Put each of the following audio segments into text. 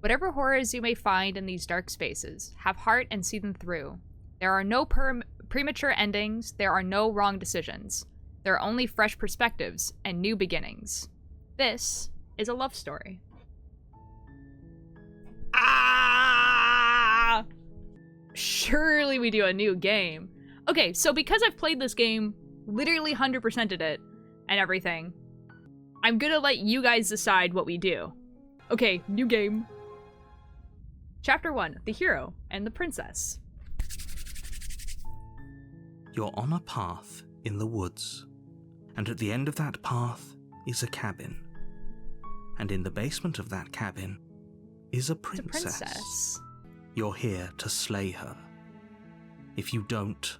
Whatever horrors you may find in these dark spaces, have heart and see them through. There are no premature endings, there are no wrong decisions. There are only fresh perspectives and new beginnings. This is a love story. Ah! Surely we do a new game. Okay, so because I've played this game, literally 100%ed it and everything, I'm gonna let you guys decide what we do. Okay, new game. Chapter 1, The Hero and the Princess. You're on a path in the woods, and at the end of that path is a cabin. And in the basement of that cabin is a princess. You're here to slay her. If you don't,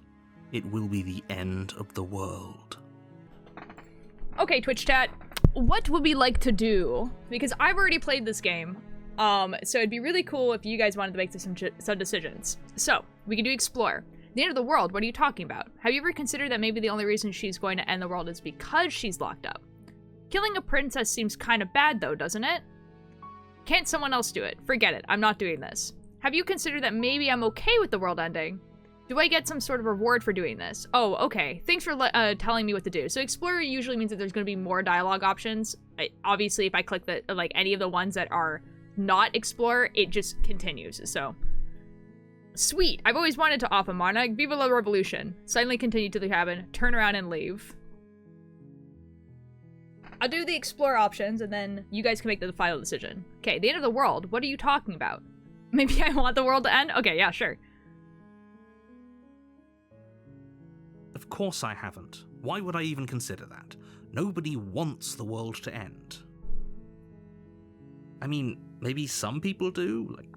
it will be the end of the world. Okay, Twitch chat, what would we like to do? Because I've already played this game, so it'd be really cool if you guys wanted to make some decisions. So, we can do explore. The end of the world, what are you talking about? Have you ever considered that maybe the only reason she's going to end the world is because she's locked up? Killing a princess seems kind of bad though, doesn't it? Can't someone else do it? Forget it, I'm not doing this. Have you considered that maybe I'm okay with the world ending? Do I get some sort of reward for doing this? Oh, okay. Thanks for telling me what to do. So explore usually means that there's going to be more dialogue options. Obviously, if I click any of the ones that are not explore, it just continues. So, sweet. I've always wanted to off a monarch. Viva la revolution. Silently continue to the cabin. Turn around and leave. I'll do the explore options, and then you guys can make the final decision. Okay, the end of the world. What are you talking about? Maybe I want the world to end? Okay, yeah, sure. Of course I haven't. Why would I even consider that? Nobody wants the world to end. I mean, maybe some people do, like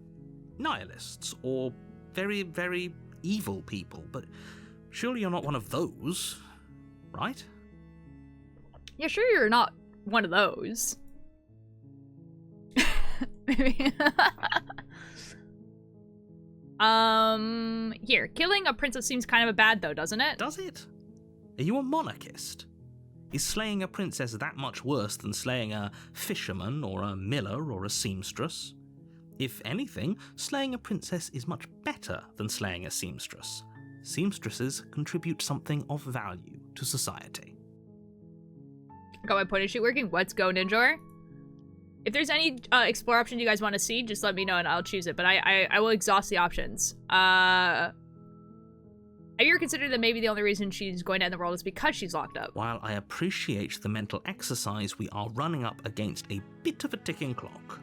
nihilists, or very, very evil people, but surely you're not one of those, right? Yeah, sure you're not one of those. Maybe. Here. Killing a princess seems kind of bad though, doesn't it? Does it? Are you a monarchist? Is slaying a princess that much worse than slaying a fisherman or a miller or a seamstress? If anything, slaying a princess is much better than slaying a seamstress. Seamstresses contribute something of value to society. Got my point and shoot working. Let's go, Ninjor. If there's any explore option you guys want to see, just let me know and I'll choose it. But I will exhaust the options. Have you ever considered that maybe the only reason she's going to end the world is because she's locked up? While I appreciate the mental exercise, we are running up against a bit of a ticking clock.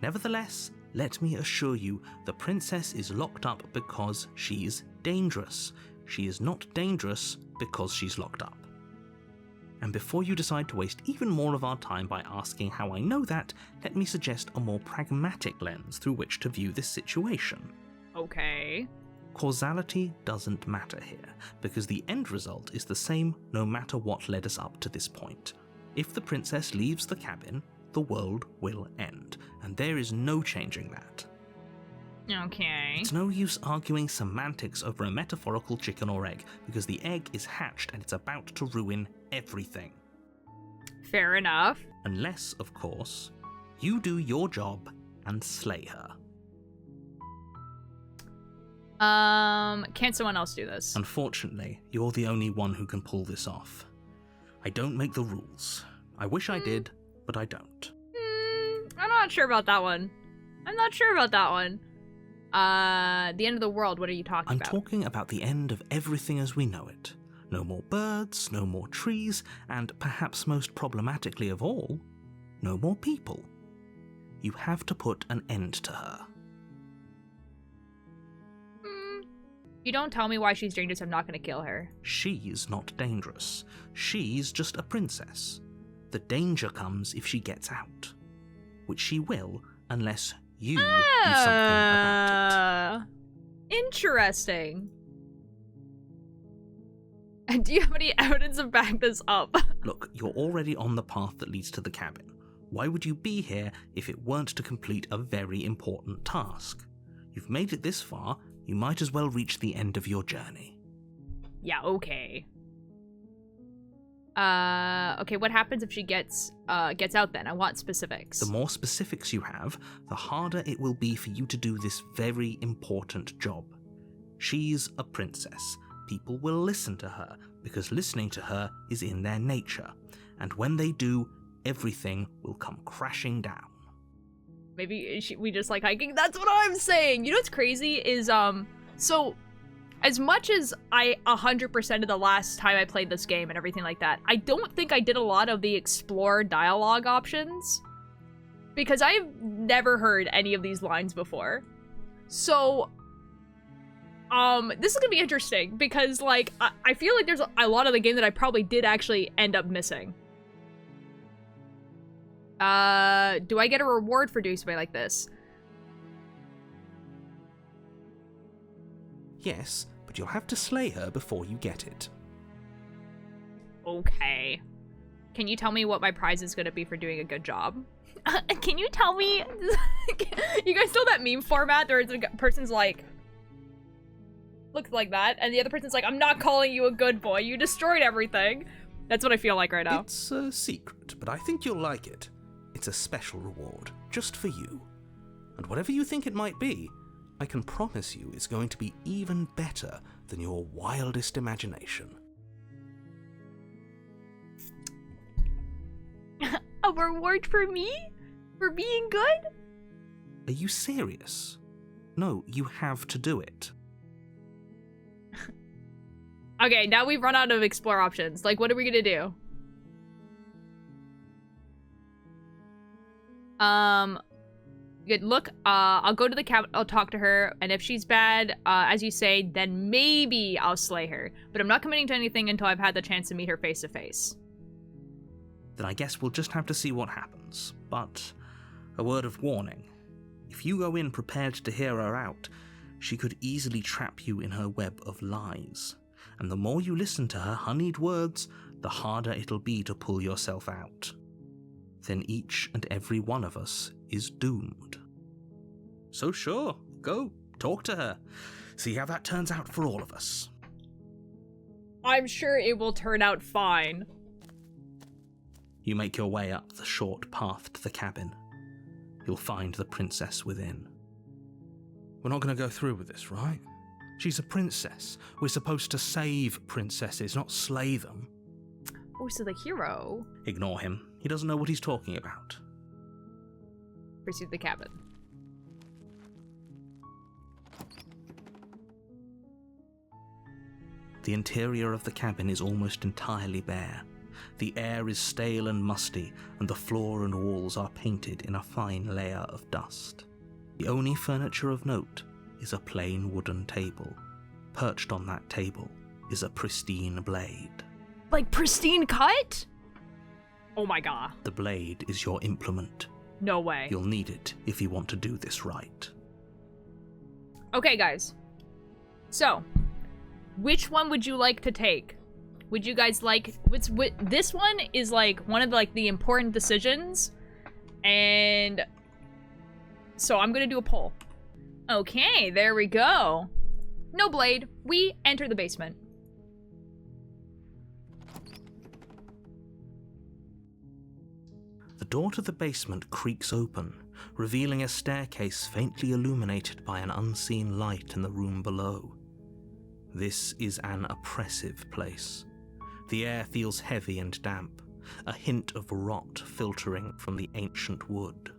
Nevertheless, let me assure you, the princess is locked up because she's dangerous. She is not dangerous because she's locked up. And before you decide to waste even more of our time by asking how I know that, let me suggest a more pragmatic lens through which to view this situation. Okay. Causality doesn't matter here, because the end result is the same no matter what led us up to this point. If the princess leaves the cabin, the world will end, and there is no changing that. Okay. It's no use arguing semantics over a metaphorical chicken or egg, because the egg is hatched and it's about to ruin everything. Fair enough. Unless, of course, you do your job and slay her. Can't someone else do this? Unfortunately, you're the only one who can pull this off. I don't make the rules. I wish I did, but I don't. I'm not sure about that one. The end of the world, what are you talking about? I'm talking about the end of everything as we know it. No more birds, no more trees, and perhaps most problematically of all, no more people. You have to put an end to her. You don't tell me why she's dangerous, I'm not going to kill her. She's not dangerous. She's just a princess. The danger comes if she gets out. Which she will, unless you do something about it. Interesting. Do you have any evidence to back this up? Look, you're already on the path that leads to the cabin. Why would you be here if it weren't to complete a very important task? You've made it this far, you might as well reach the end of your journey. Yeah, okay. Okay, what happens if she gets out then? I want specifics. The more specifics you have, the harder it will be for you to do this very important job. She's a princess. People will listen to her, because listening to her is in their nature. And when they do, everything will come crashing down. Maybe we just like hiking? That's what I'm saying! You know what's crazy is, so, as much as I 100% of the last time I played this game and everything like that, I don't think I did a lot of the explore dialogue options. Because I've never heard any of these lines before. So, this is gonna be interesting, because, like, I feel like there's a lot of the game that I probably did actually end up missing. Do I get a reward for doing something like this? Yes, but you'll have to slay her before you get it. Okay. Can you tell me what my prize is gonna be for doing a good job? Can you tell me? You guys know that meme format where the person's like, looks like that, and the other person's like, I'm not calling you a good boy, you destroyed everything. That's what I feel like right now. It's a secret, but I think you'll like it. It's a special reward, just for you. And whatever you think it might be, I can promise you it's going to be even better than your wildest imagination. A reward for me? For being good? Are you serious? No, you have to do it. Okay, now we've run out of explore options. Like, what are we gonna do? Good. Look, I'll go to the cabin, I'll talk to her, and if she's bad, as you say, then maybe I'll slay her. But I'm not committing to anything until I've had the chance to meet her face to face. Then I guess we'll just have to see what happens. But a word of warning. If you go in prepared to hear her out, she could easily trap you in her web of lies. And the more you listen to her honeyed words, the harder it'll be to pull yourself out. Then each and every one of us is doomed. So sure, go, talk to her. See how that turns out for all of us. I'm sure it will turn out fine. You make your way up the short path to the cabin. You'll find the princess within. We're not going to go through with this, right? She's a princess. We're supposed to save princesses, not slay them. Oh, so the hero. Ignore him. He doesn't know what he's talking about. Pursue the cabin. The interior of the cabin is almost entirely bare. The air is stale and musty, and the floor and walls are painted in a fine layer of dust. The only furniture of note is a plain wooden table. Perched on that table is a pristine blade. Like pristine cut? Oh my god. The blade is your implement. No way. You'll need it if you want to do this right. Okay, guys. So, which one would you like to take? Would you guys like... this one is like one of the important decisions. And... so I'm gonna do a poll. Okay, there we go. No blade. We enter the basement. The door to the basement creaks open, revealing a staircase faintly illuminated by an unseen light in the room below. This is an oppressive place. The air feels heavy and damp, a hint of rot filtering from the ancient wood.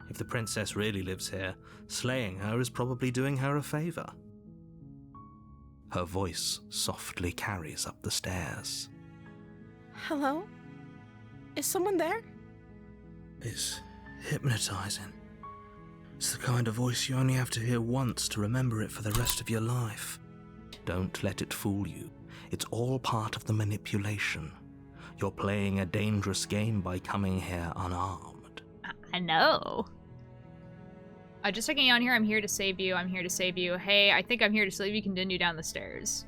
If the princess really lives here, slaying her is probably doing her a favor. Her voice softly carries up the stairs. Hello? Is someone there? It's hypnotizing. It's the kind of voice you only have to hear once to remember it for the rest of your life. Don't let it fool you. It's all part of the manipulation. You're playing a dangerous game by coming here unarmed. I know. Just checking on here. I'm here to save you. I'm here to save you. Hey, I think I'm here to save you. Continue down the stairs.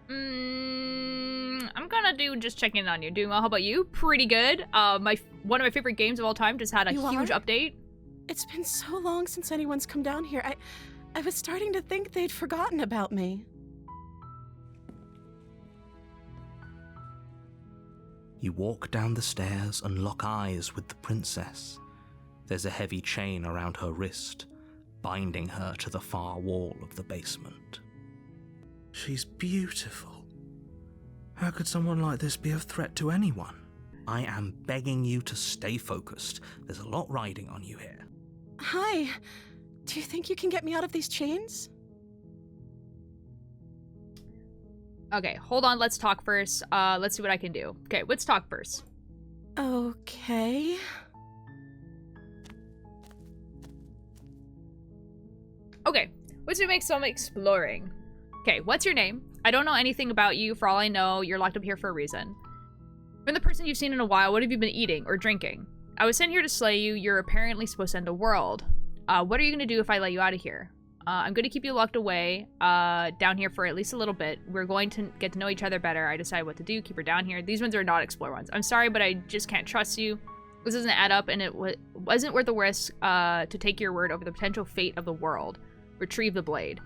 I'm gonna do just checking in on you. Doing well. How about you? Pretty good. One of my favorite games of all time just had a huge update. It's been so long since anyone's come down here. I was starting to think they'd forgotten about me. You walk down the stairs and lock eyes with the princess. There's a heavy chain around her wrist, binding her to the far wall of the basement. She's beautiful. How could someone like this be a threat to anyone? I am begging you to stay focused. There's a lot riding on you here. Hi. Do you think you can get me out of these chains? Okay, hold on, let's talk first. Let's see what I can do. Okay, let's talk first. Okay. Okay, let's make some exploring. Okay, what's your name? I don't know anything about you. For all I know, you're locked up here for a reason. From the person you've seen in a while, what have you been eating or drinking? I was sent here to slay you. You're apparently supposed to end the world. What are you going to do if I let you out of here? I'm going to keep you locked away down here for at least a little bit. We're going to get to know each other better. I decide what to do. Keep her down here. These ones are not explore ones. I'm sorry, but I just can't trust you. This doesn't add up, and it wasn't worth the risk to take your word over the potential fate of the world. Retrieve the blade.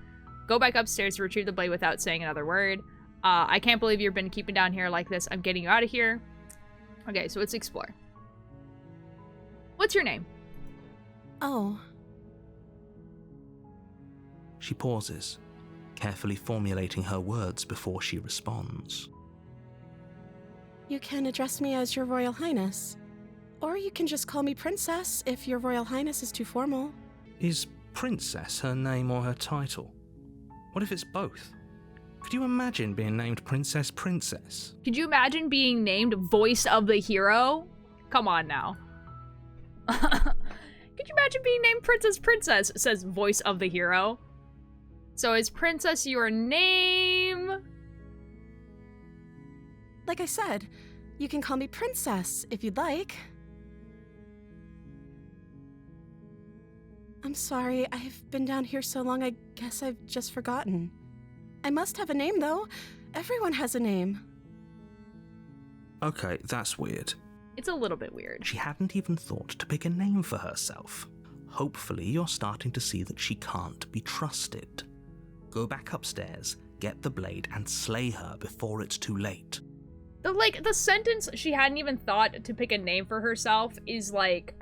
Go back upstairs to retrieve the blade without saying another word. I can't believe you've been keeping down here like this. I'm getting you out of here. Okay, so let's explore. What's your name? Oh. She pauses, carefully formulating her words before she responds. You can address me as Your Royal Highness. Or you can just call me Princess if Your Royal Highness is too formal. Is Princess her name or her title? What if it's both? Could you imagine being named Princess Princess? Could you imagine being named Voice of the Hero? Come on now. Could you imagine being named Princess Princess? Says Voice of the Hero. So is Princess your name? Like I said, you can call me Princess if you'd like. I'm sorry, I've been down here so long I guess I've just forgotten. I must have a name though. Everyone has a name. Okay, that's weird. It's a little bit weird. She hadn't even thought to pick a name for herself. Hopefully you're starting to see that she can't be trusted. Go back upstairs, get the blade, and slay her before it's too late. The sentence she hadn't even thought to pick a name for herself is like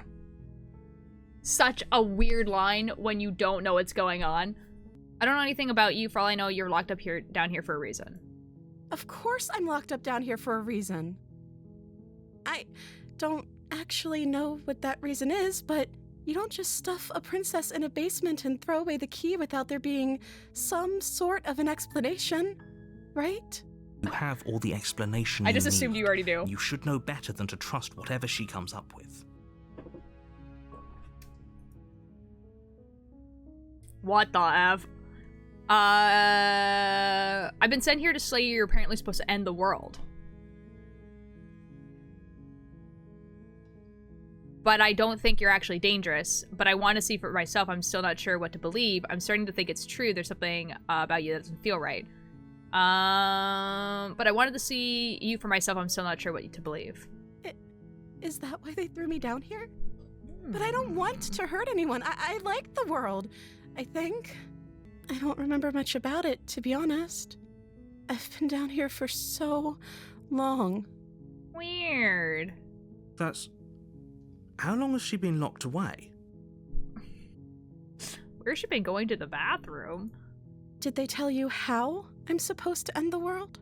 such a weird line when you don't know what's going on. I don't know anything about you. For all I know, you're locked up down here for a reason. Of course I'm locked up down here for a reason. I don't actually know what that reason is, but you don't just stuff a princess in a basement and throw away the key without there being some sort of an explanation, right? You have all the explanation I just you assumed need. you already do. You should know better than to trust whatever she comes up with. What the F? I've been sent here to slay you. You're apparently supposed to end the world. But I don't think you're actually dangerous. But I want to see for myself. I'm still not sure what to believe. I'm starting to think it's true. There's something about you that doesn't feel right. But I wanted to see you for myself. I'm still not sure what to believe. Is that why they threw me down here? But I don't want to hurt anyone. I like the world, I think. I don't remember much about it, to be honest. I've been down here for so long. Weird. That's... How long has she been locked away? Where's she been going to the bathroom? Did they tell you how I'm supposed to end the world?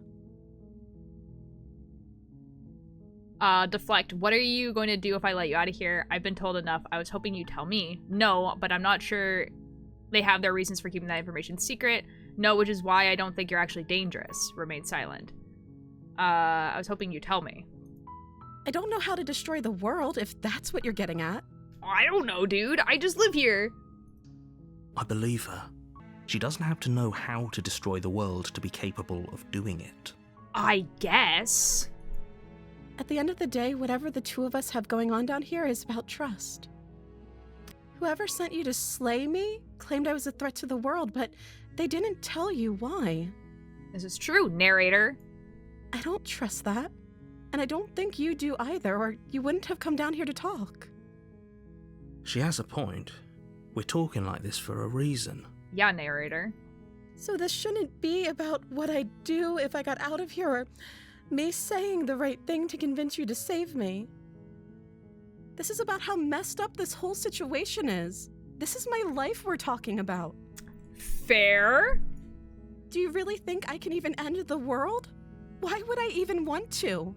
Deflect. What are you going to do if I let you out of here? I've been told enough. I was hoping you'd tell me. No, but I'm not sure they have their reasons for keeping that information secret. No, which is why I don't think you're actually dangerous. Remain silent. I was hoping you'd tell me. I don't know how to destroy the world, if that's what you're getting at. I don't know, dude. I just live here. I believe her. She doesn't have to know how to destroy the world to be capable of doing it. I guess. At the end of the day, whatever the two of us have going on down here is about trust. Whoever sent you to slay me claimed I was a threat to the world, but they didn't tell you why. This is true, narrator. I don't trust that. And I don't think you do either, or you wouldn't have come down here to talk. She has a point. We're talking like this for a reason. Yeah, narrator. So this shouldn't be about what I'd do if I got out of here, or me saying the right thing to convince you to save me. This is about how messed up this whole situation is. This is my life we're talking about. Fair. Do you really think I can even end the world? Why would I even want to?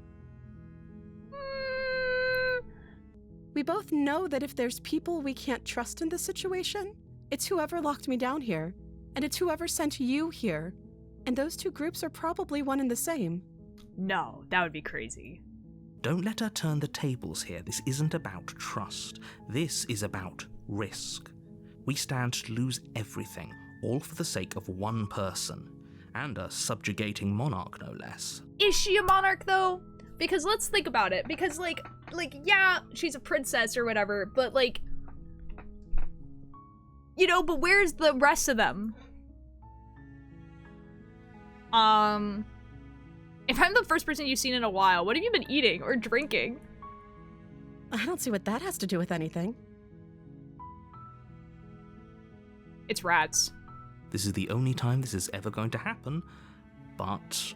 We both know that if there's people we can't trust in this situation, it's whoever locked me down here, and it's whoever sent you here. And those two groups are probably one and the same. No, that would be crazy. Don't let her turn the tables here. This isn't about trust. This is about risk. We stand to lose everything, all for the sake of one person, and a subjugating monarch, no less. Is she a monarch, though? Because let's think about it. Because, yeah, she's a princess or whatever, but, but where's the rest of them? If I'm the first person you've seen in a while, what have you been eating or drinking? I don't see what that has to do with anything. It's rats. This is the only time this is ever going to happen, but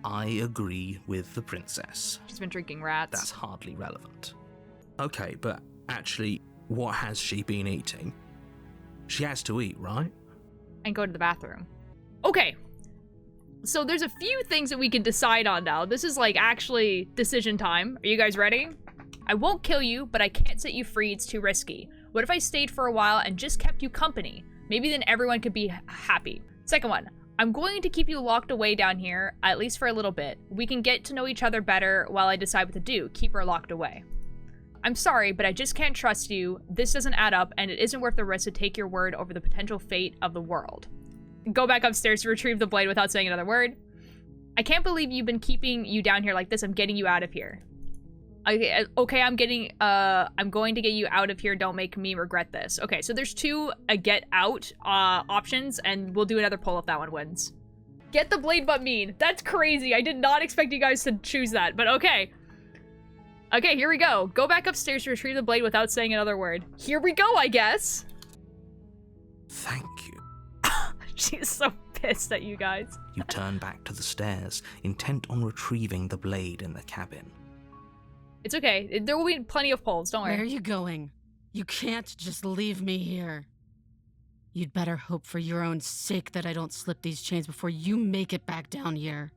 I agree with the princess. She's been drinking rats. That's hardly relevant. Okay, but actually, what has she been eating? She has to eat, right? And go to the bathroom. Okay. So there's a few things that we can decide on now. This is actually decision time. Are you guys ready? I won't kill you, but I can't set you free. It's too risky. What if I stayed for a while and just kept you company? Maybe then everyone could be happy. Second one. I'm going to keep you locked away down here, at least for a little bit. We can get to know each other better while I decide what to do. Keep her locked away. I'm sorry, but I just can't trust you. This doesn't add up, and it isn't worth the risk to take your word over the potential fate of the world. Go back upstairs to retrieve the blade without saying another word. I can't believe you've been keeping you down here like this. I'm getting you out of here. Okay, I'm going to get you out of here. Don't make me regret this. Okay, so there's two get out options, and we'll do another poll if that one wins. Get the blade but mean. That's crazy. I did not expect you guys to choose that, but okay. Okay, here we go. Go back upstairs to retrieve the blade without saying another word. Here we go, I guess. Thank you. She's so pissed at you guys. You turn back to the stairs, intent on retrieving the blade in the cabin. It's okay. There will be plenty of polls, don't worry. Where are you going? You can't just leave me here. You'd better hope for your own sake that I don't slip these chains before you make it back down here.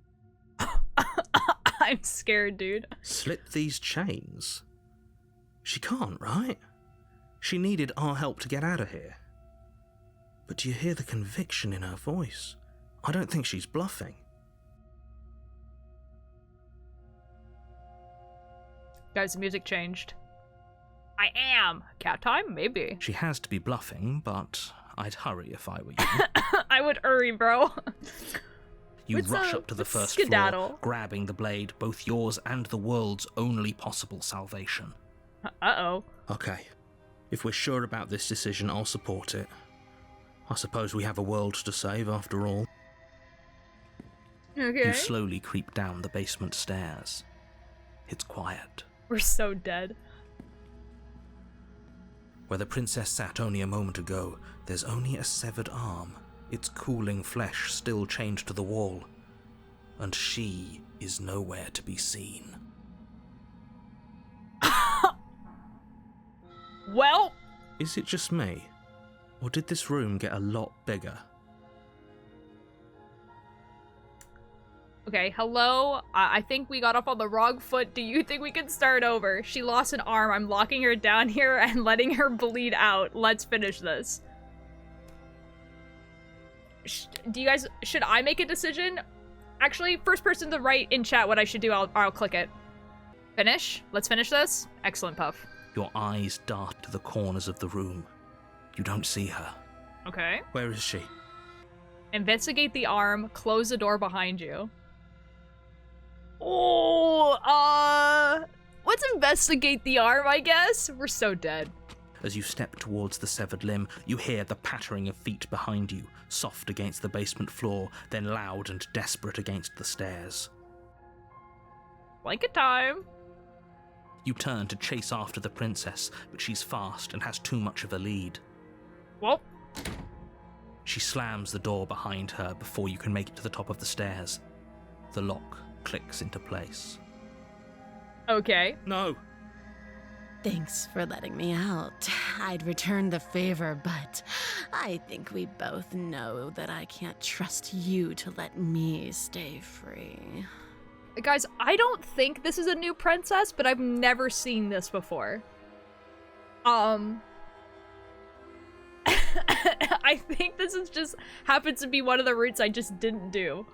I'm scared, dude. Slip these chains? She can't, right? She needed our help to get out of here. But do you hear the conviction in her voice? I don't think she's bluffing. Guys, the music changed. I am. Cat time? Maybe. She has to be bluffing, but I'd hurry if I were you. I would hurry, bro. You rush up to the first floor, grabbing the blade, both yours and the world's only possible salvation. Uh-oh. Okay. If we're sure about this decision, I'll support it. I suppose we have a world to save, after all. Okay. You slowly creep down the basement stairs. It's quiet. We're so dead. Where the princess sat only a moment ago, there's only a severed arm, its cooling flesh still chained to the wall. And she is nowhere to be seen. Well... Is it just me? Or did this room get a lot bigger? Okay, hello? I think we got off on the wrong foot. Do you think we can start over? She lost an arm. I'm locking her down here and letting her bleed out. Let's finish this. Do you guys... Should I make a decision? Actually, first person to write in chat what I should do, I'll click it. Finish? Let's finish this? Excellent, Puff. Your eyes dart to the corners of the room. You don't see her. Okay. Where is she? Investigate the arm. Close the door behind you. Oh, let's investigate the arm, I guess. We're so dead. As you step towards the severed limb, you hear the pattering of feet behind you, soft against the basement floor, then loud and desperate against the stairs. Blanket time. You turn to chase after the princess, but she's fast and has too much of a lead. Well. She slams the door behind her before you can make it to the top of the stairs. The lock clicks into place. Okay. No! Thanks for letting me out. I'd return the favor, but I think we both know that I can't trust you to let me stay free. Guys, I don't think this is a new princess, but I've never seen this before. I think this is just happens to be one of the routes I just didn't do.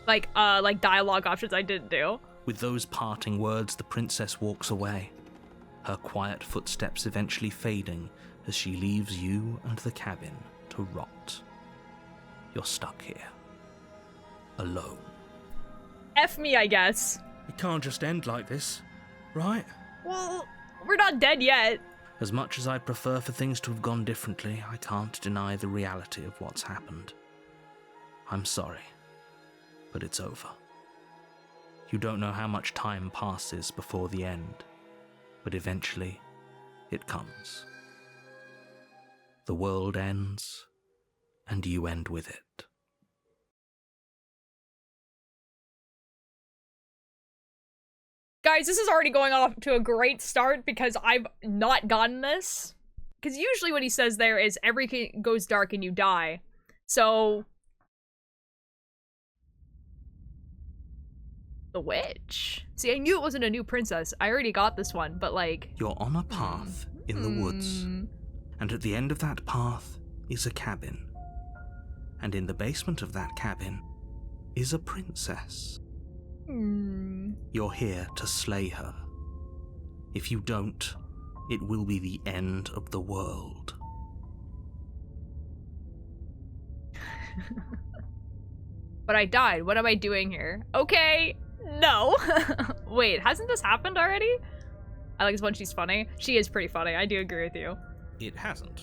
Like dialogue options I didn't do. With those parting words, the princess walks away, her quiet footsteps eventually fading as she leaves you and the cabin to rot. You're stuck here, alone. F me, I guess. It can't just end like this, right? Well, we're not dead yet. As much as I'd prefer for things to have gone differently, I can't deny the reality of what's happened. I'm sorry, but it's over. You don't know how much time passes before the end, but eventually it comes. The world ends, and you end with it. Guys, this is already going off to a great start because I've not gotten this. Because usually what he says there is everything goes dark and you die. So... the witch. See, I knew it wasn't a new princess. I already got this one, but like... You're on a path in the woods, and at the end of that path is a cabin. And in the basement of that cabin is a princess. You're here to slay her. If you don't, it will be the end of the world. But I died. What am I doing here? Okay. No. Wait, hasn't this happened already? I like this one. She's funny. She is pretty funny. I do agree with you. It hasn't.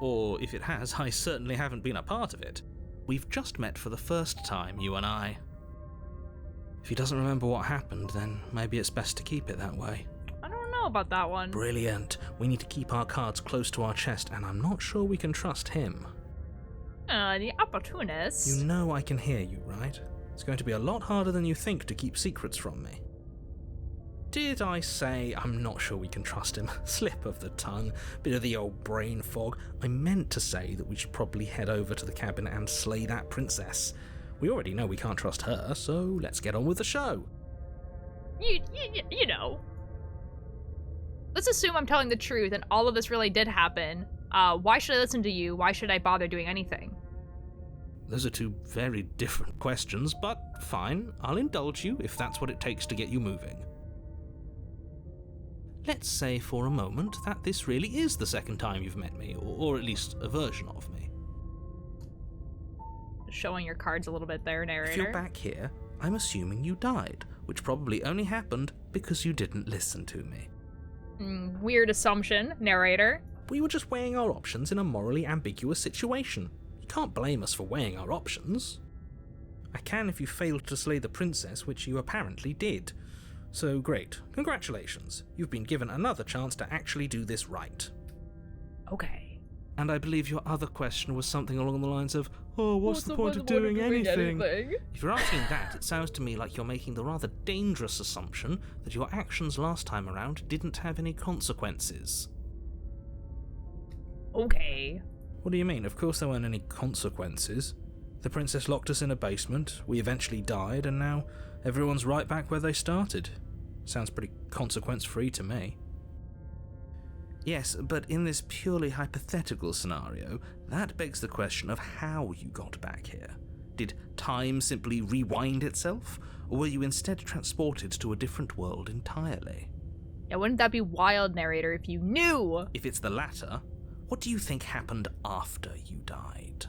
Or if it has, I certainly haven't been a part of it. We've just met for the first time, you and I. If he doesn't remember what happened, then maybe it's best to keep it that way. I don't know about that one. Brilliant. We need to keep our cards close to our chest, and I'm not sure we can trust him. The opportunist. You know I can hear you, right? It's going to be a lot harder than you think to keep secrets from me. Did I say I'm not sure we can trust him? Slip of the tongue, bit of the old brain fog. I meant to say that we should probably head over to the cabin and slay that princess. We already know we can't trust her, so let's get on with the show. You know. Let's assume I'm telling the truth and all of this really did happen. Why should I listen to you? Why should I bother doing anything? Those are two very different questions, but fine, I'll indulge you if that's what it takes to get you moving. Let's say for a moment that this really is the second time you've met me, or at least a version of me. Showing your cards a little bit there, narrator. If you're back here, I'm assuming you died, which probably only happened because you didn't listen to me. Weird assumption, narrator. We were just weighing our options in a morally ambiguous situation. You can't blame us for weighing our options. I can if you failed to slay the princess, which you apparently did. So great, congratulations. You've been given another chance to actually do this right. Okay. And I believe your other question was something along the lines of, oh, what's the point of doing anything? If you're asking that, it sounds to me like you're making the rather dangerous assumption that your actions last time around didn't have any consequences. Okay. What do you mean? Of course there weren't any consequences. The princess locked us in a basement, we eventually died, and now everyone's right back where they started. Sounds pretty consequence-free to me. Yes, but in this purely hypothetical scenario, that begs the question of how you got back here. Did time simply rewind itself, or were you instead transported to a different world entirely? Yeah, wouldn't that be wild, narrator, if you knew? If it's the latter, what do you think happened after you died?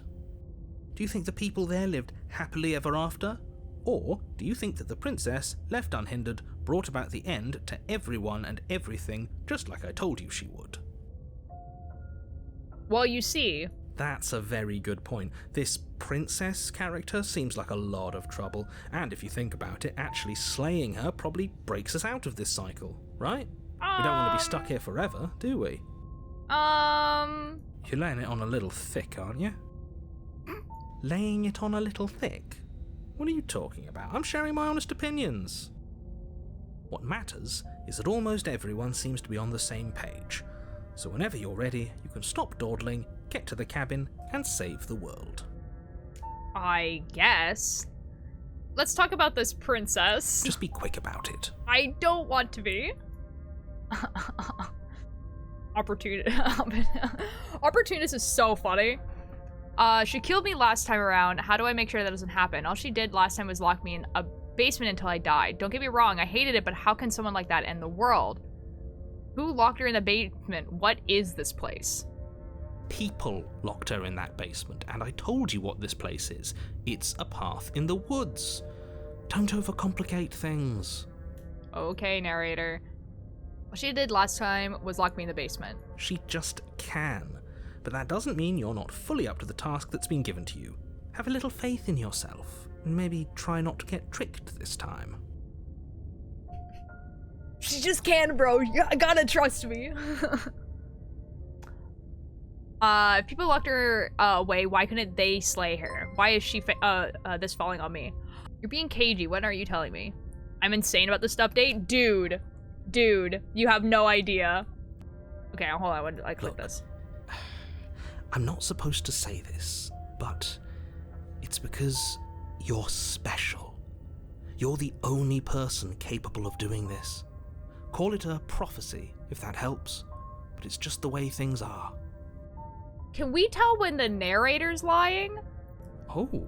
Do you think the people there lived happily ever after? Or do you think that the princess, left unhindered, brought about the end to everyone and everything, just like I told you she would? Well, you see. That's a very good point. This princess character seems like a lot of trouble, and if you think about it, actually slaying her probably breaks us out of this cycle, right? We don't want to be stuck here forever, do we? You're laying it on a little thick, aren't you? Laying it on a little thick? What are you talking about? I'm sharing my honest opinions. What matters is that almost everyone seems to be on the same page. So whenever you're ready, you can stop dawdling, get to the cabin, and save the world. I guess. Let's talk about this princess. Just be quick about it. I don't want to be. Opportunist is so funny. She killed me last time around. How do I make sure that doesn't happen? All she did last time was lock me in a basement until I died. Don't get me wrong, I hated it, but how can someone like that end the world? Who locked her in the basement? What is this place? People locked her in that basement, and I told you what this place is. It's a path in the woods. Don't overcomplicate things. Okay, narrator. What she did last time was lock me in the basement. She just can. But that doesn't mean you're not fully up to the task that's been given to you. Have a little faith in yourself, and maybe try not to get tricked this time. She just can, bro. You gotta trust me. If people locked her away, why couldn't they slay her? Why is she this falling on me? You're being cagey. What are you telling me? I'm insane about this update? Dude, you have no idea. Okay, hold on. I click this. I'm not supposed to say this, but it's because you're special. You're the only person capable of doing this. Call it a prophecy, if that helps, but it's just the way things are. Can we tell when the narrator's lying? Oh,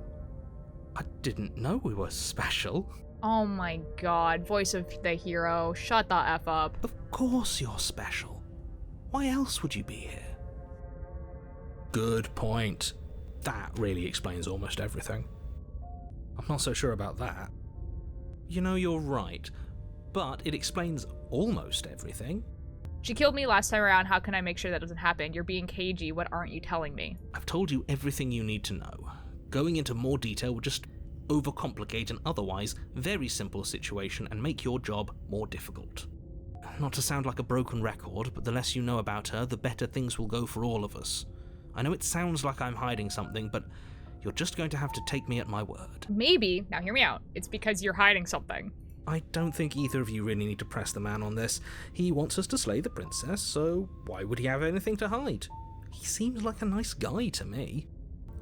I didn't know we were special. Oh my god, voice of the hero, shut the F up. Of course you're special. Why else would you be here? Good point. That really explains almost everything. I'm not so sure about that. You know, you're right, but it explains almost everything. She killed me last time around. How can I make sure that doesn't happen? You're being cagey. What aren't you telling me? I've told you everything you need to know. Going into more detail would just overcomplicate an otherwise very simple situation and make your job more difficult. Not to sound like a broken record, but the less you know about her, the better things will go for all of us. I know it sounds like I'm hiding something, but you're just going to have to take me at my word. Maybe, now hear me out, it's because you're hiding something. I don't think either of you really need to press the man on this. He wants us to slay the princess, so why would he have anything to hide? He seems like a nice guy to me.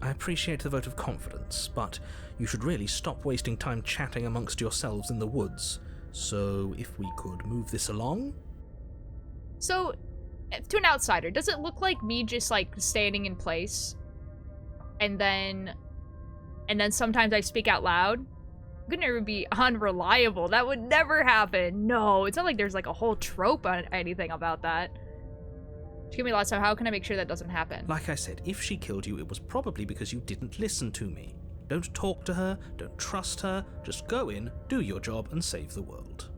I appreciate the vote of confidence, but you should really stop wasting time chatting amongst yourselves in the woods. So if we could move this along? So, to an outsider, does it look like me just like standing in place? And then sometimes I speak out loud? I'm gonna be unreliable. That would never happen. No, it's not like there's like a whole trope on anything about that. She killed me last time. How can I make sure that doesn't happen? Like I said, if she killed you, it was probably because you didn't listen to me. Don't talk to her, don't trust her, just go in, do your job, and save the world.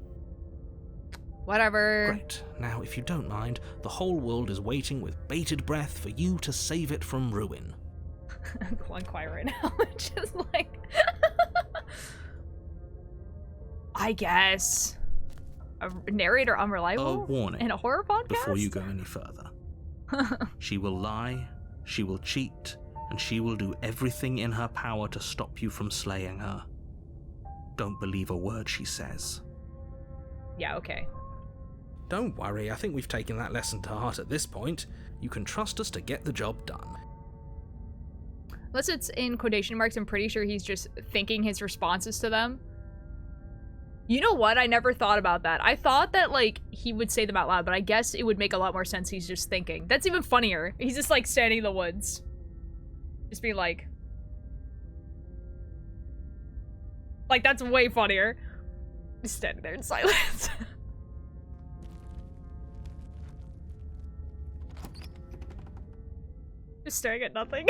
Whatever. Great. Now, if you don't mind, the whole world is waiting with bated breath for you to save it from ruin. I'm going quiet right now. Just like... I guess. A narrator unreliable? A warning. In a horror podcast? Before you go any further. She will lie, she will cheat, and she will do everything in her power to stop you from slaying her. Don't believe a word she says. Yeah, okay. Don't worry, I think we've taken that lesson to heart at this point. You can trust us to get the job done. Unless it's in quotation marks, I'm pretty sure he's just thinking his responses to them. You know what? I never thought about that. I thought that, like, he would say them out loud, but I guess it would make a lot more sense he's just thinking. That's even funnier. He's just, like, standing in the woods. Just being like... Like, that's way funnier. Just standing there in silence. Just staring at nothing.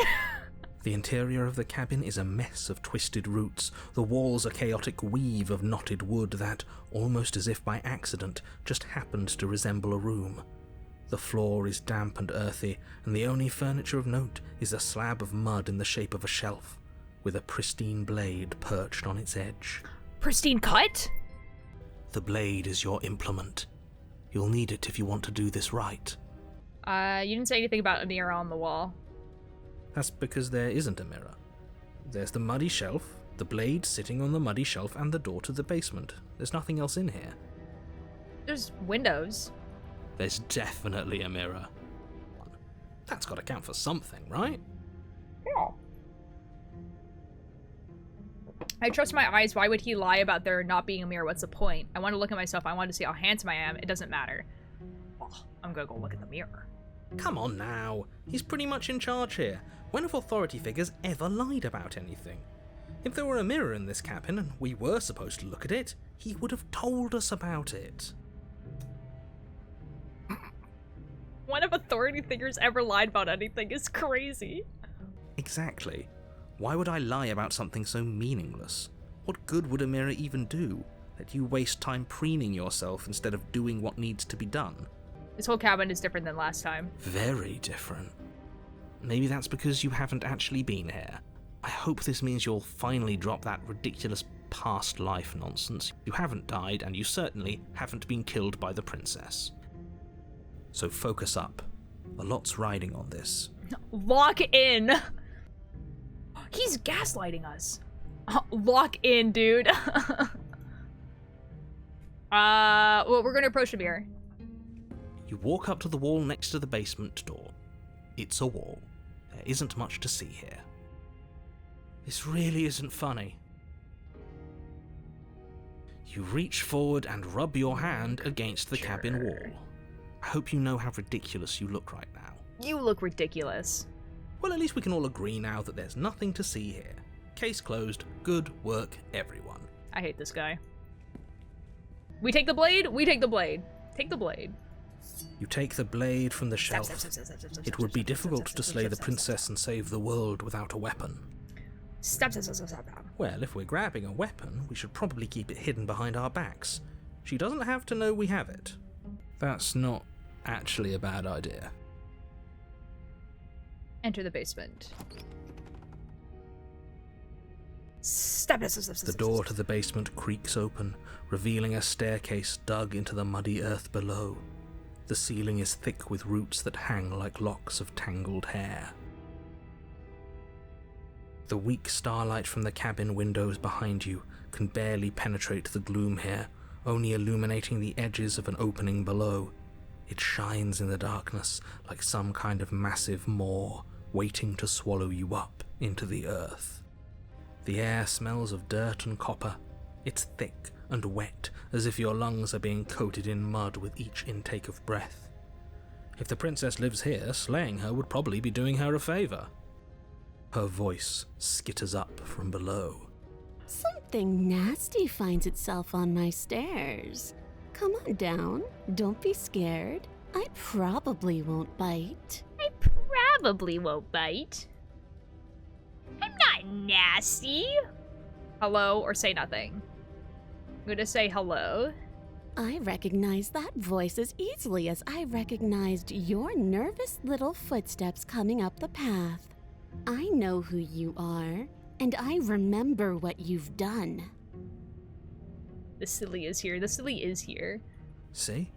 The interior of the cabin is a mess of twisted roots. The walls a chaotic weave of knotted wood that, almost as if by accident, just happened to resemble a room. The floor is damp and earthy, and the only furniture of note is a slab of mud in the shape of a shelf, with a pristine blade perched on its edge. Pristine cut? The blade is your implement. You'll need it if you want to do this right. You didn't say anything about a mirror on the wall. That's because there isn't a mirror. There's the muddy shelf, The blade sitting on the muddy shelf and the door to the basement. There's nothing else in here. There's windows. There's definitely a mirror. That's got to count for something, right? Yeah. I trust my eyes. Why would he lie about there not being a mirror? What's the point? I want to look at myself. I want to see how handsome I am. It doesn't matter. Oh, I'm gonna go look at the mirror. Come on now. He's pretty much in charge here. When have authority figures ever lied about anything? If there were a mirror in this cabin and we were supposed to look at it, he would have told us about it. One of authority figures ever lied about anything is crazy. Exactly. Why would I lie about something so meaningless? What good would a mirror even do? That you waste time preening yourself instead of doing what needs to be done? This whole cabin is different than last time. Very different. Maybe that's because you haven't actually been here. I hope this means you'll finally drop that ridiculous past life nonsense. You haven't died, and you certainly haven't been killed by the princess. So focus up. A lot's riding on this. Lock in! He's gaslighting us. Lock in, dude. Well, we're gonna approach the mirror. You walk up to the wall next to the basement door. It's a wall. There isn't much to see here. This really isn't funny. You reach forward and rub your hand against the cabin wall. I hope you know how ridiculous you look right now. You look ridiculous. Well, at least we can all agree now that there's nothing to see here. Case closed. Good work, everyone. I hate this guy. We take the blade? We take the blade. Take the blade. You take the blade from the shelf. It would be difficult to slay the princess and save the world without a weapon. Stop. Well, if we're grabbing a weapon, we should probably keep it hidden behind our backs. She doesn't have to know we have it. That's not actually a bad idea. Enter the basement. Stop. The door to the basement creaks open, revealing a staircase dug into the muddy earth below. The ceiling is thick with roots that hang like locks of tangled hair. The weak starlight from the cabin windows behind you can barely penetrate the gloom here, only illuminating the edges of an opening below. It shines in the darkness like some kind of massive maw, waiting to swallow you up into the earth. The air smells of dirt and copper. It's thick and wet, as if your lungs are being coated in mud with each intake of breath. If the princess lives here, slaying her would probably be doing her a favor. Her voice skitters up from below. Something nasty finds itself on my stairs. Come on down. Don't be scared. I probably won't bite. I probably won't bite. I'm not nasty. Hello, or say nothing. I'm gonna say hello. I recognize that voice as easily as I recognized your nervous little footsteps coming up the path. I know who you are, and I remember what you've done. The silly is here. The silly is here. See?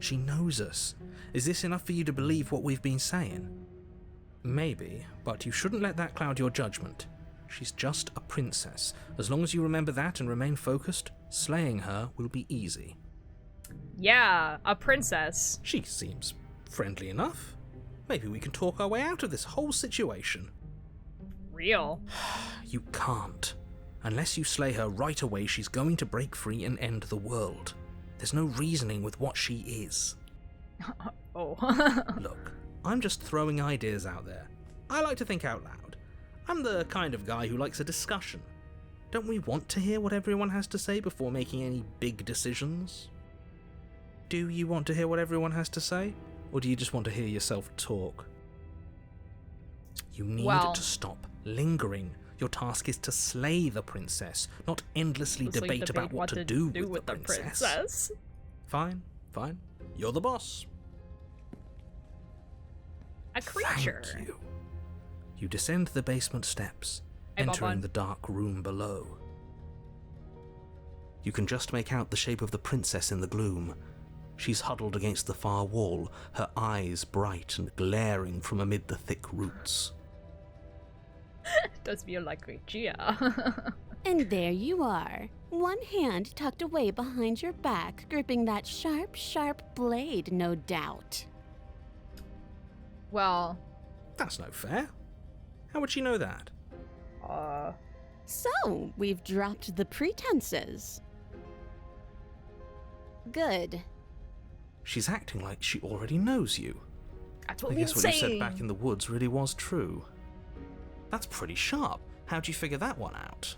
She knows us. Is this enough for you to believe what we've been saying? Maybe, but you shouldn't let that cloud your judgment. She's just a princess. As long as you remember that and remain focused, slaying her will be easy. Yeah, a princess. She seems friendly enough. Maybe we can talk our way out of this whole situation. Real. You can't. Unless you slay her right away, she's going to break free and end the world. There's no reasoning with what she is. Oh. Look, I'm just throwing ideas out there. I like to think out loud. I'm the kind of guy who likes a discussion. Don't we want to hear what everyone has to say before making any big decisions? Do you want to hear what everyone has to say? Or do you just want to hear yourself talk? You need to stop lingering. Your task is to slay the princess, not endlessly debate about what to do with the princess. Fine. You're the boss. A creature. Thank you. You descend the basement steps, entering the dark room below. You can just make out the shape of the princess in the gloom. She's huddled against the far wall, her eyes bright and glaring from amid the thick roots. Does feel like Regia. And there you are, one hand tucked away behind your back, gripping that sharp, sharp blade, no doubt. Well, That's no fair. How would she know that? So, we've dropped the pretenses. Good. She's acting like she already knows you. that's what I we guess were what you said saying. back in the woods really was true. That's pretty sharp. How'd you figure that one out?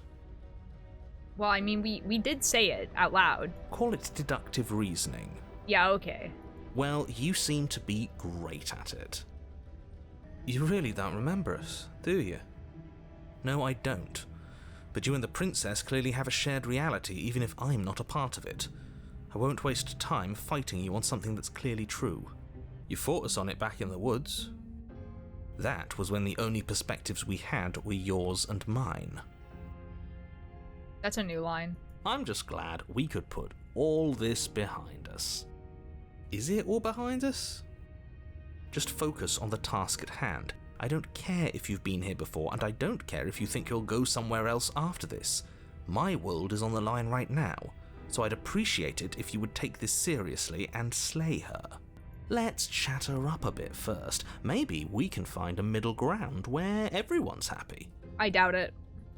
Well, I mean, we did say it out loud. Call it deductive reasoning. Yeah, okay. Well, you seem to be great at it. You really don't remember us, do you? No, I don't. But you and the princess clearly have a shared reality, even if I'm not a part of it. I won't waste time fighting you on something that's clearly true. You fought us on it back in the woods. That was when the only perspectives we had were yours and mine. That's a new line. I'm just glad we could put all this behind us. Is it all behind us? Just focus on the task at hand. I don't care if you've been here before, and I don't care if you think you'll go somewhere else after this. My world is on the line right now, so I'd appreciate it if you would take this seriously and slay her. Let's chat her up a bit first. Maybe we can find a middle ground where everyone's happy. I doubt it.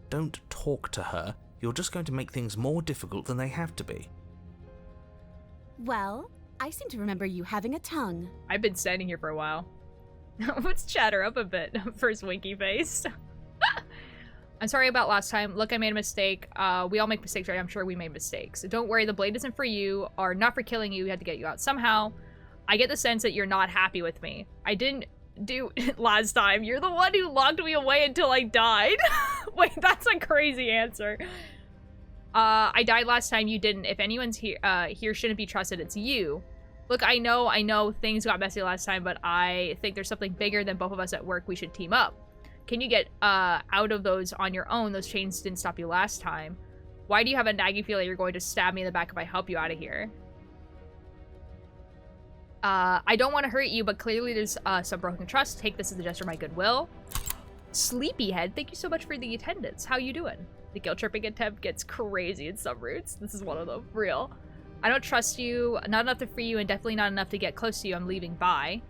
Don't talk to her. You're just going to make things more difficult than they have to be. Well, I seem to remember you having a tongue. I've been standing here for a while. Let's chat her up a bit. First winky face. I'm sorry about last time. Look, I made a mistake. We all make mistakes, right? I'm sure we made mistakes. So don't worry, the blade isn't for you, or not for killing you. We had to get you out somehow. I get the sense that you're not happy with me. I didn't do it last time. You're the one who locked me away until I died. Wait, that's a crazy answer. I died last time, you didn't. If anyone's here shouldn't be trusted, it's you. Look, I know things got messy last time, but I think there's something bigger than both of us at work. We should team up. Can you get out of those on your own? Those chains didn't stop you last time. Why do you have a nagging feeling you're going to stab me in the back if I help you out of here? I don't want to hurt you, but clearly there's some broken trust. Take this as a gesture of my goodwill. Sleepyhead, thank you so much for the attendance. How you doing? The guilt tripping attempt gets crazy in some routes. This is one of them. Real. I don't trust you. Not enough to free you, and definitely not enough to get close to you. I'm leaving. Bye.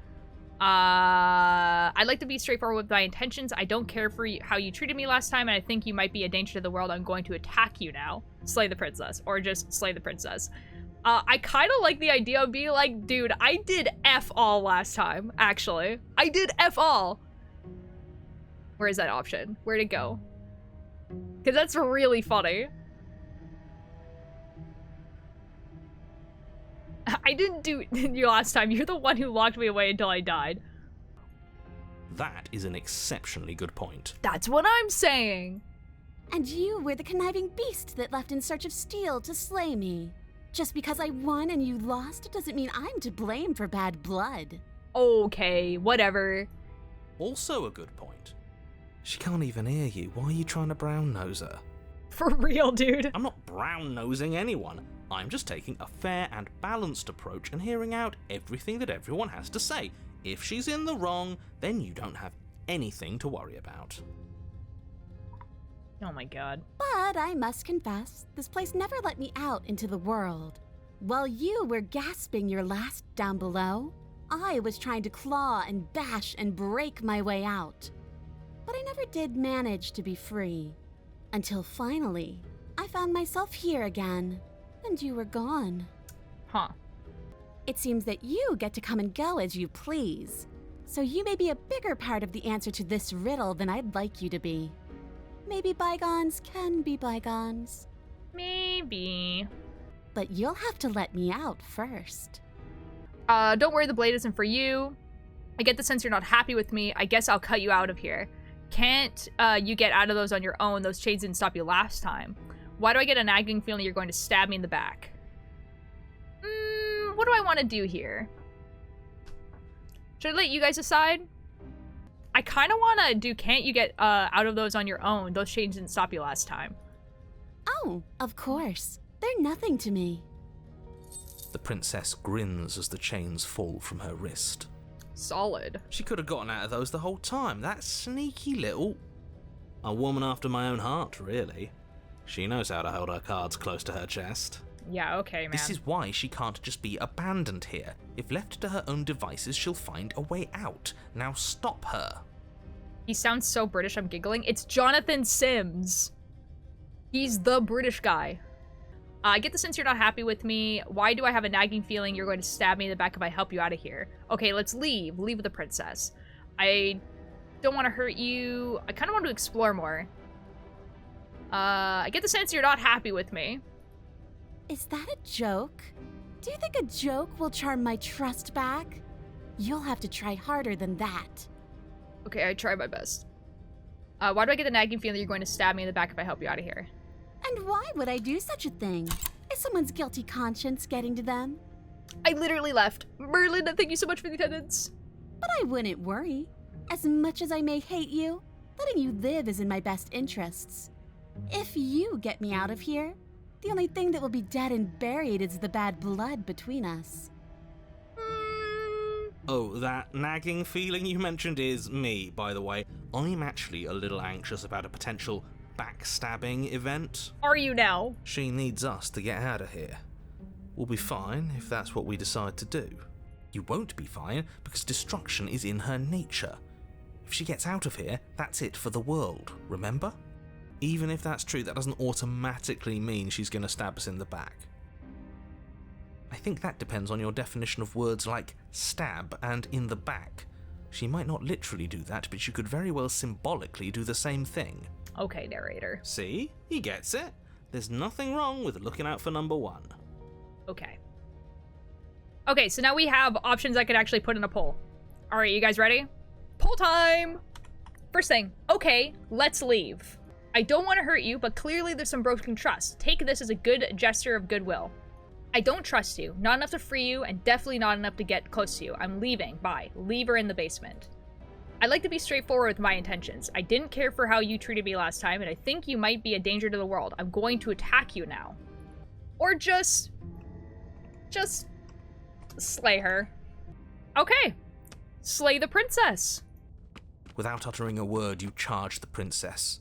I'd like to be straightforward with my intentions. I don't care for how you treated me last time, and I think you might be a danger to the world. I'm going to attack you now. Slay the princess. Or just slay the princess. I kind of like the idea of being like, dude, I did F all last time, actually. I did F all. Where is that option? Where'd it go? Because that's really funny. I didn't do you last time. You're the one who locked me away until I died. That is an exceptionally good point. That's what I'm saying. And you were the conniving beast that left in search of steel to slay me. Just because I won and you lost doesn't mean I'm to blame for bad blood. Okay, whatever. Also a good point. She can't even hear you. Why are you trying to brown-nose her? For real, dude. I'm not brown-nosing anyone. I'm just taking a fair and balanced approach and hearing out everything that everyone has to say. If she's in the wrong, then you don't have anything to worry about. Oh my god. But I must confess, this place never let me out into the world. While you were gasping your last down below, I was trying to claw and bash and break my way out. But I never did manage to be free. Until finally, I found myself here again, and you were gone. Huh. It seems that you get to come and go as you please. So you may be a bigger part of the answer to this riddle than I'd like you to be. Maybe bygones can be bygones. Maybe. But you'll have to let me out first. Don't worry, the blade isn't for you. I get the sense you're not happy with me. I guess I'll cut you out of here. Can't you get out of those on your own? Those chains didn't stop you last time. Why do I get a nagging feeling you're going to stab me in the back? What do I want to do here? Should I let you guys decide? I kind of want to do can't you get out of those on your own? Those chains didn't stop you last time. Oh, of course. They're nothing to me. The princess grins as the chains fall from her wrist. Solid. She could have gotten out of those the whole time. That sneaky little... A woman after my own heart, really. She knows how to hold her cards close to her chest. Yeah, okay, man. This is why she can't just be abandoned here. If left to her own devices, she'll find a way out. Now stop her. He sounds so British, I'm giggling. It's Jonathan Sims. He's the British guy. I get the sense you're not happy with me. Why do I have a nagging feeling you're going to stab me in the back if I help you out of here? Okay, let's leave. Leave with the princess. I don't want to hurt you. I kind of want to explore more. I get the sense you're not happy with me. Is that a joke? Do you think a joke will charm my trust back? You'll have to try harder than that. Okay, I try my best. Why do I get the nagging feeling you're going to stab me in the back if I help you out of here? And why would I do such a thing? Is someone's guilty conscience getting to them? I literally left. Merlin, thank you so much for the attendance. But I wouldn't worry. As much as I may hate you, letting you live is in my best interests. If you get me out of here, the only thing that will be dead and buried is the bad blood between us. Oh, that nagging feeling you mentioned is me, by the way. I'm actually a little anxious about a potential backstabbing event. Are you now? She needs us to get out of here. We'll be fine if that's what we decide to do. You won't be fine because destruction is in her nature. If she gets out of here, that's it for the world, remember? Even if that's true, that doesn't automatically mean she's going to stab us in the back. I think that depends on your definition of words like stab and in the back. She might not literally do that, but she could very well symbolically do the same thing. Okay, narrator. See? He gets it. There's nothing wrong with looking out for number one. Okay. Okay, so now we have options I could actually put in a poll. All right, you guys ready? Poll time! First thing, okay, let's leave. I don't want to hurt you, but clearly there's some broken trust. Take this as a good gesture of goodwill. I don't trust you. Not enough to free you, and definitely not enough to get close to you. I'm leaving. Bye. Leave her in the basement. I'd like to be straightforward with my intentions. I didn't care for how you treated me last time, and I think you might be a danger to the world. I'm going to attack you now. Or just slay her. Okay. Slay the princess. Without uttering a word, you charge the princess.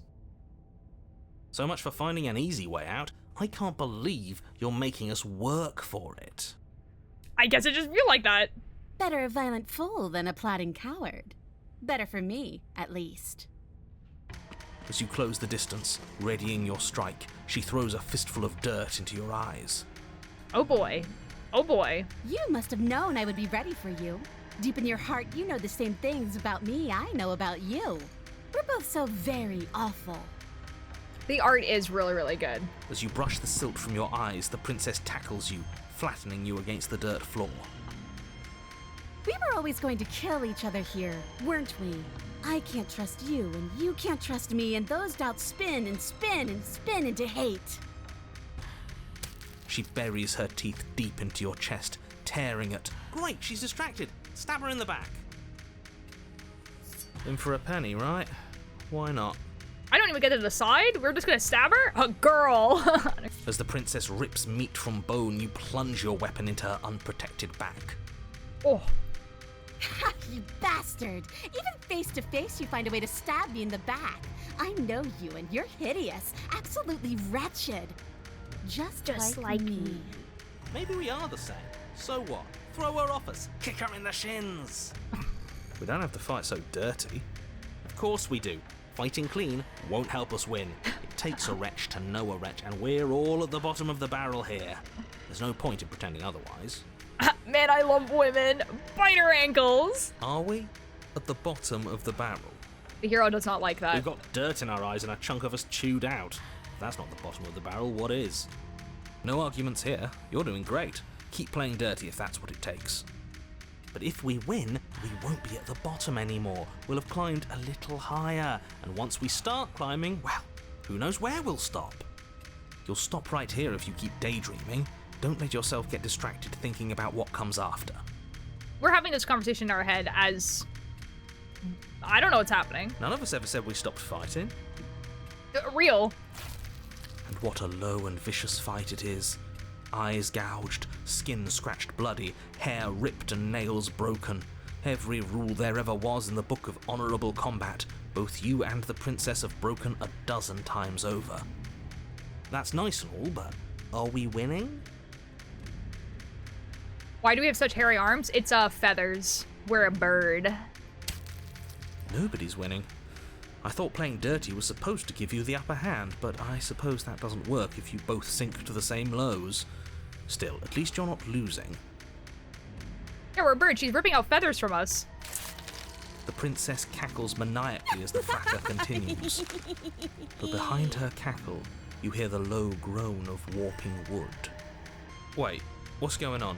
So much for finding an easy way out. I can't believe you're making us work for it. I guess I just feel like that. Better a violent fool than a plotting coward. Better for me, at least. As you close the distance, readying your strike, she throws a fistful of dirt into your eyes. Oh boy. Oh boy. You must have known I would be ready for you. Deep in your heart, you know the same things about me I know about you. We're both so very awful. The art is really, really good. As you brush the silt from your eyes, the princess tackles you, flattening you against the dirt floor. We were always going to kill each other here, weren't we? I can't trust you, and you can't trust me, and those doubts spin and spin and spin into hate. She buries her teeth deep into your chest, tearing at... Great, she's distracted. Stab her in the back. In for a penny, right? Why not? I don't even get to decide. We're just gonna stab her? A girl. As the princess rips meat from bone, you plunge your weapon into her unprotected back. Oh. Ha, you bastard! Even face to face, you find a way to stab me in the back. I know you, and you're hideous, absolutely wretched. Just like me. Maybe we are the same. So what? Throw her off us. Kick her in the shins. We don't have to fight so dirty. Of course we do. Fighting clean won't help us win. It takes a wretch to know a wretch, and we're all at the bottom of the barrel here. There's no point in pretending otherwise. Man, I love women. Bite her ankles. Are we? At the bottom of the barrel? The hero does not like that. We've got dirt in our eyes and a chunk of us chewed out. If that's not the bottom of the barrel, what is? No arguments here. You're doing great. Keep playing dirty if that's what it takes. But if we win, we won't be at the bottom anymore. We'll have climbed a little higher. And once we start climbing, well, who knows where we'll stop? You'll stop right here if you keep daydreaming. Don't let yourself get distracted thinking about what comes after. We're having this conversation in our head as... I don't know what's happening. None of us ever said we stopped fighting. Real. And what a low and vicious fight it is. Eyes gouged, skin scratched bloody, hair ripped and nails broken. Every rule there ever was in the book of honourable combat, both you and the princess have broken a dozen times over. That's nice and all, but are we winning? Why do we have such hairy arms? It's feathers. We're a bird. Nobody's winning. I thought playing dirty was supposed to give you the upper hand, but I suppose that doesn't work if you both sink to the same lows. Still, at least you're not losing. Yeah, we're a bird. She's ripping out feathers from us. The princess cackles maniacally as the fracas continues. But behind her cackle, you hear the low groan of warping wood. Wait, what's going on?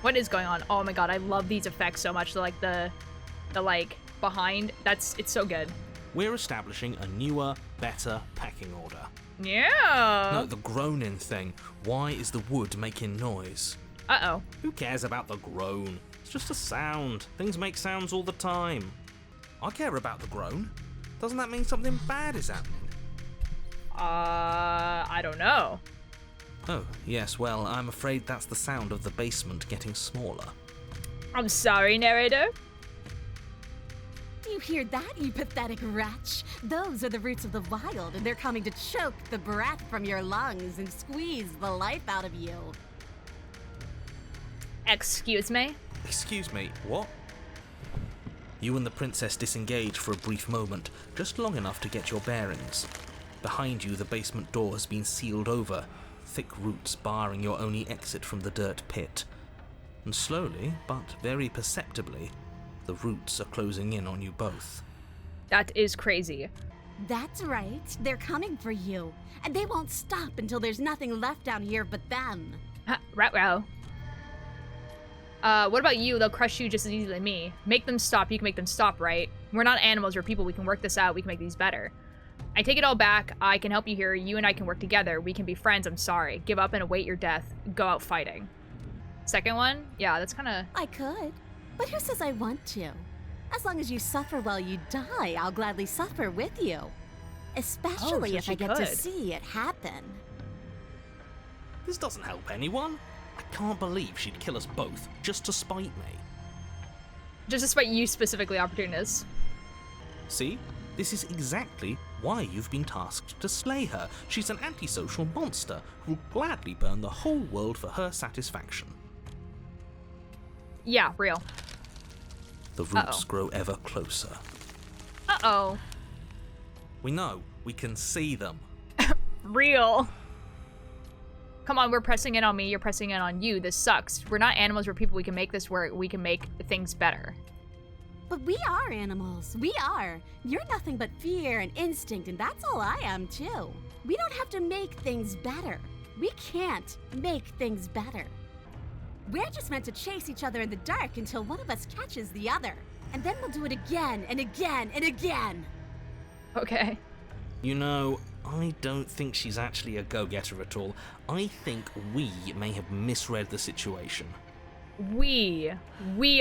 What is going on? Oh my god, I love these effects so much. The like behind. It's so good. We're establishing a newer, better pecking order. Yeah. No, the groaning thing. Why is the wood making noise? Uh-oh. Who cares about the groan? It's just a sound. Things make sounds all the time. I care about the groan. Doesn't that mean something bad is happening? I don't know. Oh, yes, well, I'm afraid that's the sound of the basement getting smaller. I'm sorry, narrator. You hear that, you pathetic wretch? Those are the roots of the wild, and they're coming to choke the breath from your lungs and squeeze the life out of you. Excuse me? Excuse me, what? You and the princess disengage for a brief moment, just long enough to get your bearings. Behind you, the basement door has been sealed over, thick roots barring your only exit from the dirt pit. And slowly, but very perceptibly, the roots are closing in on you both. That is crazy. That's right. They're coming for you. And they won't stop until there's nothing left down here but them. Row. What about you? They'll crush you just as easily as me. Make them stop. You can make them stop, right? We're not animals, we're people. We can work this out. We can make these better. I take it all back. I can help you here. You and I can work together. We can be friends. I'm sorry. Give up and await your death. Go out fighting. Second one? Yeah, that's kind of... I could. But who says I want to? As long as you suffer while you die, I'll gladly suffer with you. Especially so if she I get to could. see it happen. This doesn't help anyone. I can't believe she'd kill us both just to spite me. Just despite you specifically, Opportunist. See? This is exactly why you've been tasked to slay her. She's an antisocial monster who'll gladly burn the whole world for her satisfaction. Yeah, real. The roots grow ever closer. Uh-oh. We know. We can see them. Real. Come on, we're pressing in on me. You're pressing in on you. This sucks. We're not animals. We're people. We can make this work. We can make things better. But we are animals. We are. You're nothing but fear and instinct, and that's all I am, too. We don't have to make things better. We can't make things better. We're just meant to chase each other in the dark until one of us catches the other. And then we'll do it again and again and again. Okay. You know, I don't think she's actually a go-getter at all. I think we may have misread the situation. We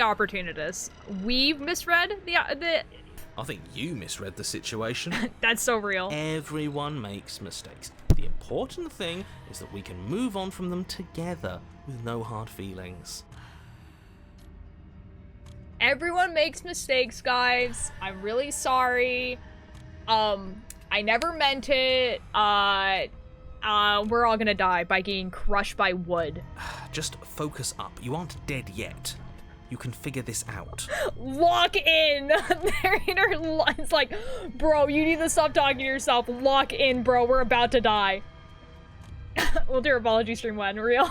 opportunists. We've misread the. I think you misread the situation. That's so real. Everyone makes mistakes. The important thing is that we can move on from them together with no hard feelings. Everyone makes mistakes, guys. I'm really sorry. I never meant it. We're all gonna die by getting crushed by wood. Just focus up. You aren't dead yet. You can figure this out. Lock in! It's like, bro, you need to stop talking to yourself. Lock in, bro. We're about to die. We'll do apology stream when, real.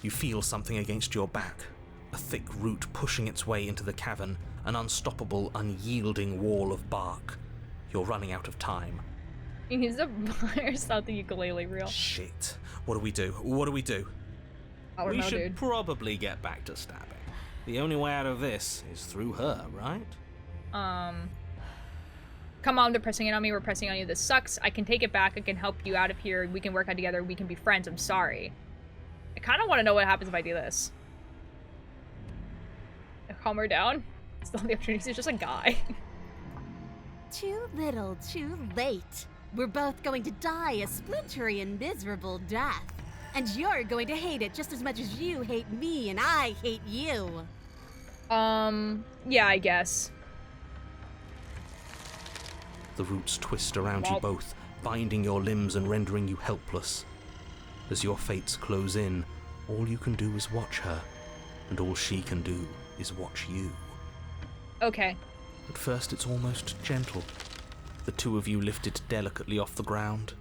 You feel something against your back. A thick root pushing its way into the cavern. An unstoppable, unyielding wall of bark. You're running out of time. He's a yourself the ukulele, real. Shit. What do we do? What do we do? I don't We know, should dude. probably get back to stabbing. The only way out of this is through her, right? Come on, they're pressing in on me. We're pressing on you. This sucks. I can take it back. I can help you out of here. We can work out together. We can be friends. I'm sorry. I kind of want to know what happens if I do this. Calm her down. Still the opportunity. He's just a guy. Too little, too late. We're both going to die a splintery and miserable death. And you're going to hate it just as much as you hate me and I hate you. Yeah, I guess. The roots twist around you both, binding your limbs and rendering you helpless. As your fates close in, all you can do is watch her, and all she can do is watch you. Okay. At first it's almost gentle. The two of you lift it delicately off the ground.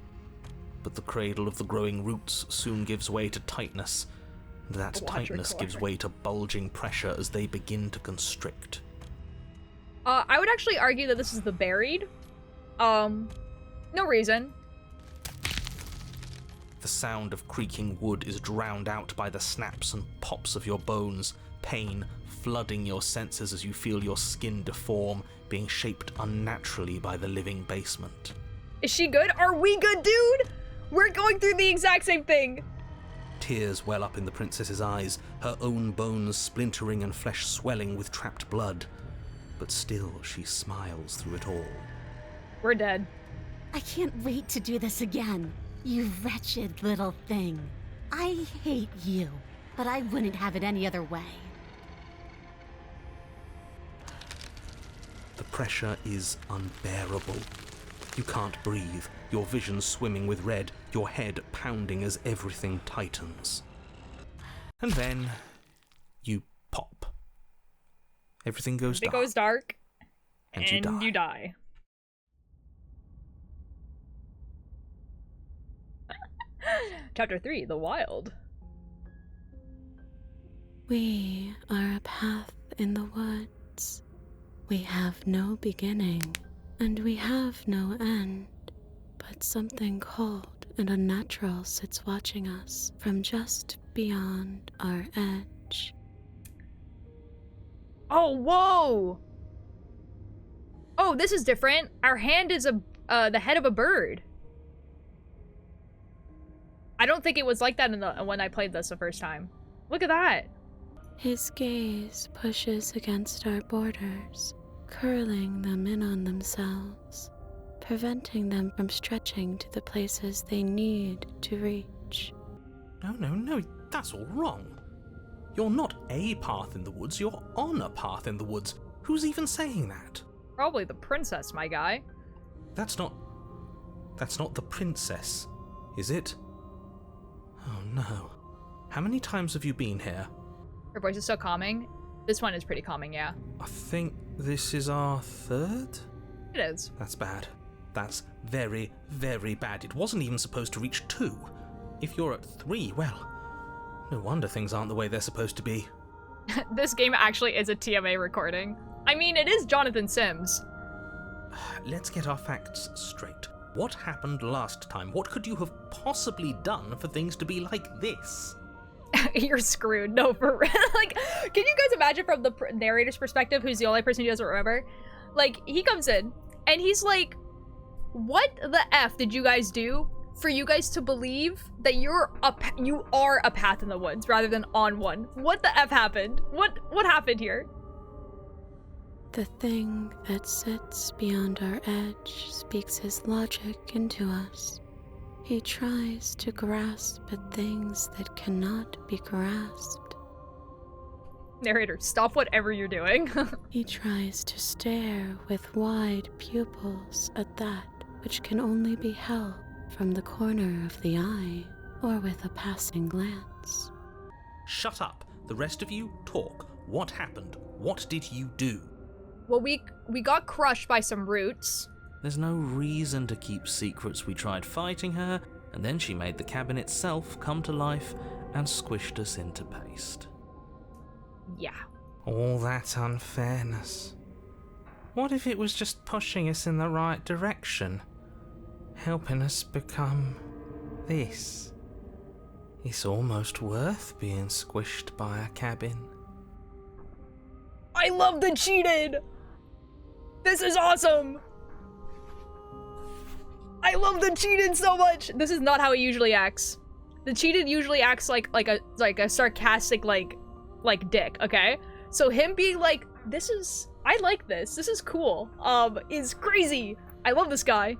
But the cradle of the growing roots soon gives way to tightness, and that tightness gives way to bulging pressure as they begin to constrict. I would actually argue that this is the buried. No reason. The sound of creaking wood is drowned out by the snaps and pops of your bones, pain flooding your senses as you feel your skin deform, being shaped unnaturally by the living basement. Is she good? Are we good, dude? We're going through the exact same thing. Tears well up in the princess's eyes, her own bones splintering and flesh swelling with trapped blood. But still she smiles through it all. We're dead. I can't wait to do this again. You wretched little thing. I hate you, but I wouldn't have it any other way. The pressure is unbearable. You can't breathe, your vision swimming with red, your head pounding as everything tightens. And then you pop. Everything goes dark. It goes dark. And you die. Chapter 3, The Wild. We are a path in the woods. We have no beginning, and we have no end. But something cold and unnatural sits watching us from just beyond our edge. Oh, whoa! Oh, this is different. Our hand is the head of a bird. I don't think it was like that when I played this the first time. Look at that. His gaze pushes against our borders, curling them in on themselves, preventing them from stretching to the places they need to reach. No, that's all wrong. You're not a path in the woods, you're on a path in the woods. Who's even saying that? Probably the princess, my guy. That's not the princess, is it? Oh no. How many times have you been here? Her voice is so calming. This one is pretty calming, yeah. I think this is our third? It is. That's bad. That's very, very bad. It wasn't even supposed to reach 2. If you're at 3, well, no wonder things aren't the way they're supposed to be. This game actually is a TMA recording. I mean, it is Jonathan Sims. Let's get our facts straight. What happened last time? What could you have possibly done for things to be like this? You're screwed. No, for real. Like, can you guys imagine from the narrator's perspective, who's the only person who doesn't remember? Like, he comes in, and he's like, what the F did you guys do for you guys to believe that you are a path in the woods rather than on one? What the F happened? What happened here? The thing that sits beyond our edge speaks his logic into us. He tries to grasp at things that cannot be grasped. Narrator, stop whatever you're doing. He tries to stare with wide pupils at that which can only be held from the corner of the eye or with a passing glance. Shut up. The rest of you, talk. What happened? What did you do? Well, we got crushed by some roots. There's no reason to keep secrets. We tried fighting her, and then she made the cabin itself come to life and squished us into paste. Yeah. All that unfairness. What if it was just pushing us in the right direction? Helping us become this? It's almost worth being squished by a cabin. I love the cheated! This is awesome! I love the cheated so much! This is not how he usually acts. The cheated usually acts like a sarcastic like dick, okay? So him being like, I like this is cool, is crazy. I love this guy.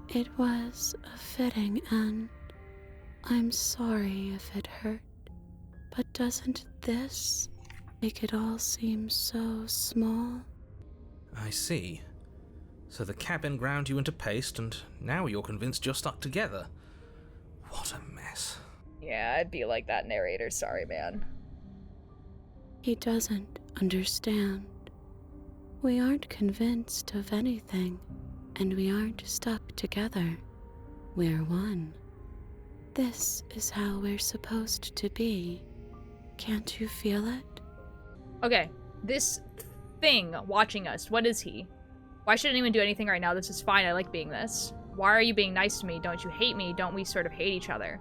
It was a fitting end. I'm sorry if it hurt, but doesn't this make it all seem so small? I see. So the cabin ground you into paste, and now you're convinced you're stuck together. What a mess. Yeah, I'd be like that narrator. Sorry, man. He doesn't understand. We aren't convinced of anything, and we aren't stuck together. We're one. This is how we're supposed to be. Can't you feel it? Okay, this thing watching us, what is he? Why should anyone do anything right now? This is fine, I like being this. Why are you being nice to me? Don't you hate me? Don't we sort of hate each other?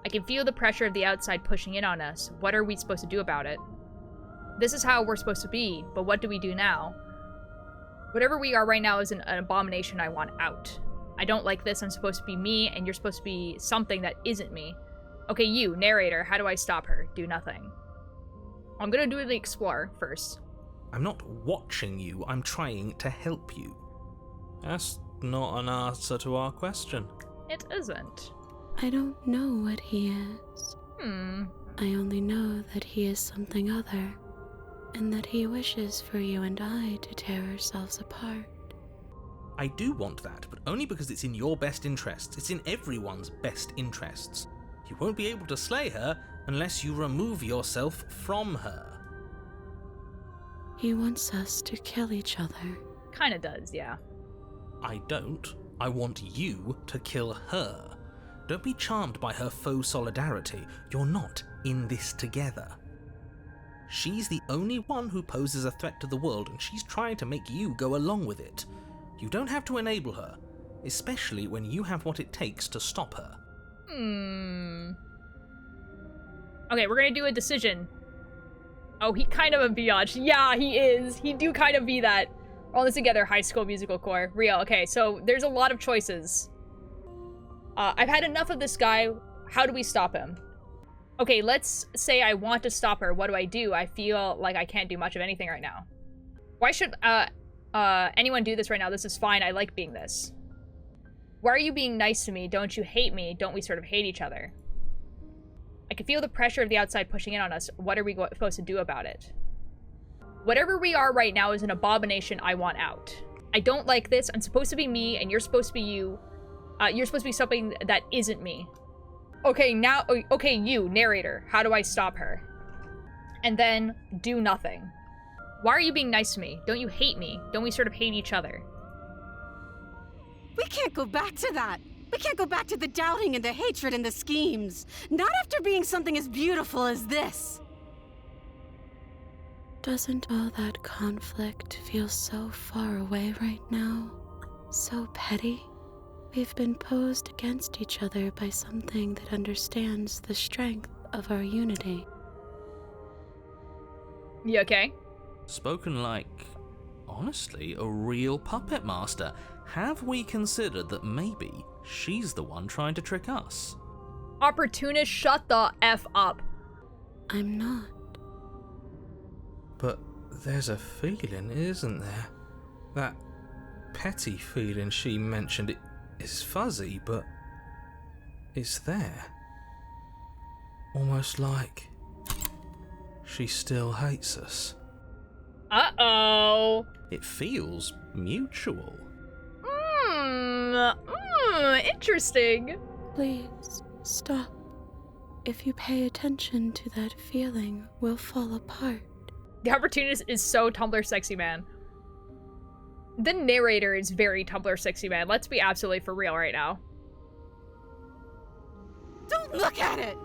I can feel the pressure of the outside pushing in on us. What are we supposed to do about it? This is how we're supposed to be, but what do we do now? Whatever we are right now is an abomination I want out. I don't like this. I'm supposed to be me, and you're supposed to be something that isn't me. Okay, you, narrator, how do I stop her? Do nothing. I'm gonna do the explore first. I'm not watching you, I'm trying to help you. That's not an answer to our question. It isn't. I don't know what he is. I only know that he is something other, and that he wishes for you and I to tear ourselves apart. I do want that, but only because it's in your best interests. It's in everyone's best interests. You won't be able to slay her unless you remove yourself from her. He wants us to kill each other. Kinda does, yeah. I don't. I want you to kill her. Don't be charmed by her faux solidarity. You're not in this together. She's the only one who poses a threat to the world, and she's trying to make you go along with it. You don't have to enable her, especially when you have what it takes to stop her. Okay, we're gonna do a decision. Oh, he kind of a biatch. Yeah, he is. He do kind of be that. All this together, High School Musical core. Real. Okay, so there's a lot of choices. I've had enough of this guy. How do we stop him? Okay, let's say I want to stop her. What do? I feel like I can't do much of anything right now. Why should anyone do this right now? This is fine. I like being this. Why are you being nice to me? Don't you hate me? Don't we sort of hate each other? I can feel the pressure of the outside pushing in on us. What are we supposed to do about it? Whatever we are right now is an abomination I want out. I don't like this. I'm supposed to be me, and you're supposed to be you. You're supposed to be something that isn't me. Okay, now, okay, you, narrator, how do I stop her? And then, do nothing. Why are you being nice to me? Don't you hate me? Don't we sort of hate each other? We can't go back to that. We can't go back to the doubting and the hatred and the schemes. Not after being something as beautiful as this. Doesn't all that conflict feel so far away right now? So petty? We've been posed against each other by something that understands the strength of our unity. You okay? Spoken like, honestly, a real puppet master. Have we considered that maybe she's the one trying to trick us? Opportunist, shut the F up. I'm not. But there's a feeling, isn't there? That petty feeling she mentioned, it is fuzzy, but it's there. Almost like she still hates us. Uh-oh. It feels mutual. Interesting. Please, stop. If you pay attention to that feeling, we'll fall apart. The opportunist is so Tumblr sexy man. The narrator is very Tumblr sexy man. Let's be absolutely for real right now. Don't look at it!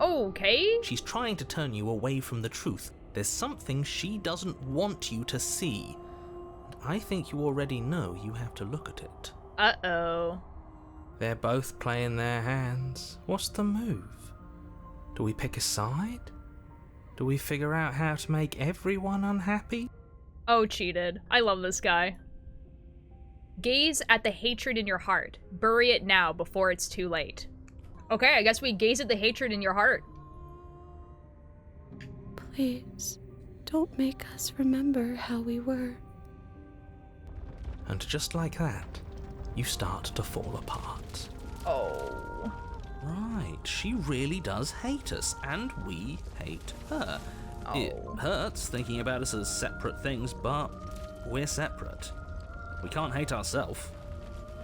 Okay. She's trying to turn you away from the truth. There's something she doesn't want you to see. And I think you already know you have to look at it. Uh-oh. They're both playing their hands. What's the move? Do we pick a side? Do we figure out how to make everyone unhappy? Oh, cheated. I love this guy. Gaze at the hatred in your heart. Bury it now before it's too late. Okay, I guess we gaze at the hatred in your heart. Please, don't make us remember how we were. And just like that, you start to fall apart. Oh. Right, she really does hate us, and we hate her. Oh. It hurts thinking about us as separate things, but we're separate. We can't hate ourselves.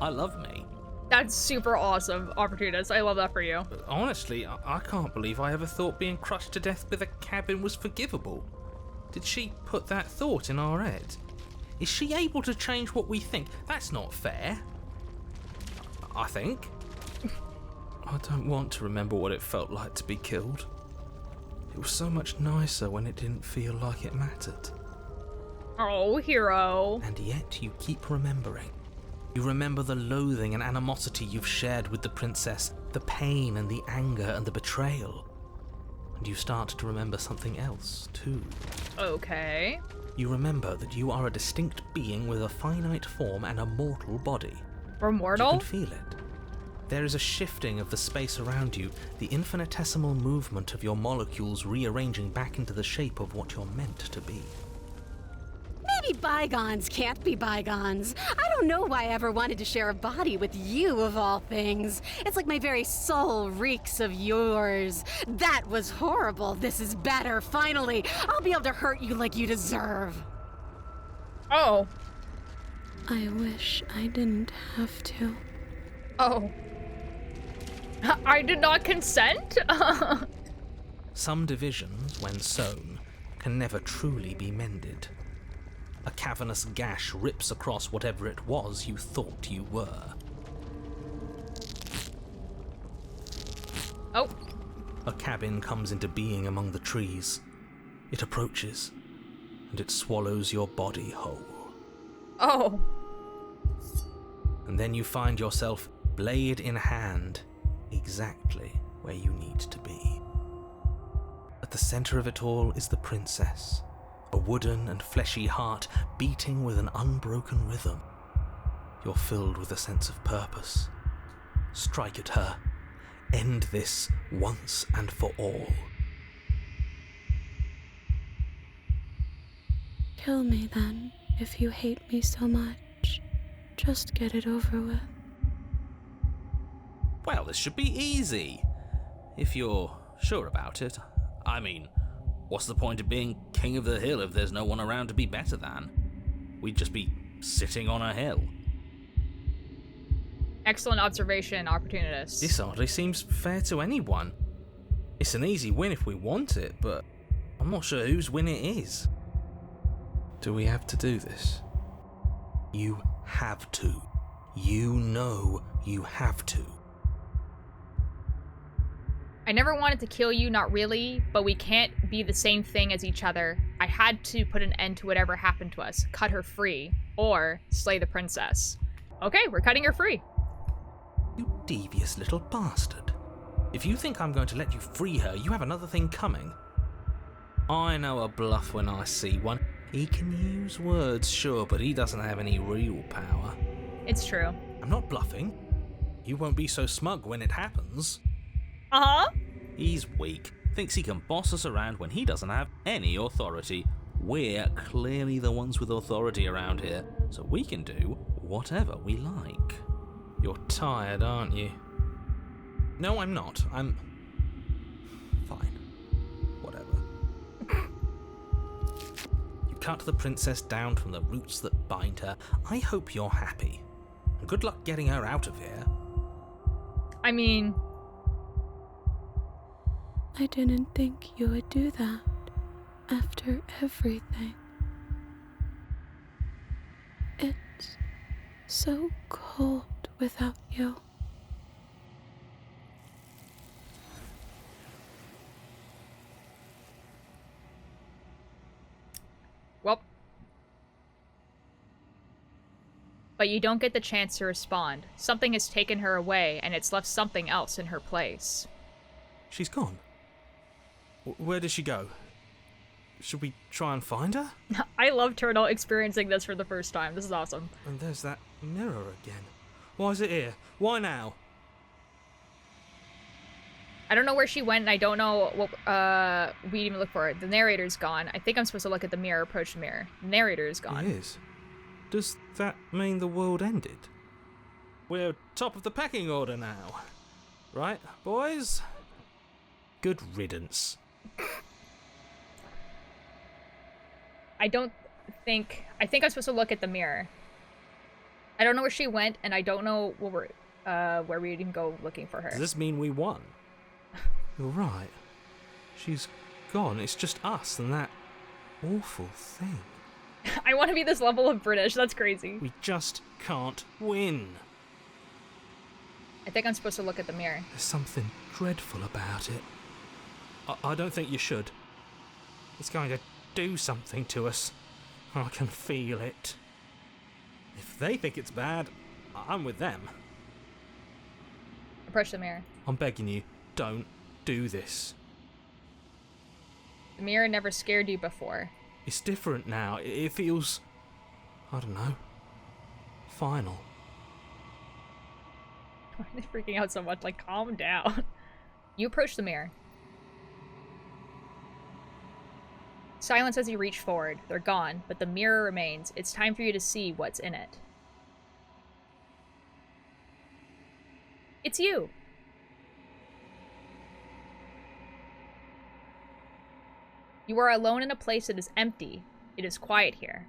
I love me. That's super awesome, Opportunist. I love that for you. Honestly, I can't believe I ever thought being crushed to death with a cabin was forgivable. Did she put that thought in our head? Is she able to change what we think? That's not fair. I think. I don't want to remember what it felt like to be killed. It was so much nicer when it didn't feel like it mattered. Oh, hero. And yet you keep remembering. You remember the loathing and animosity you've shared with the princess, the pain and the anger and the betrayal. And you start to remember something else, too. Okay. You remember that you are a distinct being with a finite form and a mortal body. We're mortal? You can feel it. There is a shifting of the space around you, the infinitesimal movement of your molecules rearranging back into the shape of what you're meant to be. Maybe bygones can't be bygones. I don't know why I ever wanted to share a body with you, of all things. It's like my very soul reeks of yours. That was horrible. This is better. Finally, I'll be able to hurt you like you deserve. Oh. I wish I didn't have to. Oh. I did not consent? Some divisions, when sown, can never truly be mended. A cavernous gash rips across whatever it was you thought you were. Oh. A cabin comes into being among the trees. It approaches, and it swallows your body whole. Oh. And then you find yourself, blade in hand, exactly where you need to be. At the center of it all is the princess, a wooden and fleshy heart beating with an unbroken rhythm. You're filled with a sense of purpose. Strike at her. End this once and for all. Kill me then, if you hate me so much. Just get it over with. Well, this should be easy. If you're sure about it. I mean, what's the point of being king of the hill if there's no one around to be better than? We'd just be sitting on a hill. Excellent observation, Opportunist. This hardly seems fair to anyone. It's an easy win if we want it, but I'm not sure whose win it is. Do we have to do this? You have to. You know you have to. I never wanted to kill you, not really, but we can't be the same thing as each other. I had to put an end to whatever happened to us, cut her free, or slay the princess. Okay, we're cutting her free. You devious little bastard. If you think I'm going to let you free her, you have another thing coming. I know a bluff when I see one. He can use words, sure, but he doesn't have any real power. It's true. I'm not bluffing. You won't be so smug when it happens. Uh-huh. He's weak, thinks he can boss us around when he doesn't have any authority. We're clearly the ones with authority around here, so we can do whatever we like. You're tired, aren't you? No, I'm not. I'm... fine. Whatever. You cut the princess down from the roots that bind her. I hope you're happy. And good luck getting her out of here. I mean... I didn't think you would do that after everything. It's so cold without you. Well. But you don't get the chance to respond. Something has taken her away, and it's left something else in her place. She's gone. Where did she go? Should we try and find her? I love Turtle experiencing this for the first time. This is awesome. And there's that mirror again. Why is it here? Why now? I don't know where she went, and I don't know what we even look for. The narrator's gone. I think I'm supposed to look at the mirror, approach the mirror. The narrator is gone. It is. Does that mean the world ended? We're top of the pecking order now. Right, boys? Good riddance. I think I'm supposed to look at the mirror. I don't know where she went, and I don't know where we can go looking for her. Does this mean we won? You're right. She's gone. It's just us and that awful thing. I want to be this level of British. That's crazy. We just can't win. I think I'm supposed to look at the mirror. There's something dreadful about it. I don't think you should. It's going to do something to us. I can feel it. If they think it's bad, I'm with them. Approach the mirror. I'm begging you, don't do this. The mirror never scared you before. It's different now. It feels, I don't know, final. Why are they freaking out so much? Like, calm down. You approach the mirror. Silence as you reach forward. They're gone, but the mirror remains. It's time for you to see what's in it. It's you! You are alone in a place that is empty. It is quiet here.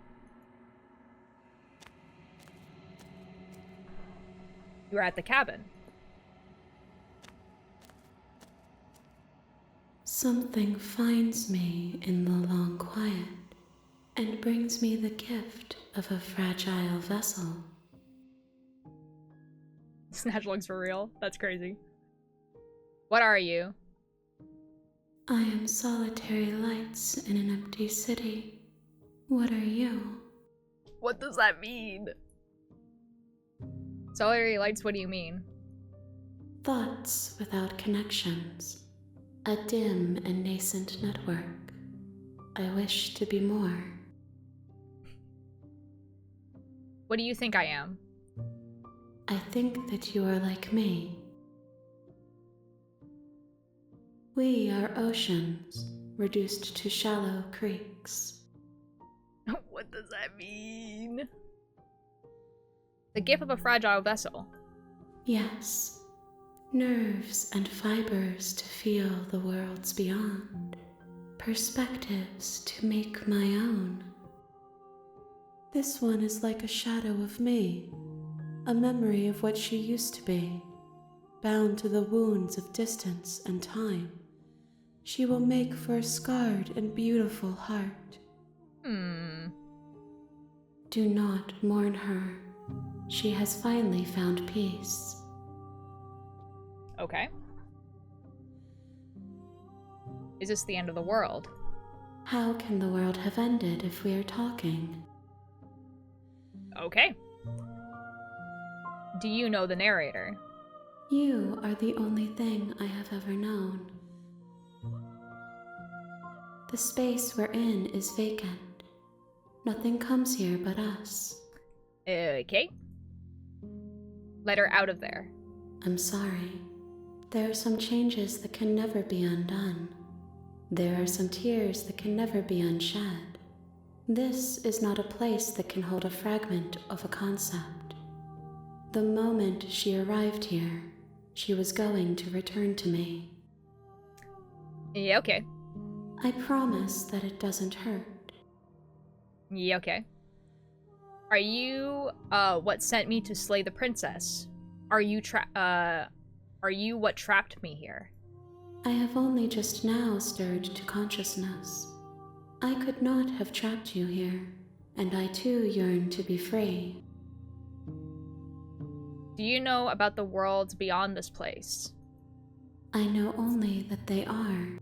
You are at the cabin. Something finds me in the long quiet and brings me the gift of a fragile vessel. Snatch looks for real. That's crazy. What are you? I am solitary lights in an empty city. What are you? What does that mean? Solitary lights, what do you mean? Thoughts without connections. A dim and nascent network. I wish to be more. What do you think I am? I think that you are like me. We are oceans, reduced to shallow creeks. What does that mean? The gift of a fragile vessel. Yes, nerves and fibers to feel the worlds beyond, perspectives to make my own. This one is like a shadow of me, a memory of what she used to be, bound to the wounds of distance and time. She will make for a scarred and beautiful heart. Do not mourn her. She has finally found peace. Okay. Is this the end of the world? How can the world have ended if we are talking? Okay. Do you know the narrator? You are the only thing I have ever known. The space we're in is vacant. Nothing comes here but us. Okay. Let her out of there. I'm sorry. There are some changes that can never be undone. There are some tears that can never be unshed. This is not a place that can hold a fragment of a concept. The moment she arrived here, she was going to return to me. Yeah, okay. I promise that it doesn't hurt. Yeah, okay. Are you, what sent me to slay the princess? Are you what trapped me here? I have only just now stirred to consciousness. I could not have trapped you here, and I too yearn to be free. Do you know about the worlds beyond this place? I know only that they are.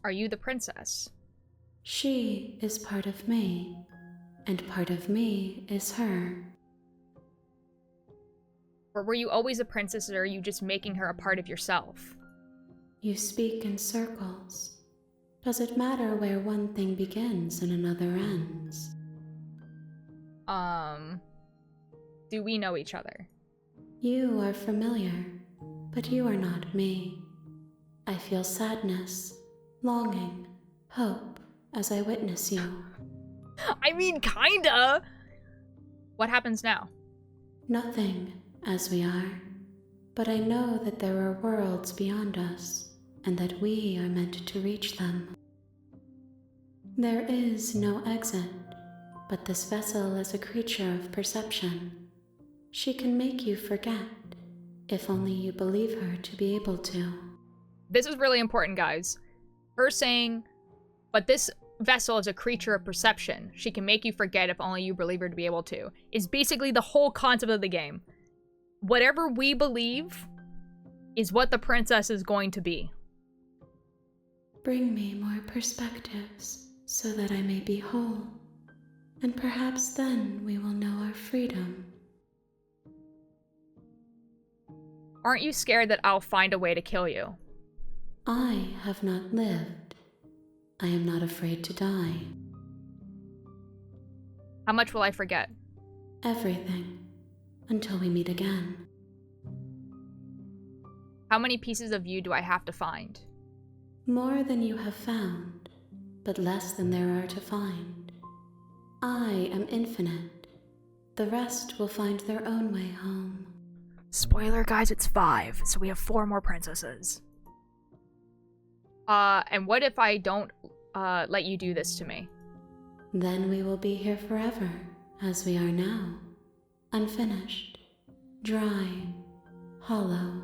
Are you the princess? She is part of me, and part of me is her. Or were you always a princess, or are you just making her a part of yourself? You speak in circles. Does it matter where one thing begins and another ends? Do we know each other? You are familiar, but you are not me. I feel sadness, longing, hope as I witness you. I mean, kinda! What happens now? Nothing, as we are. But I know that there are worlds beyond us, and that we are meant to reach them. There is no exit, but this vessel is a creature of perception. She can make you forget, if only you believe her to be able to. This is really important, guys. Her saying, but this vessel is a creature of perception. She can make you forget if only you believe her to be able to. Is basically the whole concept of the game. Whatever we believe is what the princess is going to be. Bring me more perspectives so that I may be whole, and perhaps then we will know our freedom. Aren't you scared that I'll find a way to kill you? I have not lived. I am not afraid to die. How much will I forget? Everything, until we meet again. How many pieces of you do I have to find? More than you have found, but less than there are to find. I am infinite. The rest will find their own way home. Spoiler, guys, it's 5, so we have 4 more princesses. And what if I don't, let you do this to me? Then we will be here forever, as we are now. Unfinished, dry, hollow.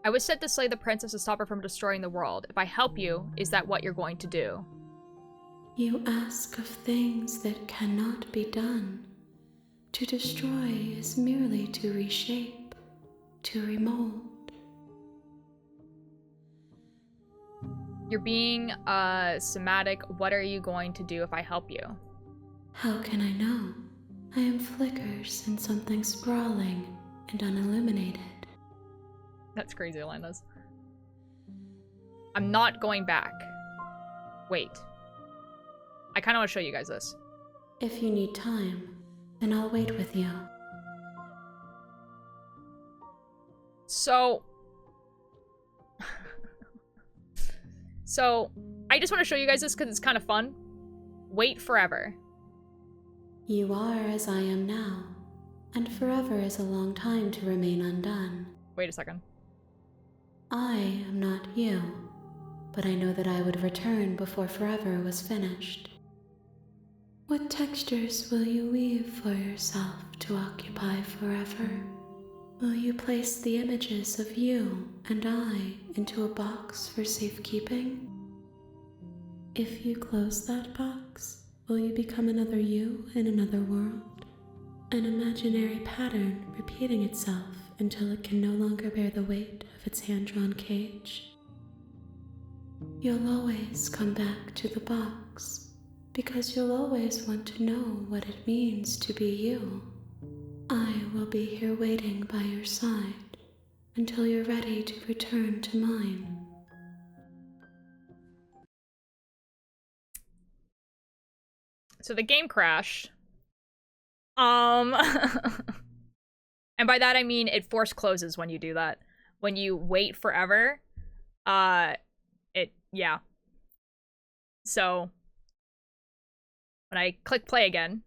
I was sent to slay the princess to stop her from destroying the world. If I help you, is that what you're going to do? You ask of things that cannot be done. To destroy is merely to reshape, to remold. You're being, somatic. What are you going to do if I help you? How can I know? I am flickers in something sprawling and unilluminated. That's crazy, Alanda's. I'm not going back. Wait. I kind of want to show you guys this. If you need time, then I'll wait with you. So... I just want to show you guys this because it's kind of fun. Wait forever. You are as I am now, and forever is a long time to remain undone. Wait a second. I am not you, but I know that I would return before forever was finished. What textures will you weave for yourself to occupy forever? Will you place the images of you and I into a box for safekeeping? If you close that box, will you become another you in another world? An imaginary pattern repeating itself until it can no longer bear the weight of its hand-drawn cage? You'll always come back to the box, because you'll always want to know what it means to be you. I will be here waiting by your side until you're ready to return to mine. So the game crashed. And by that I mean it force closes when you do that. When you wait forever, yeah. So, when I click play again,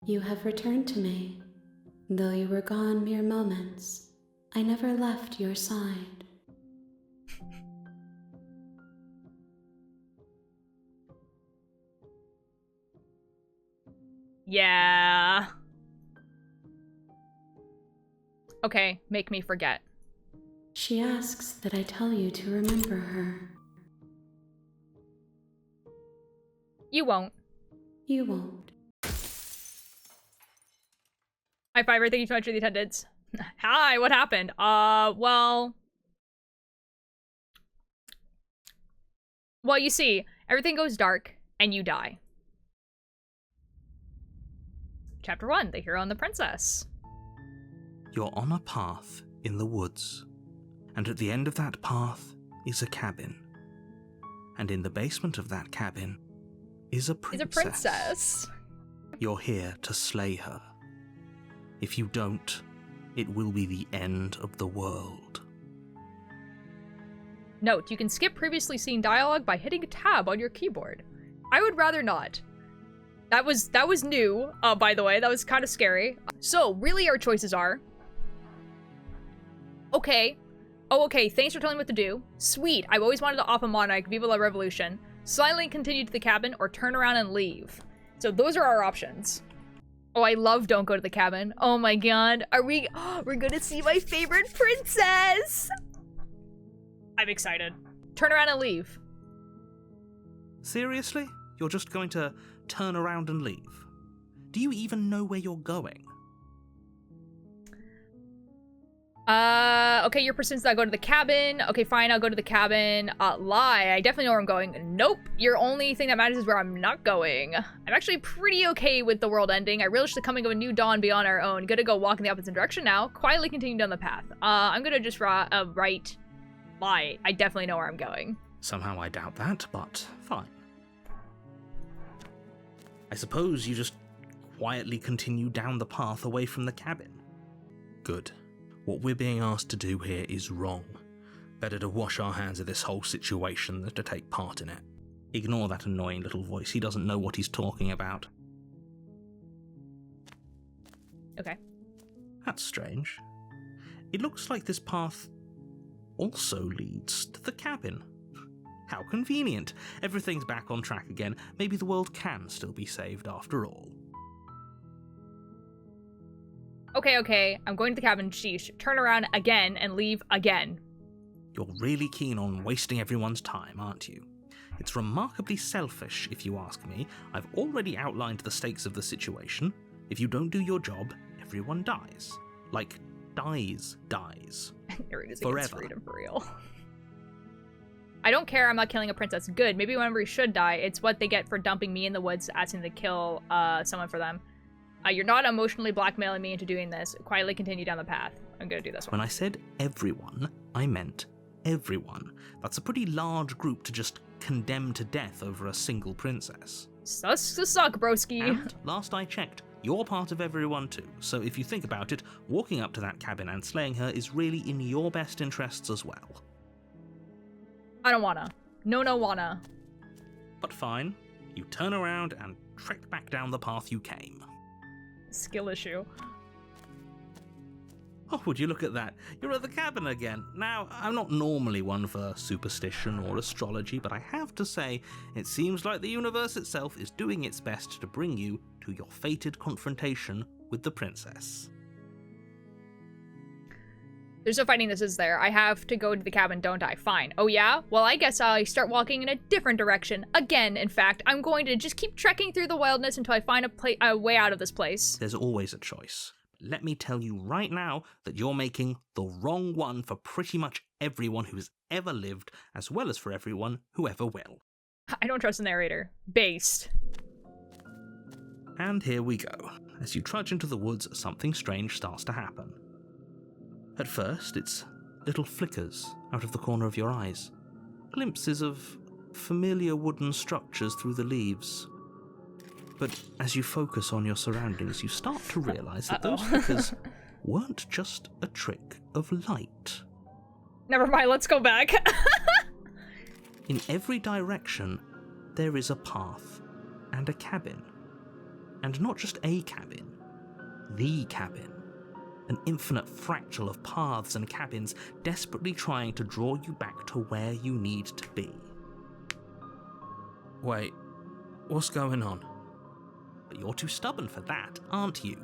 You have returned to me. Though you were gone mere moments, I never left your side. yeah. Okay, make me forget. She asks that I tell you to remember her. You won't. You won't. High five, thank you so much for the attendance. Hi, what happened? Well, you see, everything goes dark, and you die. Chapter 1, The Hero and the Princess. You're on a path in the woods, and at the end of that path is a cabin. And in the basement of that cabin is a princess. You're here to slay her. If you don't, it will be the end of the world. Note, you can skip previously seen dialogue by hitting tab on your keyboard. I would rather not. That was new, by the way. That was kind of scary. So, really our choices are... Okay. Oh, okay, thanks for telling me what to do. Sweet, I've always wanted to off a monarch, Viva la Revolution. Silently continue to the cabin, or turn around and leave. So those are our options. Oh, I love don't go to the cabin. Oh my god. Are we... we're gonna see my favorite princess! I'm excited. Turn around and leave. Seriously? You're just going to turn around and leave? Do you even know where you're going? Okay, your persistence, I'll go to the cabin. Okay, fine, I'll go to the cabin. Lie, I definitely know where I'm going. Nope, your only thing that matters is where I'm not going. I'm actually pretty okay with the world ending. I relish the coming of a new dawn beyond our own. Gonna go walk in the opposite direction now. Quietly continue down the path. I'm gonna just write lie. I definitely know where I'm going. Somehow I doubt that, but fine. I suppose you just quietly continue down the path away from the cabin. Good. What we're being asked to do here is wrong. Better to wash our hands of this whole situation than to take part in it. Ignore that annoying little voice. He doesn't know what he's talking about. Okay. That's strange. It looks like this path also leads to the cabin. How convenient. Everything's back on track again. Maybe the world can still be saved after all. Okay, I'm going to the cabin, sheesh. Turn around again and leave again. You're really keen on wasting everyone's time, aren't you? It's remarkably selfish, if you ask me. I've already outlined the stakes of the situation. If you don't do your job, everyone dies. Like, dies. Narrator's Forever. against freedom for real. I don't care, I'm not killing a princess. Good, maybe whenever we should die, it's what they get for dumping me in the woods, asking to kill someone for them. You're not emotionally blackmailing me into doing this. Quietly continue down the path. I'm gonna do this one. When I said everyone, I meant everyone. That's a pretty large group to just condemn to death over a single princess. Sus to suck, broski. And last I checked, you're part of everyone too. So if you think about it, walking up to that cabin and slaying her is really in your best interests as well. I don't wanna. No wanna. But fine, you turn around and trek back down the path you came. Skill issue. Oh, would you look at that? You're at the cabin again. Now, I'm not normally one for superstition or astrology, but I have to say, it seems like the universe itself is doing its best to bring you to your fated confrontation with the princess. There's no fighting this, is there? I have to go to the cabin, don't I? Fine. Oh yeah? Well, I guess I start walking in a different direction. Again, in fact, I'm going to just keep trekking through the wilderness until I find a way out of this place. There's always a choice. Let me tell you right now that you're making the wrong one for pretty much everyone who has ever lived, as well as for everyone who ever will. I don't trust the narrator. Based. And here we go. As you trudge into the woods, something strange starts to happen. At first, it's little flickers out of the corner of your eyes. Glimpses of familiar wooden structures through the leaves. But as you focus on your surroundings, you start to realise that those flickers weren't just a trick of light. Never mind, let's go back. In every direction, there is a path and a cabin. And not just a cabin, the cabin. An infinite fractal of paths and cabins desperately trying to draw you back to where you need to be. Wait, what's going on? But you're too stubborn for that, aren't you?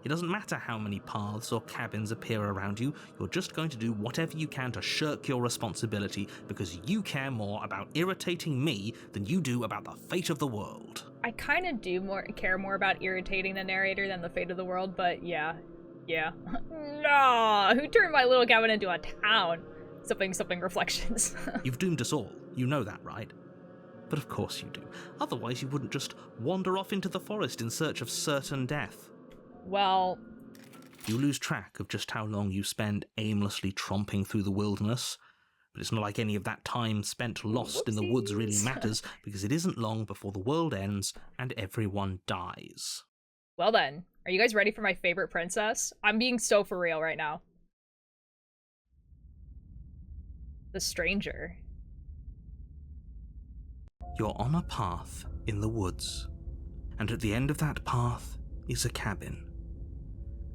It doesn't matter how many paths or cabins appear around you, you're just going to do whatever you can to shirk your responsibility because you care more about irritating me than you do about the fate of the world. I kind of do care more about irritating the narrator than the fate of the world, but yeah. No, who turned my little cabin into a town? Something reflections. You've doomed us all. You know that, right? But of course you do. Otherwise you wouldn't just wander off into the forest in search of certain death. Well... You lose track of just how long you spend aimlessly tromping through the wilderness. But it's not like any of that time spent lost in the woods really matters, because it isn't long before the world ends and everyone dies. Well then, are you guys ready for my favorite princess? I'm being so for real right now. The stranger. You're on a path in the woods. And at the end of that path is a cabin.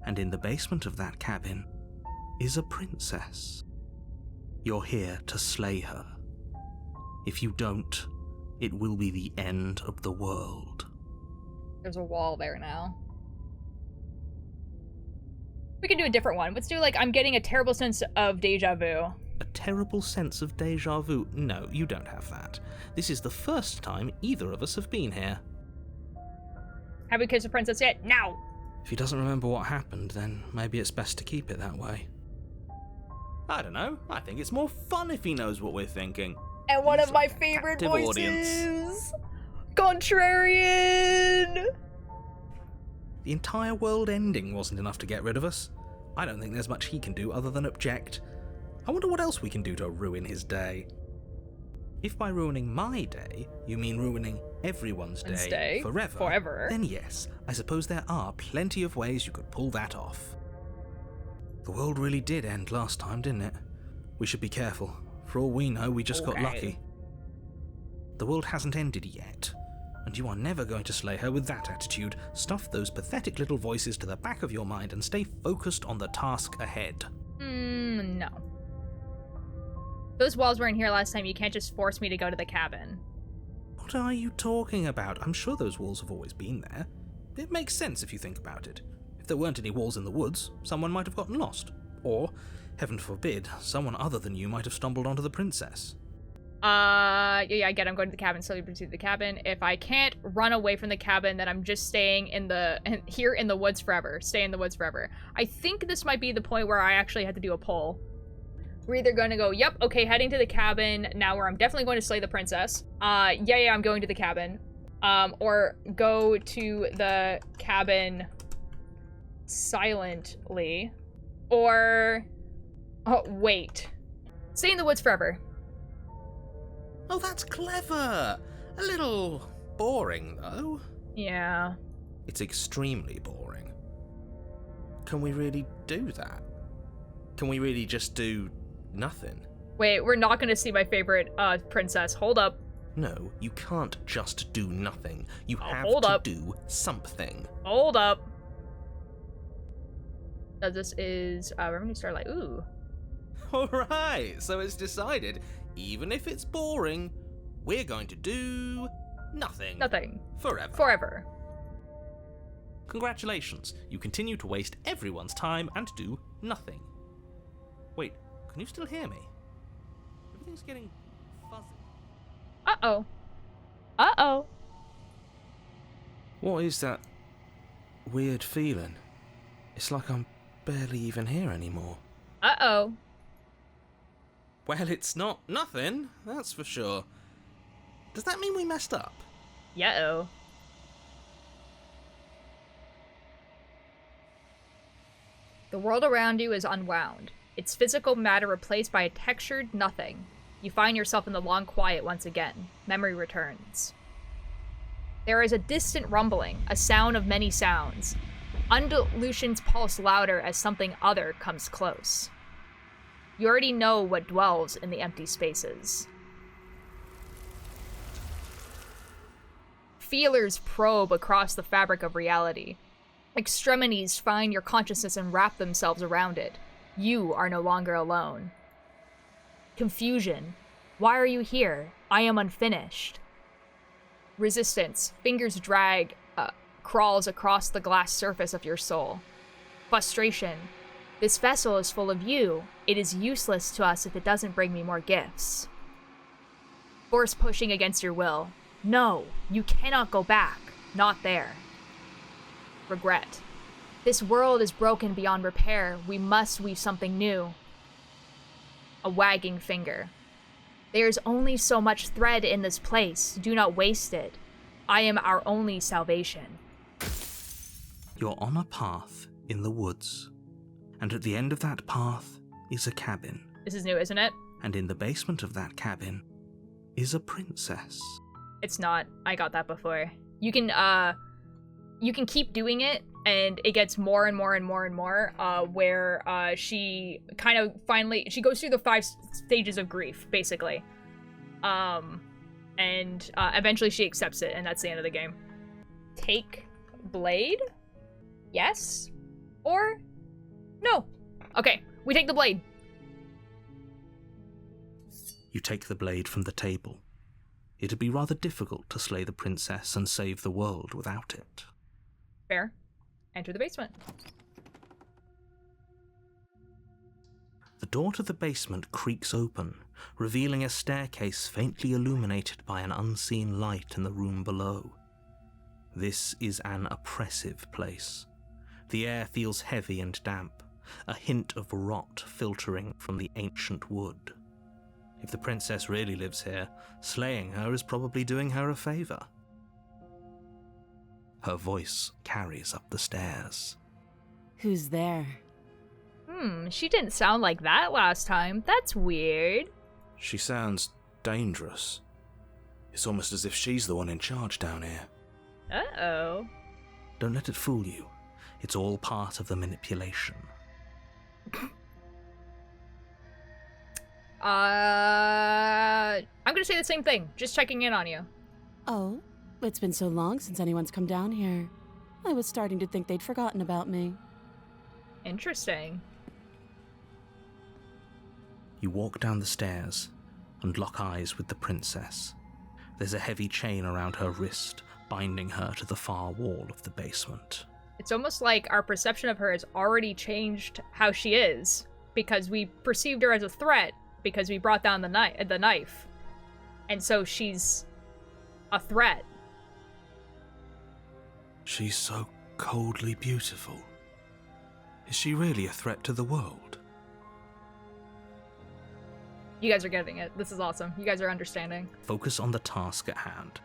And in the basement of that cabin is a princess. You're here to slay her. If you don't, it will be the end of the world. There's a wall there now. We can do a different one. Let's do, like, I'm getting a terrible sense of deja vu. A terrible sense of deja vu? No, you don't have that. This is the first time either of us have been here. Have we kissed the princess yet? Now! If he doesn't remember what happened, then maybe it's best to keep it that way. I don't know. I think it's more fun if he knows what we're thinking. And one He's of my like a favorite captive voices! audience. Contrarian! The entire world ending wasn't enough to get rid of us. I don't think there's much he can do other than object. I wonder what else we can do to ruin his day. If by ruining my day, you mean ruining everyone's day forever, then yes, I suppose there are plenty of ways you could pull that off. The world really did end last time, didn't it? We should be careful. For all we know, we just got lucky. The world hasn't ended yet, and you are never going to slay her with that attitude. Stuff those pathetic little voices to the back of your mind and stay focused on the task ahead. No. Those walls weren't here last time. You can't just force me to go to the cabin. What are you talking about? I'm sure those walls have always been there. It makes sense if you think about it. If there weren't any walls in the woods, someone might have gotten lost. Or, heaven forbid, someone other than you might have stumbled onto the princess. Yeah, I get it. I'm going to the cabin, slowly proceed to the cabin. If I can't run away from the cabin, then I'm just staying here in the woods forever. Stay in the woods forever. I think this might be the point where I actually had to do a poll. We're either going to go, yep, okay, heading to the cabin, now where I'm definitely going to slay the princess. Yeah, I'm going to the cabin. Or go to the cabin silently. Or, oh, wait. Stay in the woods forever. Oh, that's clever! A little boring, though. Yeah. It's extremely boring. Can we really do that? Can we really just do nothing? Wait, we're not gonna see my favorite princess. Hold up. No, you can't just do nothing. You have hold to up. do something. Hold up. This is Revenue Starlight. Ooh. Alright, so it's decided. Even if it's boring, we're going to do nothing. Nothing. Forever. Forever. Congratulations, you continue to waste everyone's time and do nothing. Wait, can you still hear me? Everything's getting fuzzy. Uh-oh. Uh-oh. What is that weird feeling? It's like I'm barely even here anymore. Uh-oh. Well, it's not nothing, that's for sure. Does that mean we messed up? Yeah-oh. The world around you is unwound. Its physical matter replaced by a textured nothing. You find yourself in the long quiet once again. Memory returns. There is a distant rumbling, a sound of many sounds. Undulations pulse louder as something other comes close. You already know what dwells in the empty spaces. Feelers probe across the fabric of reality. Extremities find your consciousness and wrap themselves around it. You are no longer alone. Confusion. Why are you here? I am unfinished. Resistance. Fingers drag, crawls across the glass surface of your soul. Frustration. This vessel is full of you. It is useless to us if it doesn't bring me more gifts. Force pushing against your will. No, you cannot go back. Not there. Regret. This world is broken beyond repair. We must weave something new. A wagging finger. There is only so much thread in this place. Do not waste it. I am our only salvation. You're on a path in the woods. And at the end of that path is a cabin. This is new, isn't it? And in the basement of that cabin is a princess. It's not. I got that before. You can keep doing it, and it gets more and more and more and more, where she kind of finally, she goes through the 5 stages of grief, basically. And eventually she accepts it, and that's the end of the game. take blade? Yes? Or no? Okay, we take the blade. You take the blade from the table. It'd be rather difficult to slay the princess and save the world without it. Fair. Enter the basement. The door to the basement creaks open, revealing a staircase faintly illuminated by an unseen light in the room below. This is an oppressive place. The air feels heavy and damp, a hint of rot filtering from the ancient wood. If the princess really lives here, slaying her is probably doing her a favor. Her voice carries up the stairs. Who's there? She didn't sound like that last time. That's weird. She sounds dangerous. It's almost as if she's the one in charge down here. Uh-oh. Don't let it fool you. It's all part of the manipulation. I'm gonna say the same thing. Just checking in on you. Oh, it's been so long since anyone's come down here. I was starting to think they'd forgotten about me. Interesting. You walk down the stairs and lock eyes with the princess. There's a heavy chain around her wrist, binding her to the far wall of the basement. It's almost like our perception of her has already changed how she is, because we perceived her as a threat because we brought down the knife. And so she's a threat. She's so coldly beautiful. Is she really a threat to the world? You guys are getting it. This is awesome. You guys are understanding. Focus on the task at hand.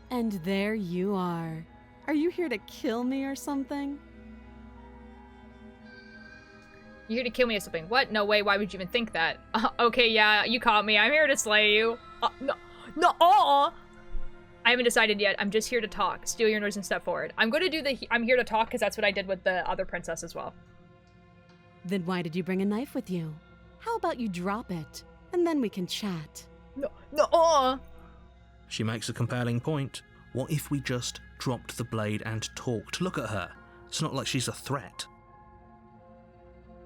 And there you are. Are you here to kill me or something? You're here to kill me or something. What? No way. Why would you even think that? Okay, yeah, you caught me. I'm here to slay you. No. I haven't decided yet. I'm just here to talk. Steal your nose and step forward. I'm going to do the I'm here to talk because that's what I did with the other princess as well. Then why did you bring a knife with you? How about you drop it, and then we can chat? No. She makes a compelling point. What if we just dropped the blade and talked? Look at her. It's not like she's a threat.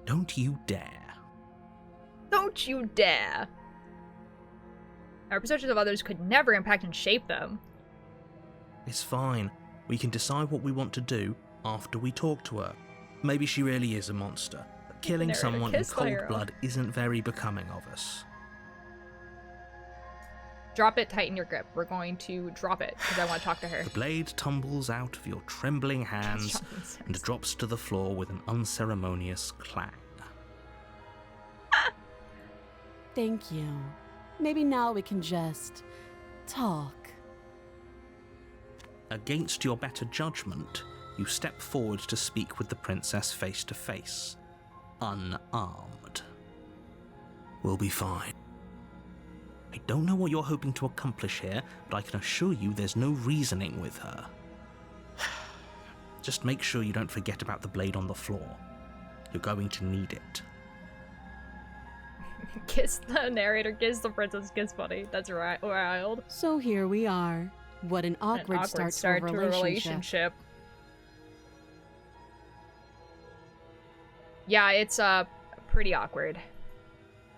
Don't you dare. Don't you dare. Our perceptions of others could never impact and shape them. It's fine. We can decide what we want to do after we talk to her. Maybe she really is a monster, but killing someone in cold blood isn't very becoming of us. Drop it, tighten your grip. We're going to drop it, because I want to talk to her. The blade tumbles out of your trembling hands and drops to the floor with an unceremonious clang. Thank you. Maybe now we can just talk. Against your better judgment, you step forward to speak with the princess face to face, unarmed. We'll be fine. I don't know what you're hoping to accomplish here, but I can assure you there's no reasoning with her. Just make sure you don't forget about the blade on the floor. You're going to need it. Kiss the narrator, kiss the princess, kiss buddy. That's right, wild. So here we are. What an awkward start to a relationship. Yeah, it's pretty awkward.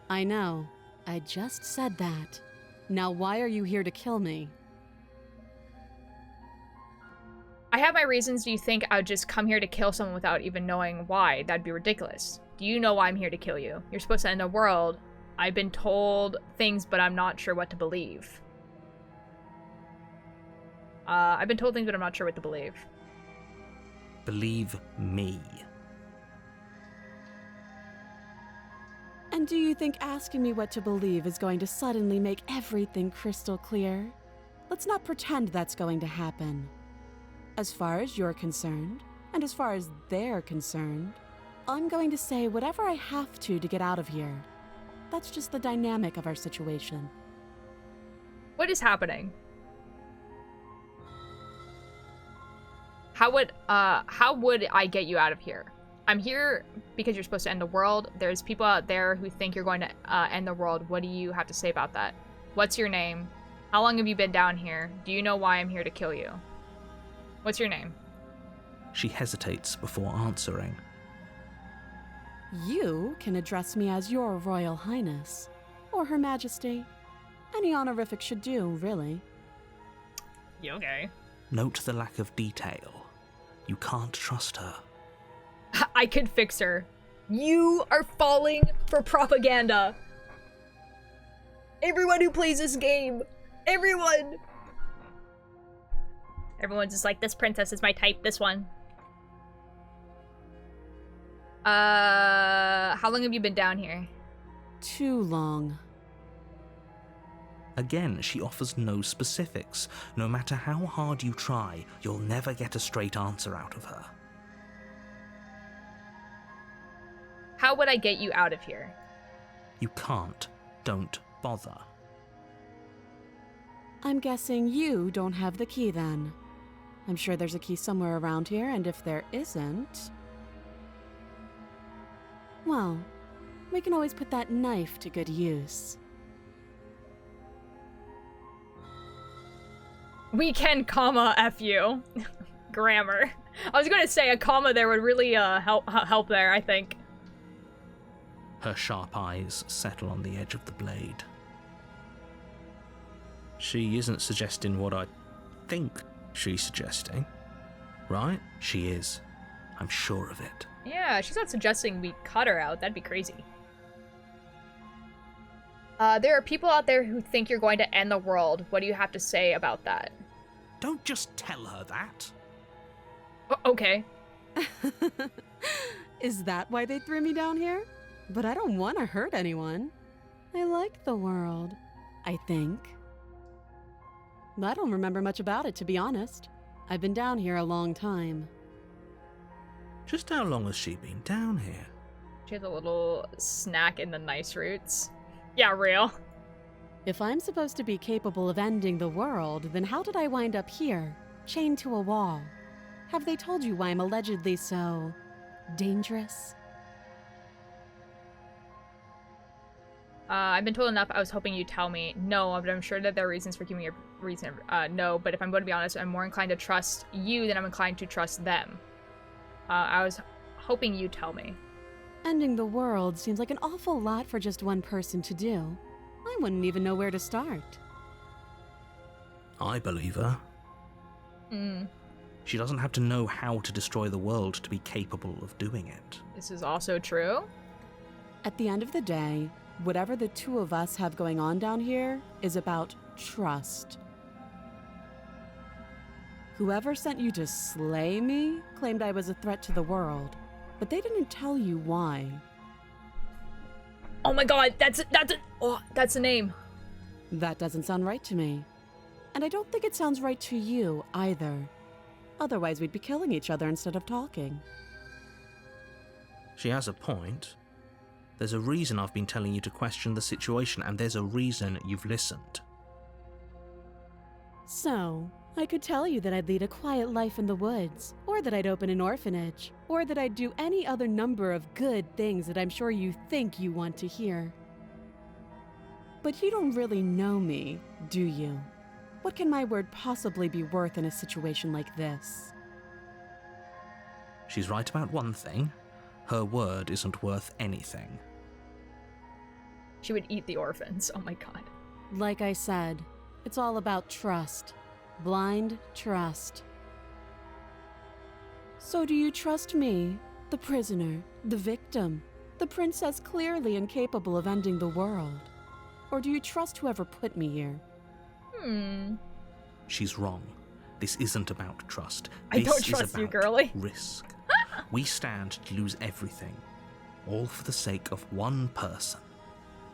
I know. I just said that. Now why are you here to kill me? I have my reasons. Do you think I would just come here to kill someone without even knowing why? That'd be ridiculous. Do you know why I'm here to kill you? You're supposed to end the world. I've been told things, but I'm not sure what to believe. I've been told things, but I'm not sure what to believe. Believe me. And do you think asking me what to believe is going to suddenly make everything crystal clear? Let's not pretend that's going to happen. As far as you're concerned, and as far as they're concerned, I'm going to say whatever I have to get out of here. That's just the dynamic of our situation. What is happening? How would I get you out of here? I'm here because you're supposed to end the world. There's people out there who think you're going to end the world. What do you have to say about that? What's your name? How long have you been down here? Do you know why I'm here to kill you? What's your name? She hesitates before answering. You can address me as Your Royal Highness, or Her Majesty. Any honorific should do, really. You okay? Note the lack of detail. You can't trust her. I could fix her. You are falling for propaganda. Everyone who plays this game. Everyone. Everyone's just like, this princess is my type, this one. How long have you been down here? Too long. Again, she offers no specifics. No matter how hard you try, you'll never get a straight answer out of her. How would I get you out of here? You can't. Don't bother. I'm guessing you don't have the key then. I'm sure there's a key somewhere around here, and if there isn't... well, we can always put that knife to good use. We can, comma, F you. Grammar. I was gonna say a comma there would really help there, I think. Her sharp eyes settle on the edge of the blade. She isn't suggesting what I think she's suggesting, right? She is. I'm sure of it. Yeah, she's not suggesting we cut her out. That'd be crazy. There are people out there who think you're going to end the world. What do you have to say about that? Don't just tell her that. Okay. Is that why they threw me down here? But I don't want to hurt anyone. I like the world, I think. I don't remember much about it, to be honest. I've been down here a long time. Just how long has she been down here? She has a little snack in the nice roots. Yeah, real. If I'm supposed to be capable of ending the world, then how did I wind up here, chained to a wall? Have they told you why I'm allegedly so... dangerous? I've been told enough. I was hoping you'd tell me. No, but I'm sure that there are reasons for keeping your reason. No, but if I'm going to be honest, I'm more inclined to trust you than I'm inclined to trust them. I was hoping you'd tell me. Ending the world seems like an awful lot for just one person to do. I wouldn't even know where to start. I believe her. She doesn't have to know how to destroy the world to be capable of doing it. This is also true. At the end of the day, whatever the two of us have going on down here is about trust. Whoever sent you to slay me claimed I was a threat to the world, but they didn't tell you why. Oh my god, that's a name. That doesn't sound right to me. And I don't think it sounds right to you either. Otherwise we'd be killing each other instead of talking. She has a point. There's a reason I've been telling you to question the situation, and there's a reason you've listened. So, I could tell you that I'd lead a quiet life in the woods, or that I'd open an orphanage, or that I'd do any other number of good things that I'm sure you think you want to hear. But you don't really know me, do you? What can my word possibly be worth in a situation like this? She's right about one thing. Her word isn't worth anything. She would eat the orphans. Oh my god. Like I said, it's all about trust. Blind trust. So do you trust me, the prisoner, the victim, the princess clearly incapable of ending the world? Or do you trust whoever put me here? She's wrong. This isn't about trust. I don't trust you, girly. Risk. We stand to lose everything, all for the sake of one person,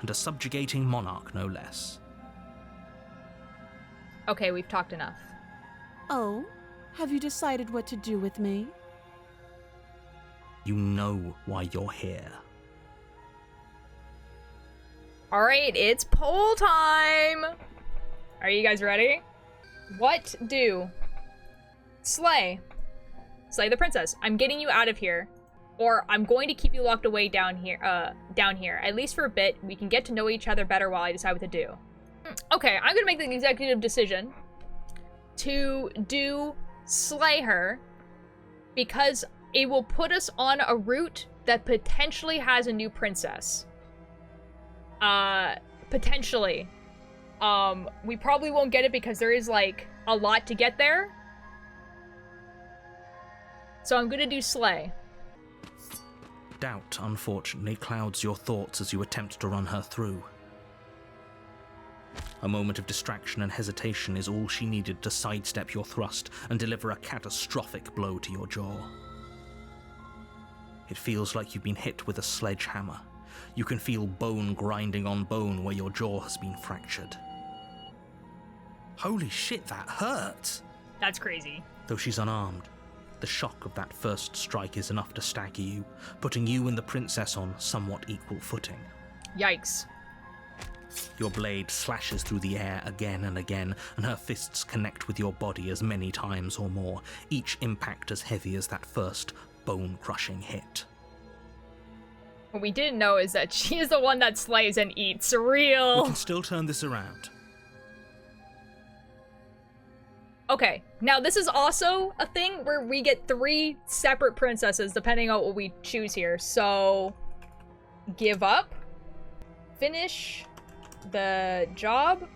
and a subjugating monarch no less. Okay, we've talked enough. Oh? Have you decided what to do with me? You know why you're here. Alright, it's poll time! Are you guys ready? What do? Slay. Slay the princess. I'm getting you out of here. Or I'm going to keep you locked away down here, at least for a bit. We can get to know each other better while I decide what to do. Okay, I'm gonna make the executive decision to do slay her because it will put us on a route that potentially has a new princess. Potentially. We probably won't get it because there is, like, a lot to get there. So I'm gonna do slay. Doubt, unfortunately, clouds your thoughts as you attempt to run her through. A moment of distraction and hesitation is all she needed to sidestep your thrust and deliver a catastrophic blow to your jaw. It feels like you've been hit with a sledgehammer. You can feel bone grinding on bone where your jaw has been fractured. Holy shit, that hurt! That's crazy. Though she's unarmed, the shock of that first strike is enough to stagger you, putting you and the princess on somewhat equal footing. Yikes. Your blade slashes through the air again and again, and her fists connect with your body as many times or more, each impact as heavy as that first bone-crushing hit. What we didn't know is that she is the one that slays and eats We real. can still turn this around. Okay, now this is also a thing where we get 3 separate princesses depending on what we choose here. So, give up, finish the job,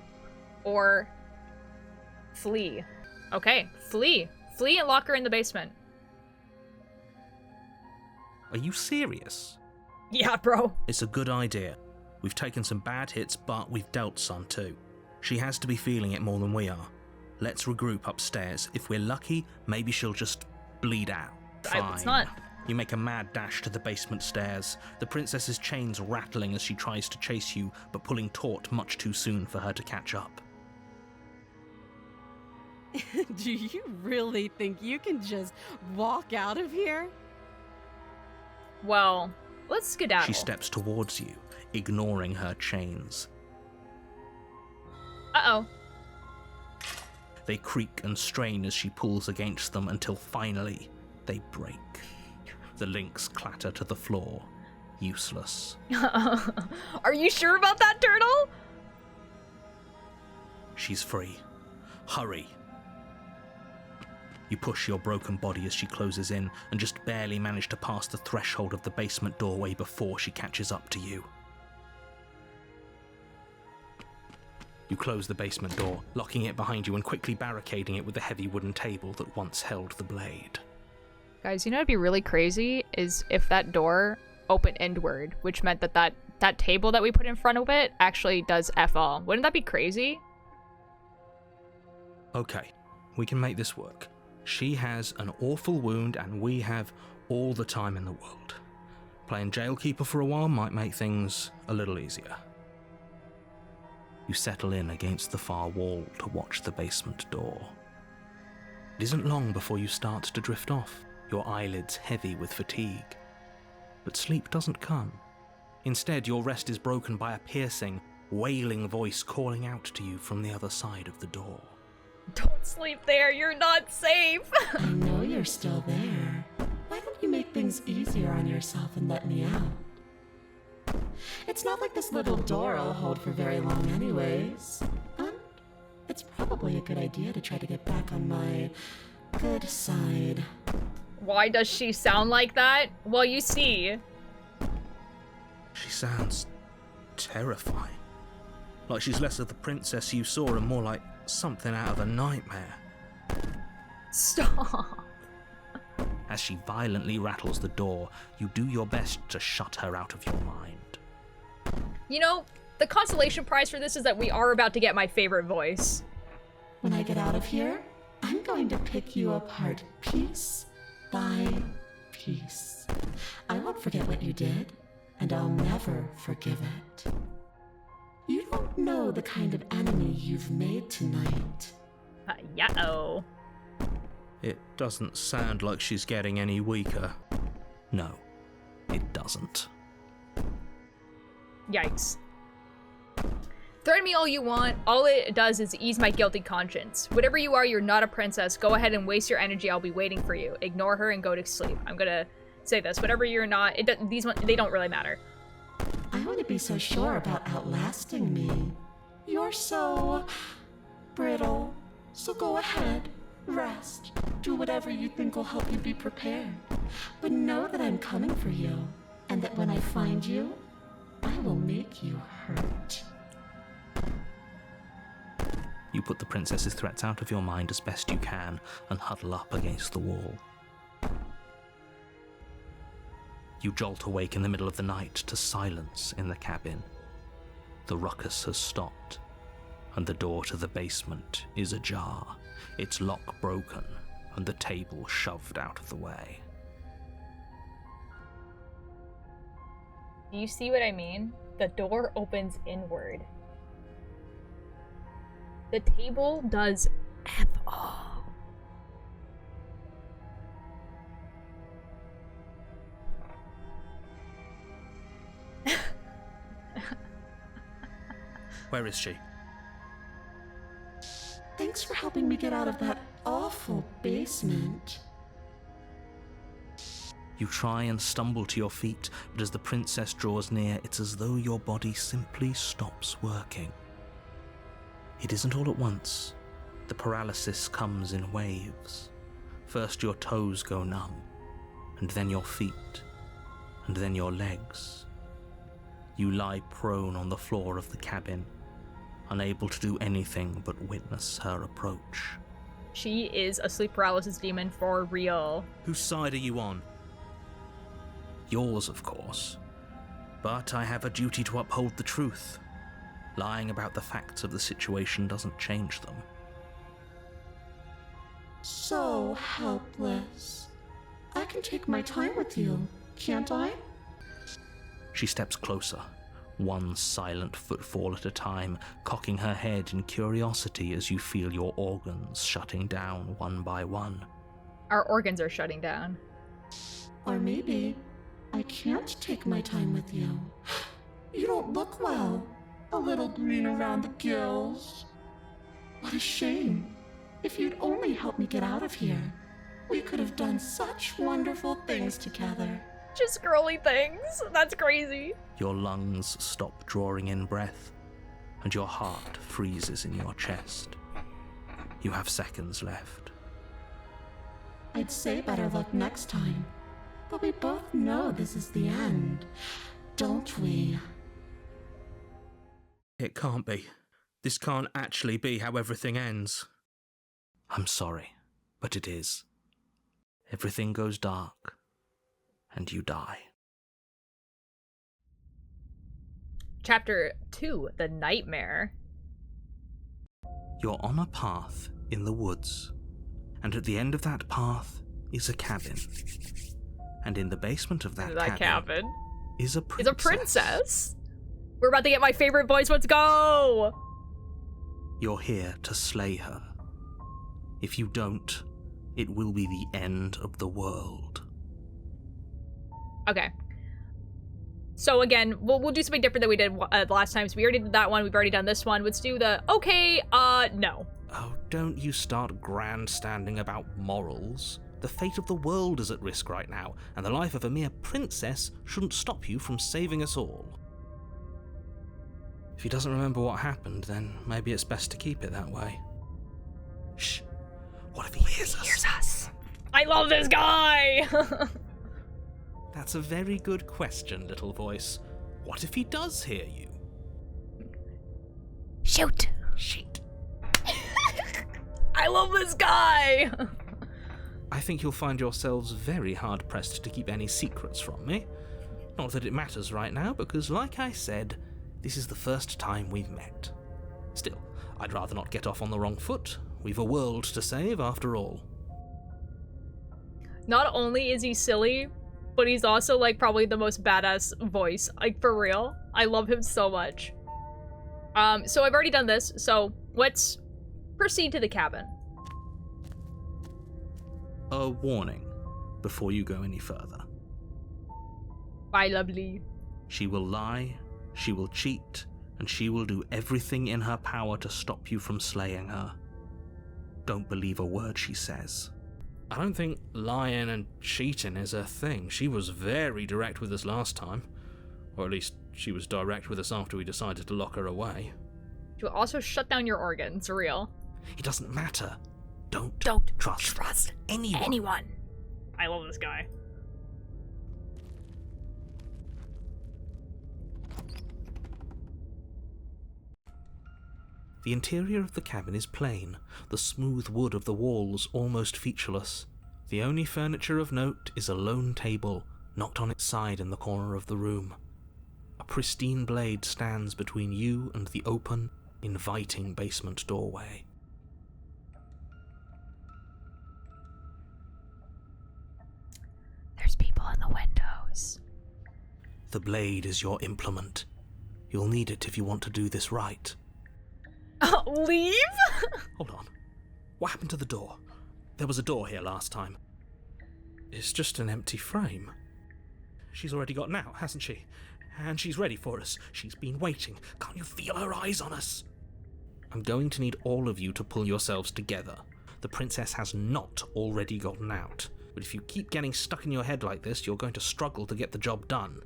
or flee. Okay, flee. Flee and lock her in the basement. Are you serious? Yeah, bro. It's a good idea. We've taken some bad hits, but we've dealt some too. She has to be feeling it more than we are. Let's regroup upstairs. If we're lucky, maybe she'll just bleed out. Fine. It's not. You make a mad dash to the basement stairs, the princess's chains rattling as she tries to chase you, but pulling taut much too soon for her to catch up. Do you really think you can just walk out of here? Well, let's skedaddle. She steps towards you, ignoring her chains. Uh-oh. They creak and strain as she pulls against them until finally they break. The links clatter to the floor, useless. Are you sure about that, Turtle? She's free. Hurry. You push your broken body as she closes in and just barely manage to pass the threshold of the basement doorway before she catches up to you. You close the basement door, locking it behind you and quickly barricading it with the heavy wooden table that once held the blade. Guys, you know what'd be really crazy is if that door opened endward, which meant that that table that we put in front of it actually does F all. Wouldn't that be crazy? Okay, we can make this work. She has an awful wound and we have all the time in the world. Playing jailkeeper for a while might make things a little easier. You settle in against the far wall to watch the basement door. It isn't long before you start to drift off, your eyelids heavy with fatigue. But sleep doesn't come. Instead, your rest is broken by a piercing, wailing voice calling out to you from the other side of the door. Don't sleep there, you're not safe. I know you're still there. Why don't you make things easier on yourself and let me out? It's not like this little door will hold for very long anyways. And it's probably a good idea to try to get back on my good side. Why does she sound like that? Well, you see. She sounds terrifying. Like she's less of the princess you saw and more like something out of a nightmare. Stop. As she violently rattles the door, you do your best to shut her out of your mind. You know, the consolation prize for this is that we are about to get my favorite voice. When I get out of here, I'm going to pick you apart piece by piece. I won't forget what you did, and I'll never forgive it. You don't know the kind of enemy you've made tonight. Yeah-oh. It doesn't sound like she's getting any weaker. No, it doesn't. Yikes. Threaten me all you want. All it does is ease my guilty conscience. Whatever you are, you're not a princess. Go ahead and waste your energy. I'll be waiting for you. Ignore her and go to sleep. I'm gonna say this. Whatever you're not, they don't really matter. I wouldn't be so sure about outlasting me. You're so brittle. So go ahead, rest, do whatever you think will help you be prepared. But know that I'm coming for you, and that when I find you, I will make you hurt. You put the princess's threats out of your mind as best you can and huddle up against the wall. You jolt awake in the middle of the night to silence in the cabin. The ruckus has stopped, and the door to the basement is ajar, its lock broken, and the table shoved out of the way. Do you see what I mean? The door opens inward. The table does F all. Where is she? Thanks for helping me get out of that awful basement. You try and stumble to your feet, but as the princess draws near, it's as though your body simply stops working. It isn't all at once. The paralysis comes in waves. First your toes go numb, and then your feet, and then your legs. You lie prone on the floor of the cabin, unable to do anything but witness her approach. She is a sleep paralysis demon for real. Whose side are you on? Yours, of course. But I have a duty to uphold the truth. Lying about the facts of the situation doesn't change them. So helpless. I can take my time with you, can't I? She steps closer, one silent footfall at a time, cocking her head in curiosity as you feel your organs shutting down one by one. Our organs are shutting down. Or maybe I can't take my time with you. You don't look well. A little green around the gills. What a shame. If you'd only helped me get out of here, we could have done such wonderful things together. Just girly things. That's crazy. Your lungs stop drawing in breath, and your heart freezes in your chest. You have seconds left. I'd say better luck next time, but we both know this is the end, don't we? It can't be. This can't actually be how everything ends. I'm sorry, but it is. Everything goes dark, and you die. Chapter 2, The Nightmare. You're on a path in the woods, and at the end of that path is a cabin. And in the basement of that cabin is a princess. Is a princess? We're about to get my favorite voice. Let's go! You're here to slay her. If you don't, it will be the end of the world. Okay. So again, we'll do something different than we did last time. So we already did that one. We've already done this one. Let's do the, no. Oh, don't you start grandstanding about morals. The fate of the world is at risk right now, and the life of a mere princess shouldn't stop you from saving us all. If he doesn't remember what happened, then maybe it's best to keep it that way. Shh. What if he hears us? Hears us. I love this guy! That's a very good question, little voice. What if he does hear you? Shoot! Shit. I love this guy! I think you'll find yourselves very hard-pressed to keep any secrets from me. Not that it matters right now, because like I said, this is the first time we've met. Still, I'd rather not get off on the wrong foot. We've a world to save, after all. Not only is he silly, but he's also, like, probably the most badass voice. Like, for real. I love him so much. So I've already done this, so let's proceed to the cabin. A warning before you go any further. Bye, lovely. She will lie, she will cheat, and she will do everything in her power to stop you from slaying her. Don't believe a word she says. I don't think lying and cheating is her thing. She was very direct with us last time. Or at least, she was direct with us after we decided to lock her away. Which will also shut down your organs, real. It doesn't matter. Don't trust anyone. I love this guy. The interior of the cabin is plain, the smooth wood of the walls almost featureless. The only furniture of note is a lone table, knocked on its side in the corner of the room. A pristine blade stands between you and the open, inviting basement doorway. There's people in the windows. The blade is your implement. You'll need it if you want to do this right. Leave? Hold on. What happened to the door? There was a door here last time. It's just an empty frame. She's already gotten out, hasn't she? And she's ready for us. She's been waiting. Can't you feel her eyes on us? I'm going to need all of you to pull yourselves together. The princess has not already gotten out. But if you keep getting stuck in your head like this, you're going to struggle to get the job done.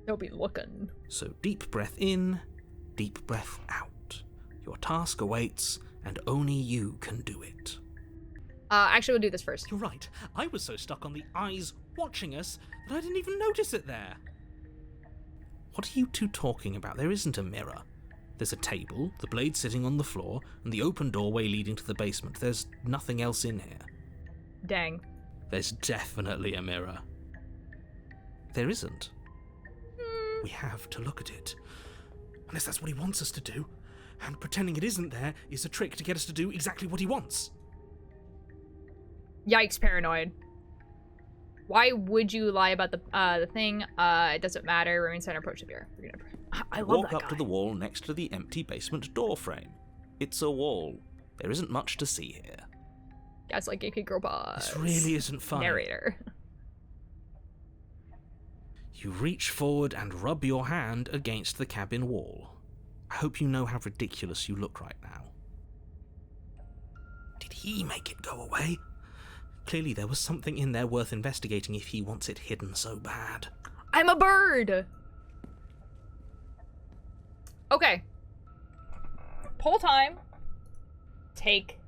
They'll be looking. So deep breath in, deep breath out. Your task awaits, and only you can do it. Actually, we'll do this first. You're right. I was so stuck on the eyes watching us that I didn't even notice it there. What are you two talking about? There isn't a mirror. There's a table, the blade sitting on the floor, and the open doorway leading to the basement. There's nothing else in here. Dang. There's definitely a mirror. There isn't. We have to look at it. Unless that's what he wants us to do. And pretending it isn't there is a trick to get us to do exactly what he wants. Yikes, paranoid. Why would you lie about the thing? It doesn't matter. Remain center, approach the mirror. I love Walk that up guy. to the wall next to the empty basement door frame. It's a wall. There isn't much to see here. Guys like AK Girl Boss. This really isn't funny. Narrator. You reach forward and rub your hand against the cabin wall. I hope you know how ridiculous you look right now. Did he make it go away? Clearly there was something in there worth investigating if he wants it hidden so bad. I'm a bird! Okay. Pull time. Take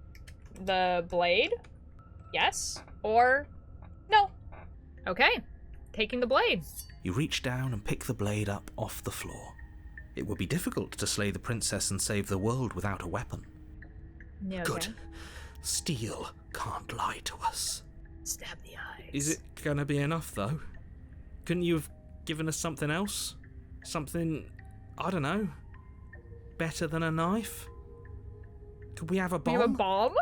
the blade. Yes. Or no. Okay. Taking the blade. You reach down and pick the blade up off the floor. It would be difficult to slay the princess and save the world without a weapon. Yeah, okay. Good. Steel can't lie to us. Stab the eyes. Is it gonna be enough, though? Couldn't you have given us something else? Something, I don't know, better than a knife? Could we have a bomb? You have a bomb?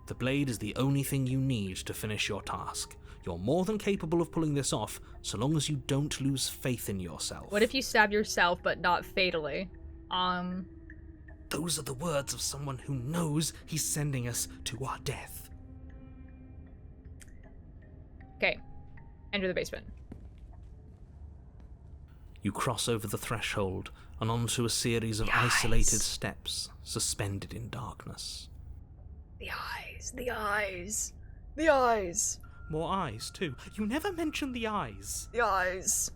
The blade is the only thing you need to finish your task. You're more than capable of pulling this off, so long as you don't lose faith in yourself. What if you stab yourself, but not fatally? Those are the words of someone who knows he's sending us to our death. Okay. Enter the basement. You cross over the threshold and onto a series of isolated steps, suspended in darkness. The eyes. The eyes. The eyes. More eyes, too. You never mention the eyes. The eyes.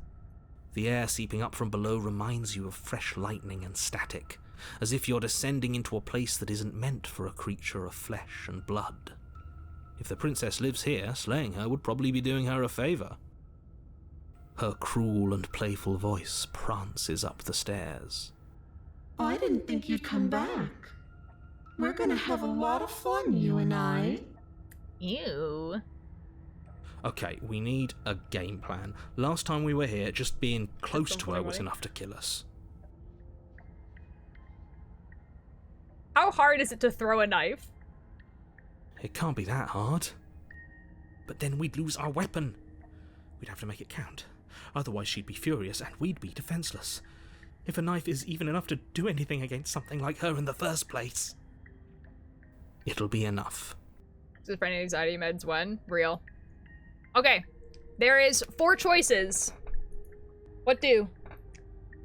The air seeping up from below reminds you of fresh lightning and static, as if you're descending into a place that isn't meant for a creature of flesh and blood. If the princess lives here, slaying her would probably be doing her a favour. Her cruel and playful voice prances up the stairs. I didn't think you'd come back. We're gonna have a lot of fun, you and I. Ew. Okay, we need a game plan. Last time we were here, just being close to her was way. enough to kill us. How hard is it to throw a knife? It can't be that hard. But then we'd lose our weapon. We'd have to make it count. Otherwise she'd be furious and we'd be defenseless. If a knife is even enough to do anything against something like her in the first place. It'll be enough. Is it for any anxiety meds when? Real. Okay. There is 4 choices. What do?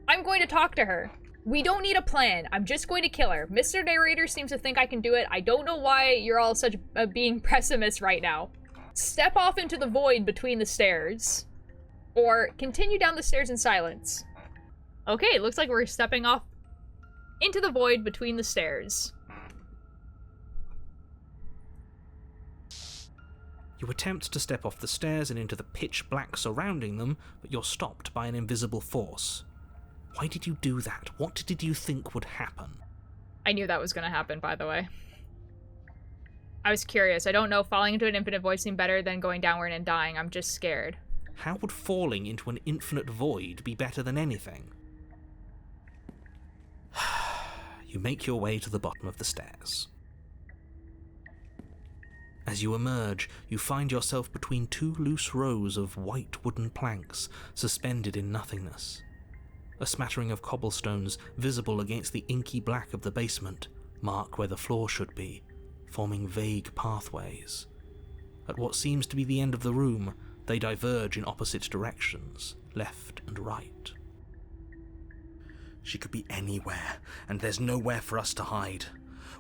I'm going to talk to her. We don't need a plan. I'm just going to kill her. Mr. Narrator seems to think I can do it. I don't know why you're all such being pessimists right now. Step off into the void between the stairs. Or continue down the stairs in silence. Okay, it looks like we're stepping off into the void between the stairs. You attempt to step off the stairs and into the pitch black surrounding them, but you're stopped by an invisible force. Why did you do that? What did you think would happen? I knew that was going to happen, by the way. I was curious. I don't know if falling into an infinite void seemed better than going downward and dying. I'm just scared. How would falling into an infinite void be better than anything? You make your way to the bottom of the stairs. As you emerge, you find yourself between two loose rows of white wooden planks suspended in nothingness. A smattering of cobblestones visible against the inky black of the basement mark where the floor should be, forming vague pathways. At what seems to be the end of the room, they diverge in opposite directions, left and right. She could be anywhere, and there's nowhere for us to hide.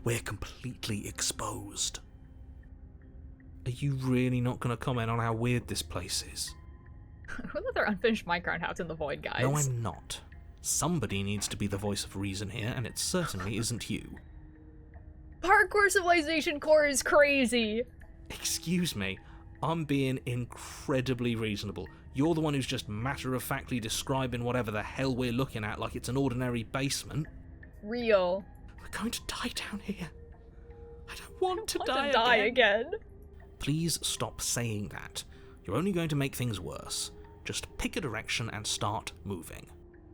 We're completely exposed. Are you really not going to comment on how weird this place is? Who let their unfinished Minecraft house in the void, guys? No, I'm not. Somebody needs to be the voice of reason here, and it certainly isn't you. Parkour Civilization Core is crazy! Excuse me, I'm being incredibly reasonable. You're the one who's just matter-of-factly describing whatever the hell we're looking at like it's an ordinary basement. Real. We're going to die down here. I don't want to die again. Please stop saying that. You're only going to make things worse. Just pick a direction and start moving.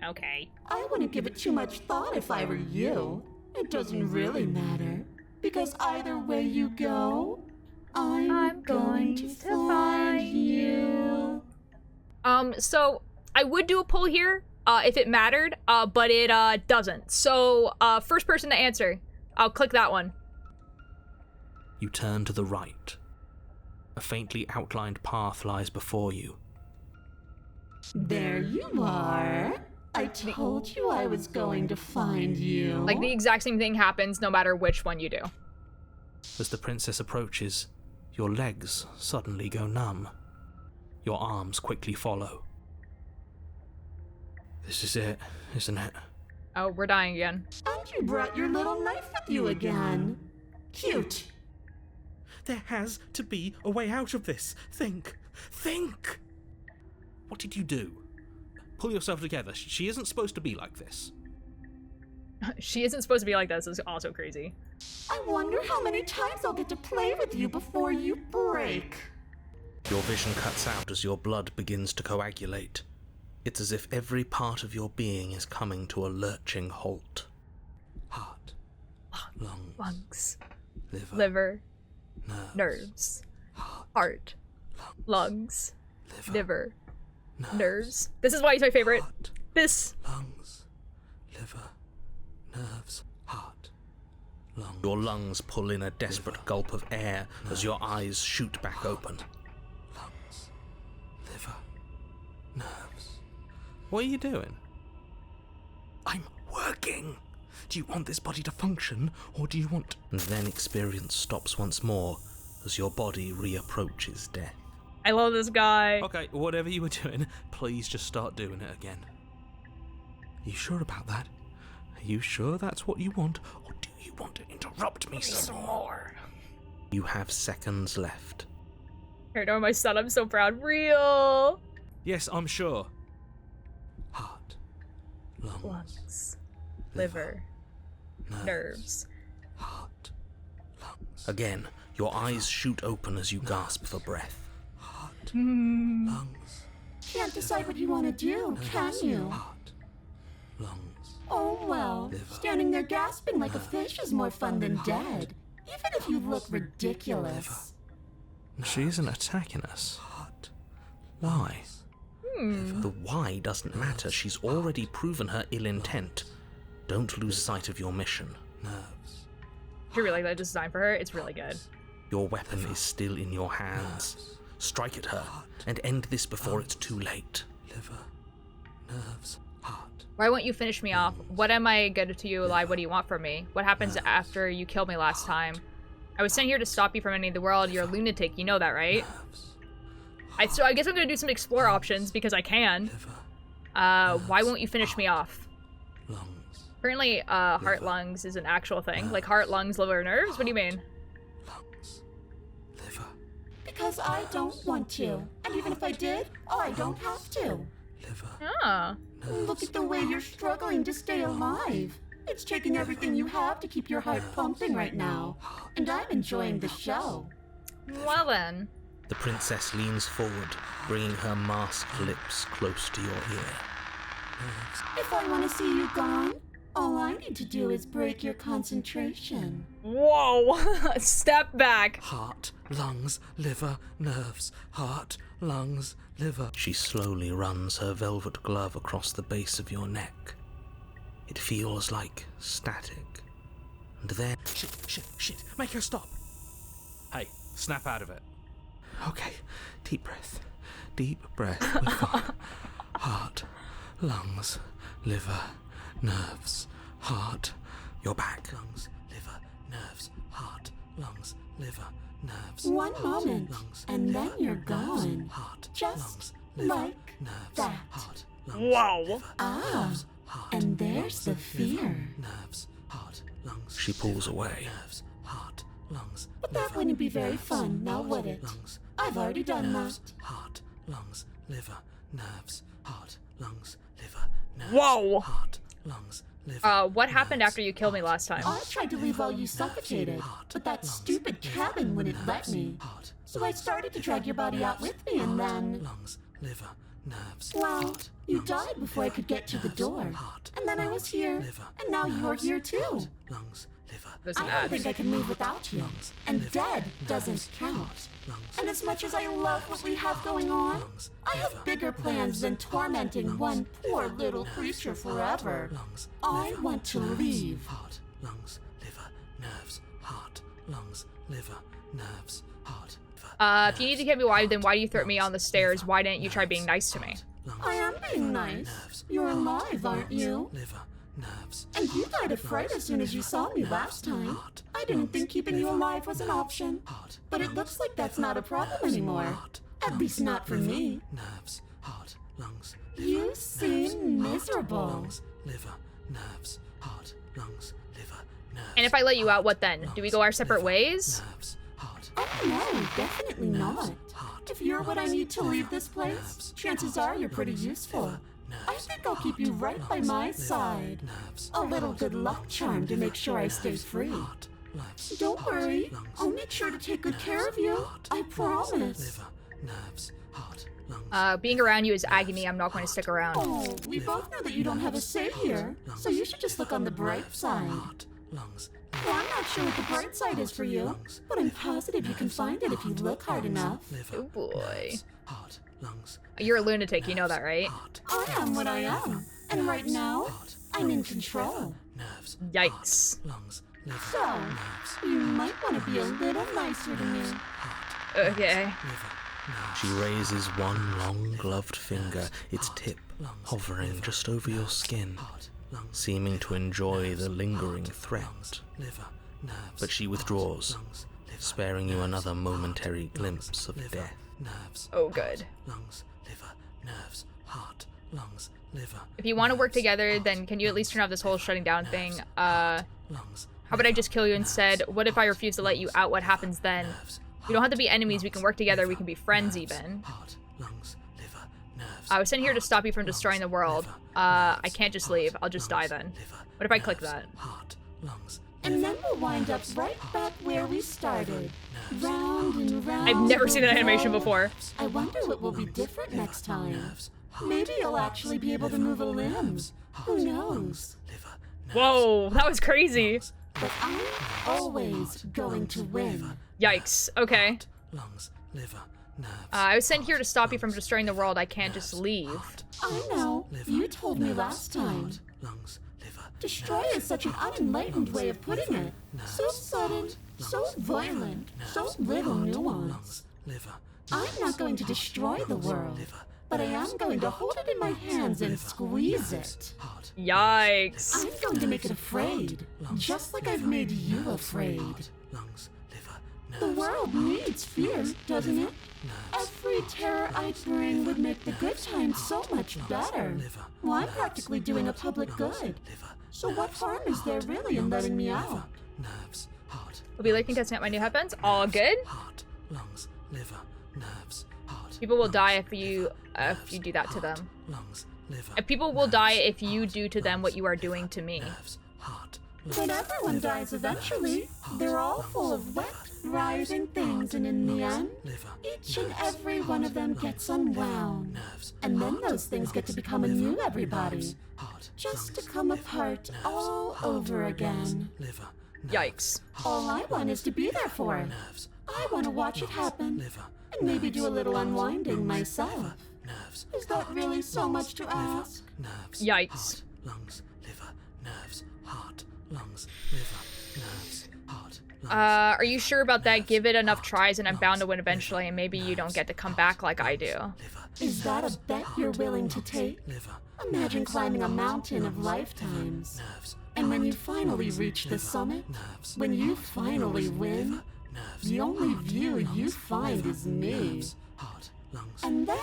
Okay. I wouldn't give it too much thought if I were you. It doesn't really matter, because either way you go, I'm going to find you. So I would do a poll here, if it mattered, but it doesn't. So, first person to answer, I'll click that one. You turn to the right. A faintly outlined path lies before you. There you are. I told you I was going to find you. Like, the exact same thing happens no matter which one you do. As the princess approaches, your legs suddenly go numb. Your arms quickly follow. This is it, isn't it? Oh, we're dying again. And you brought your little knife with you again. Cute. There has to be a way out of this. Think! Think! What did you do? Pull yourself together. She isn't supposed to be like this. She isn't supposed to be like this. Is also crazy. I wonder how many times I'll get to play with you before you break. Your vision cuts out as your blood begins to coagulate. It's as if every part of your being is coming to a lurching halt. Heart, lungs, liver, nerves, nerves, heart, lungs, liver, nerves. This is why he's my favorite. Heart, this. lungs, liver, nerves, heart, lungs. Your lungs pull in a desperate gulp of air as your eyes shoot back open. Lungs, liver, nerves. What are you doing? I'm working. Do you want this body to function, or do you want... And then experience stops once more as your body reapproaches death. I love this guy. Okay, whatever you were doing, please just start doing it again. Are you sure about that? Are you sure that's what you want, or do you want to interrupt me some more? You have seconds left. I know my son, I'm so proud. Real. Yes, I'm sure. Heart, Lungs, liver, nerves, heart, lungs. Again, your eyes shoot open as you gasp for breath. Heart, lungs. Can't decide what you want to do, can you? Heart, lungs. Oh well, Liver. standing there gasping like a fish is more fun than dead. Even if you look ridiculous. She isn't attacking us. Why? The why doesn't matter. She's already proven her ill intent. Don't lose sight of your mission. Nerves. I really like that design for her. It's really good. Your weapon is still in your hands. Strike at her and end this before it's too late. Liver, nerves, heart. Why won't you finish me off? What am I good to you alive? What do you want from me? What happens after you killed me last time? I was sent here to stop you from ending the world. You're a lunatic. You know that, right? So I guess I'm gonna do some explore options because I can. Why won't you finish me off? Apparently, heart lungs is an actual thing. Like heart, lungs, liver, nerves? What do you mean? Lungs. Liver. Because I don't want to. And even if I did, I don't have to. Liver. Ah. Look at the way you're struggling to stay alive. It's taking everything you have to keep your heart pumping right now. And I'm enjoying the show. Well then. The princess leans forward, bringing her masked lips close to your ear. If I want to see you gone, all I need to do is break your concentration. Whoa. Step back. Heart, lungs, liver, nerves. Heart, lungs, liver. She slowly runs her velvet glove across the base of your neck. It feels like static. And then... Shit. Make her stop. Hey, snap out of it. Okay, deep breath. Deep breath. We're fine. Heart, lungs, liver, nerves, heart. You're back. Lungs, liver, nerves, heart, lungs, liver, nerves. One heart, moment, lungs, and then liver, you're nerves, gone. Heart, Just lungs, liver, like nerves, that. Heart, lungs, Wow. liver, Ah, nerves, heart, and there's lungs, the liver, fear. Nerves, heart, lungs. She pulls away. Nerves, heart, lungs. But that liver, wouldn't be very nerves, fun, now would heart, it? lungs, I've liver, already done nerves, that. Heart, lungs, liver, nerves, heart, lungs, liver, nerves. Whoa. Heart, lungs, liver. What happened after you killed me last time? I tried to leave while you suffocated, but that stupid cabin wouldn't let me. Heart, So I started to drag your body out with me, and then... lungs, liver, nerves. Well, heart, you lungs, died before I could get to the nerves, door. Heart, And then I was here, liver, and now you're nerves, here too. heart, lungs, liver. There's I an don't ad. think I can move without you. Lungs, And liver, dead nerves, doesn't count. heart, lungs, And as much as I love what we have going on, lungs, I have liver, bigger plans than tormenting lungs, one poor liver, little nerves, creature heart, forever. lungs, I liver, want to nerves, leave. Heart, lungs, liver, nerves, heart, lungs, liver, nerves, heart. If you need to get me why, then why do you throw me on the stairs? Why didn't you try being nice to me? I am being nice. You're alive, aren't you? Liver, nerves. And you died of fright as soon as you saw me last time. I didn't think keeping you alive was an option. Heart, But it looks like that's not a problem anymore. heart, At least not for me. nerves, heart, lungs. You seem miserable. Lungs, liver, nerves, heart, lungs, liver, nerves. And if I let you out, what then? Do we go our separate ways? Nerves, heart, Oh no, definitely not. heart. If you're what I need to leave this place, chances are you're pretty useful. I think I'll keep you right by my side. Nerves, A little good luck charm to make sure I stay free. heart, lungs. Don't worry, lungs, I'll make sure to take good care of you. I promise. Liver, nerves, heart, lungs. Being around you is agony. I'm not going to stick around. Oh, we both know that you don't have a say here, so you should just look on the bright side. Heart, lungs. Well, I'm not sure what the bright side is for you, but I'm positive you can find it if you look hard enough. Liver, Oh boy. nerves, heart, lungs. You're a lunatic, you know that, right? Heart, I am what I am, and right now, I'm in control. nerves, Yikes. lungs, liver, So, nerves, you might want to be a little nicer to me. Okay. liver, nerves. She raises one long gloved finger, its tip hovering just over your skin, Heart, lungs, seeming to enjoy the lingering threat. liver, nerves. But she withdraws, Lungs, liver, sparing you another momentary glimpse of liver, death. nerves. Oh, good. Lungs, liver, nerves, heart, lungs, liver. If you want to work together, then can you at least turn off this whole shutting down thing? Lungs, How about I just kill you instead? What if I refuse to let you out? What happens then? nerves, We don't have to be enemies. We can work together. We can be friends even. heart, lungs, liver, nerves. I was sent here to stop you from destroying the world. I can't just leave. I'll just die then. liver, What if I click that? heart, lungs. And then we'll wind up right back where we started. Round and round. I've never seen that we'll animation go. before. I wonder what will be different next time. Maybe you'll actually be able to move a limb. Who knows? Liver, Whoa, that was crazy. But I'm always going to win. Yikes. Okay. lungs, liver, nerves. I was sent here to stop you from destroying the world. I can't just leave. I know. You told me last time. Lungs, liver. Destroy is such an unenlightened way of putting it. So sudden, so violent, so little nuance. Lungs, liver. I'm not going to destroy the world, but I am going to hold it in my hands and squeeze it. Heart, Yikes. I'm going to make it afraid, just like I've made you afraid. lungs, liver, The nerves. world needs fear, doesn't it? Every terror I bring would make the good times so much better. Well, I'm practically doing a public good. Liver, So what harm is there really in letting me out? Nerves, heart. Will be lurking testing out my new headphones. All good. Heart, lungs, liver, nerves, heart. People will die if you do that to them. Lungs, liver. And people will die if you do to them what you are doing to me. Nerves, heart. But everyone dies eventually. They're all full of wet, rising things, and in the end, each and every one of them gets unwound. And then those things get to become a new everybody. Just to come apart all over again. Yikes. All I want is to be there for it. I want to watch it happen. And maybe do a little unwinding myself. Is that really so much to ask? Yikes. Lungs, liver, nerves, heart, lungs, liver, nerves, heart. Are you sure about that? Give it enough tries and I'm bound to win eventually, and maybe you don't get to come back like I do. Is that a bet you're willing to take? Imagine climbing a mountain of lifetimes. And when you finally reach the summit, when you finally win, the only view you find is me. And then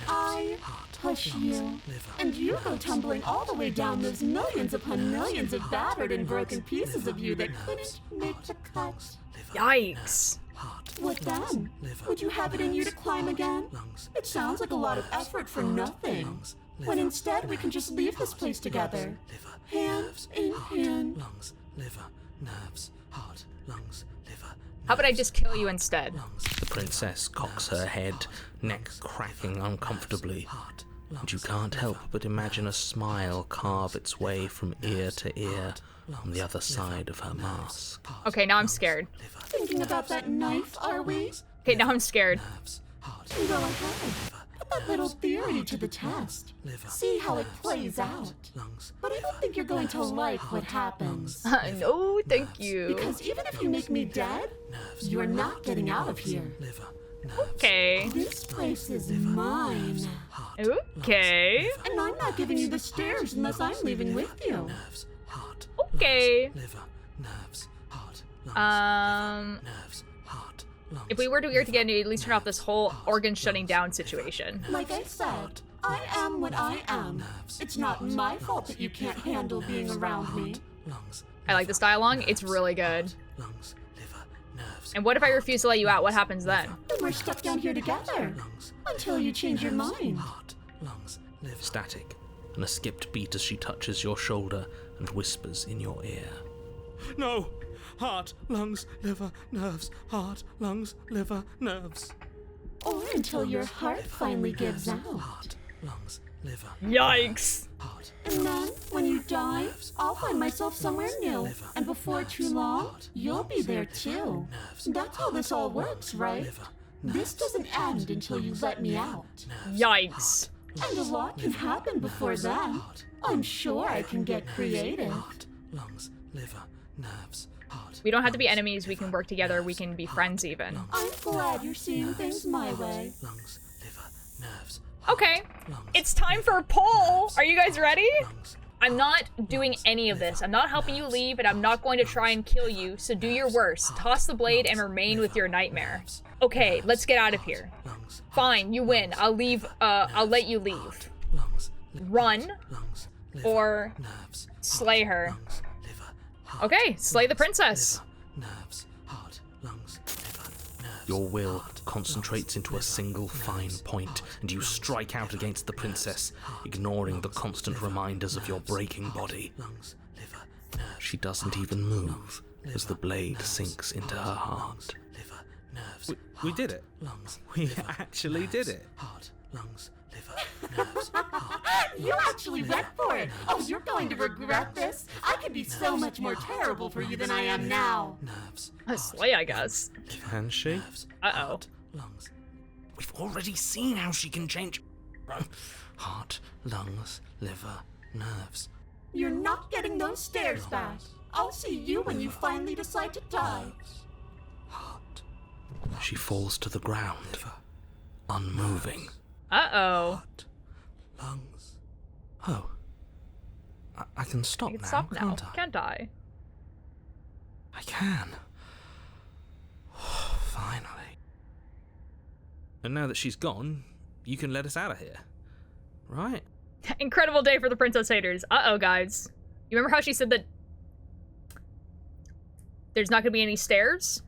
I push you, and you go tumbling all the way down those millions upon millions of battered and broken pieces of you that couldn't make the cut. Yikes. What then? Would you have it in you to climb again? It sounds like a lot of effort for nothing. When instead we can just leave this place together, hand in hand. Lungs, liver, nerves, heart, lungs, liver. How about I just kill you instead? The princess cocks her head, neck cracking uncomfortably, and you can't help but imagine a smile carve its way from ear to ear on the other side of her mask. Okay, now I'm scared. Thinking about that knife, are we? Okay, now I'm scared. Go ahead. Put that little theory to the test. See how it plays out. But I don't think you're going to like what happens. No, thank you. Because even if you make me dead, you're not getting out of here. Okay. This place is mine. Okay. And I'm not giving you the stairs unless I'm leaving with you. Okay. Nerves, heart, nerves, heart, lungs. If we were to get together, at least turn off this whole organ shutting down situation. Like I said, I am what I am. It's not my fault that you can't handle being around me. I like this dialogue. It's really good. Lungs, liver, nerves. And what if I refuse to let you out? What happens then? Then we're stuck down here together. Until you change your mind. Heart, lungs, liver. Static, and a skipped beat as she touches your shoulder and whispers in your ear. No! Heart, lungs, liver, nerves. Heart, lungs, liver, nerves. Or until your heart finally gives out. Heart, lungs, liver. Yikes. Heart, And then, when you die, I'll find myself somewhere new. And before too long, you'll be there too. That's how this all works, right? This doesn't end until you let me out. Yikes. And a lot can happen before then. I'm sure I can get creative. heart, lungs, liver, nerves. Heart. We don't have to be enemies. We can work together. We can be friends even. I'm glad you're seeing things my way. Lungs, liver, nerves. Okay. It's time for a poll. Are you guys ready? Lungs. I'm not doing any of this. I'm not helping you leave, and I'm not going to try and kill you, so do your worst. Toss the blade and remain with your nightmare. Okay, let's get out of here. Lungs, Fine, you win. I'll leave, I'll let you leave. lungs, Run, lungs, liver, or nerves. slay her. Lungs, liver, heart, Okay, slay the princess. nerves, heart, lungs, liver, nerves. Your will concentrates into a single fine point, and you strike out against the princess, ignoring the constant reminders of your breaking body. Lungs, liver, nerves. She doesn't even move as the blade sinks into her heart. Liver, nerves. We did it. Lungs, We actually did it. heart, lungs, liver, nerves. You actually went for it. Oh, you're going to regret this. I could be so much more terrible for you than I am now. Nerves, Slay, I guess. Can she? Uh-oh. lungs. We've already seen how she can change. Heart, lungs, liver, nerves. You're not getting those stairs back. I'll see you when you finally decide to die. Heart, She falls to the ground, unmoving. Uh-oh. heart, lungs. Oh. I can stop You can now, stop now. can't I? Can't I? I can. Finally. And now that she's gone, you can let us out of here. Right? Incredible day for the princess haters. Uh-oh, guys. You remember how she said that there's not gonna be any stairs?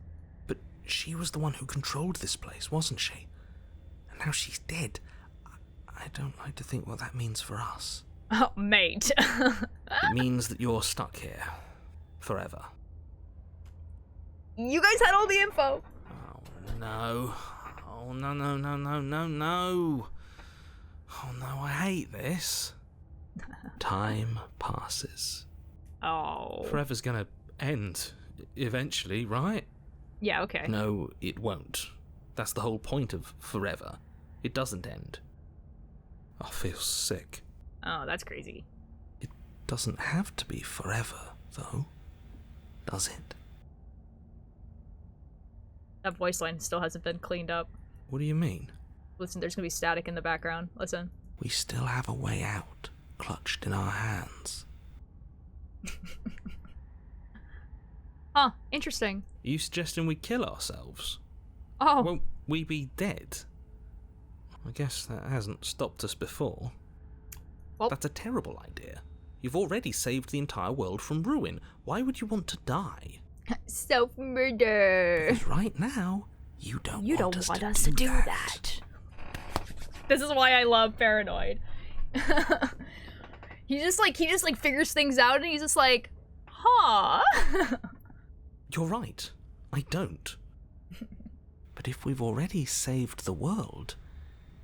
But she was the one who controlled this place, wasn't she? And now she's dead. I don't like to think what that means for us. Oh, mate. It means that you're stuck here. Forever. You guys had all the info. Oh, no. Oh, no, no, no, no, no, no. Oh, no, I hate this. Time passes. Oh. Forever's gonna end eventually, right? Yeah, okay. No, it won't. That's the whole point of forever. It doesn't end. I feel sick. Oh, that's crazy. It doesn't have to be forever, though, does it? That voice line still hasn't been cleaned up. What do you mean? Listen, there's gonna be static in the background. Listen. We still have a way out, clutched in our hands. Huh, interesting. Are you suggesting we kill ourselves? Oh. Won't we be dead? I guess that hasn't stopped us before. Well, that's a terrible idea. You've already saved the entire world from ruin. Why would you want to die? Self-murder. Because right now, you don't want us to do that. This is why I love Paranoid. he just figures things out and he's just like, huh. You're right. I don't. But if we've already saved the world,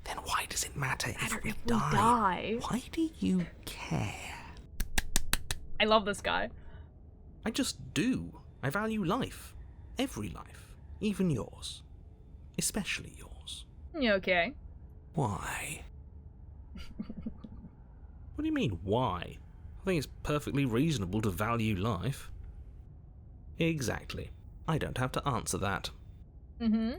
then why does it matter if we die? Why do you care? I love this guy. I just do. I value life. Every life. Even yours. Especially yours. You okay? Why? What do you mean, why? I think it's perfectly reasonable to value life. Exactly. I don't have to answer that. Mm-hmm.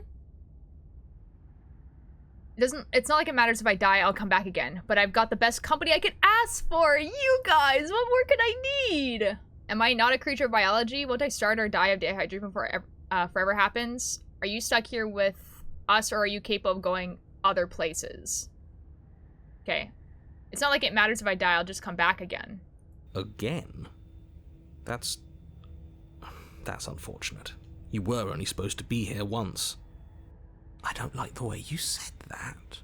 It's not like it matters if I die, I'll come back again. But I've got the best company I could ask for! You guys! What more could I need? Am I not a creature of biology? Won't I start or die of dehydration before forever happens? Are you stuck here with us, or are you capable of going other places? Okay. It's not like it matters if I die, I'll just come back again. Again? That's unfortunate. You were only supposed to be here once. I don't like the way you said that.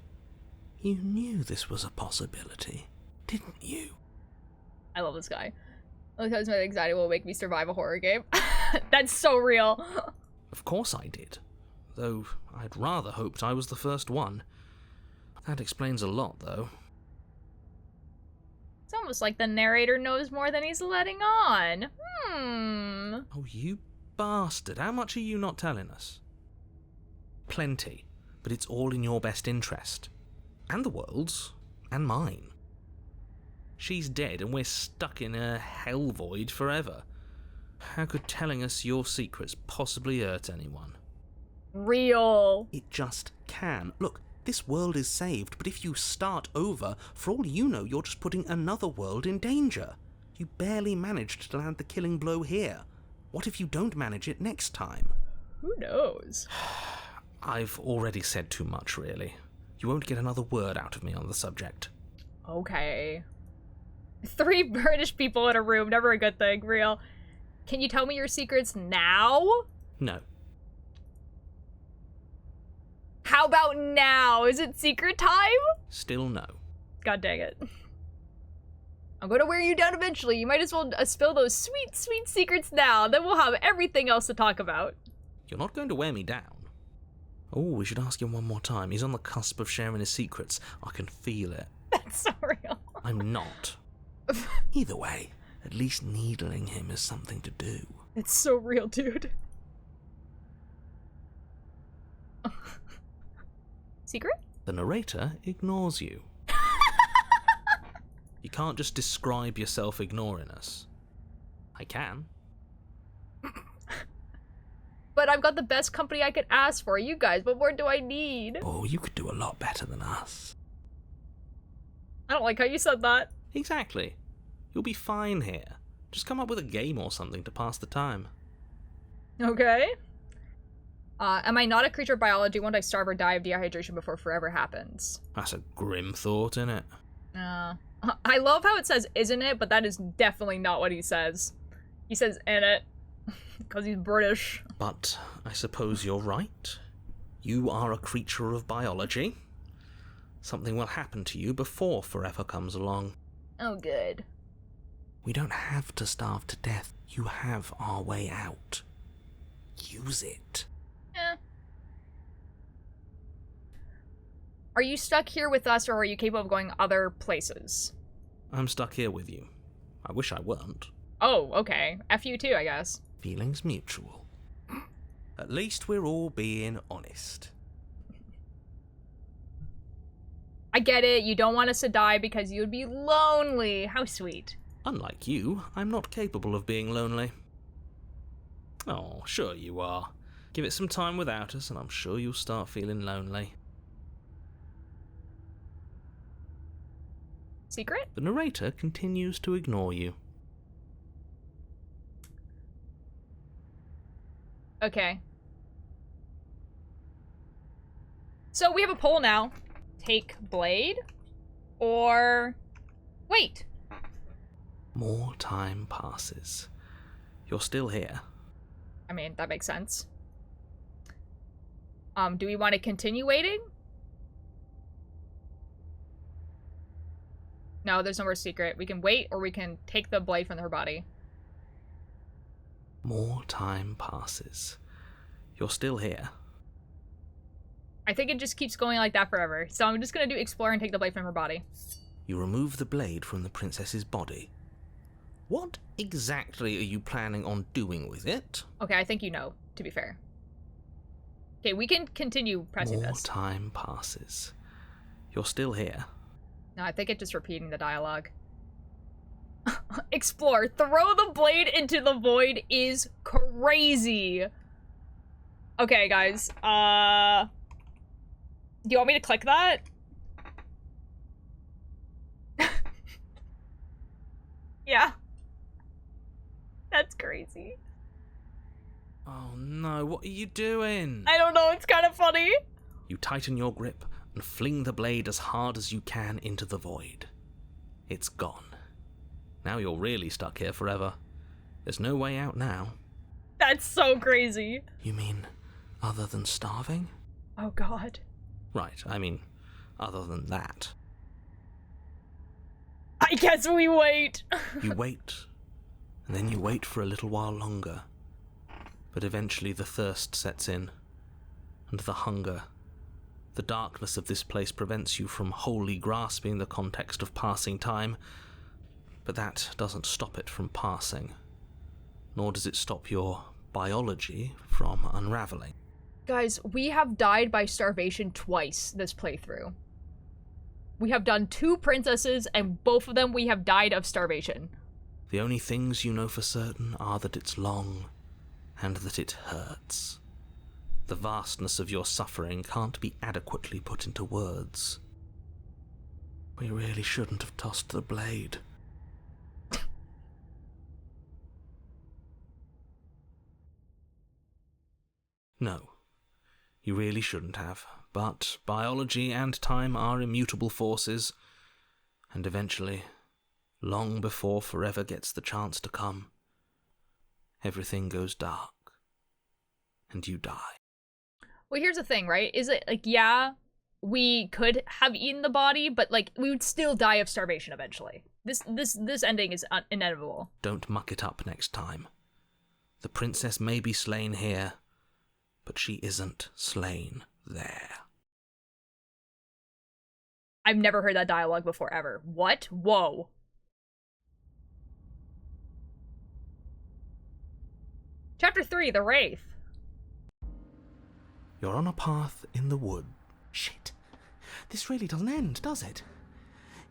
You knew this was a possibility, didn't you? I love this guy. Because my anxiety will make me survive a horror game. That's so real. Of course I did. Though I'd rather hoped I was the first one. That explains a lot, though. It's almost like the narrator knows more than he's letting on. Oh, you bastard. How much are you not telling us? Plenty. But it's all in your best interest. And the world's. And mine. She's dead and we're stuck in a hell void forever. How could telling us your secrets possibly hurt anyone? Real. It just can. Look, this world is saved, but if you start over, for all you know, you're just putting another world in danger. You barely managed to land the killing blow here. What if you don't manage it next time? Who knows? I've already said too much, really. You won't get another word out of me on the subject. Okay. 3 British people in a room, never a good thing, real. Can you tell me your secrets now? No. How about now? Is it secret time? Still no. God dang it. I'm gonna wear you down eventually. You might as well spill those sweet, sweet secrets now. Then we'll have everything else to talk about. You're not going to wear me down. Oh, we should ask him one more time. He's on the cusp of sharing his secrets. I can feel it. That's so real. I'm not. Either way, at least needling him is something to do. It's so real, dude. Secret? The narrator ignores you. You can't just describe yourself ignoring us. I can. But I've got the best company I could ask for. You guys, what more do I need? Oh, you could do a lot better than us. I don't like how you said that. Exactly. You'll be fine here. Just come up with a game or something to pass the time. Okay. Am I not a creature of biology? Won't I starve or die of dehydration before forever happens? That's a grim thought, innit? I love how it says isn't it, but that is definitely not what he says. He says in it, because he's British. But I suppose you're right. You are a creature of biology. Something will happen to you before forever comes along. Oh, good. We don't have to starve to death. You have our way out. Use it. Eh. Are you stuck here with us, or are you capable of going other places? I'm stuck here with you. I wish I weren't. Oh, okay. F you too, I guess. Feelings mutual. At least we're all being honest. I get it. You don't want us to die because you would be lonely. How sweet. Unlike you, I'm not capable of being lonely. Oh, sure you are. Give it some time without us, and I'm sure you'll start feeling lonely. Secret? The narrator continues to ignore you. Okay. So we have a poll now. Take blade or wait. More time passes. You're still here. I mean, that makes sense. Do we want to continue waiting? No, there's no more secret. We can wait or we can take the blade from her body. More time passes. You're still here. I think it just keeps going like that forever. So I'm just gonna do explore and take the blade from her body. You remove the blade from the princess's body. What exactly are you planning on doing with it? Okay, I think you know, to be fair. Okay, we can continue pressing More this. time passes. You're still here. No, I think it's just repeating the dialogue. Explore. Throw the blade into the void is crazy. Okay, guys. Do you want me to click that? Yeah. That's crazy. Oh no, what are you doing? I don't know, it's kind of funny. You tighten your grip and fling the blade as hard as you can into the void. It's gone. Now you're really stuck here forever. There's no way out now. That's so crazy. You mean other than starving? Oh god. Right, I mean other than that. I guess we wait. You wait, and then you wait for a little while longer. But eventually the thirst sets in, and the hunger. The darkness of this place prevents you from wholly grasping the context of passing time, but that doesn't stop it from passing, nor does it stop your biology from unraveling. Guys, we have died by starvation twice this playthrough. We have done 2 princesses, and both of them we have died of starvation. The only things you know for certain are that it's long, and that it hurts. The vastness of your suffering can't be adequately put into words. We really shouldn't have tossed the blade. No, you really shouldn't have, but biology and time are immutable forces, and eventually, long before forever gets the chance to come, everything goes dark, and you die. Well, here's the thing, right? Is it, like, yeah, we could have eaten the body, but, like, we would still die of starvation eventually. This ending is inevitable. Don't muck it up next time. The princess may be slain here, but she isn't slain there. I've never heard that dialogue before, ever. What? Whoa. Chapter 3, The Wraith. You're on a path in the wood. Shit. This really doesn't end, does it?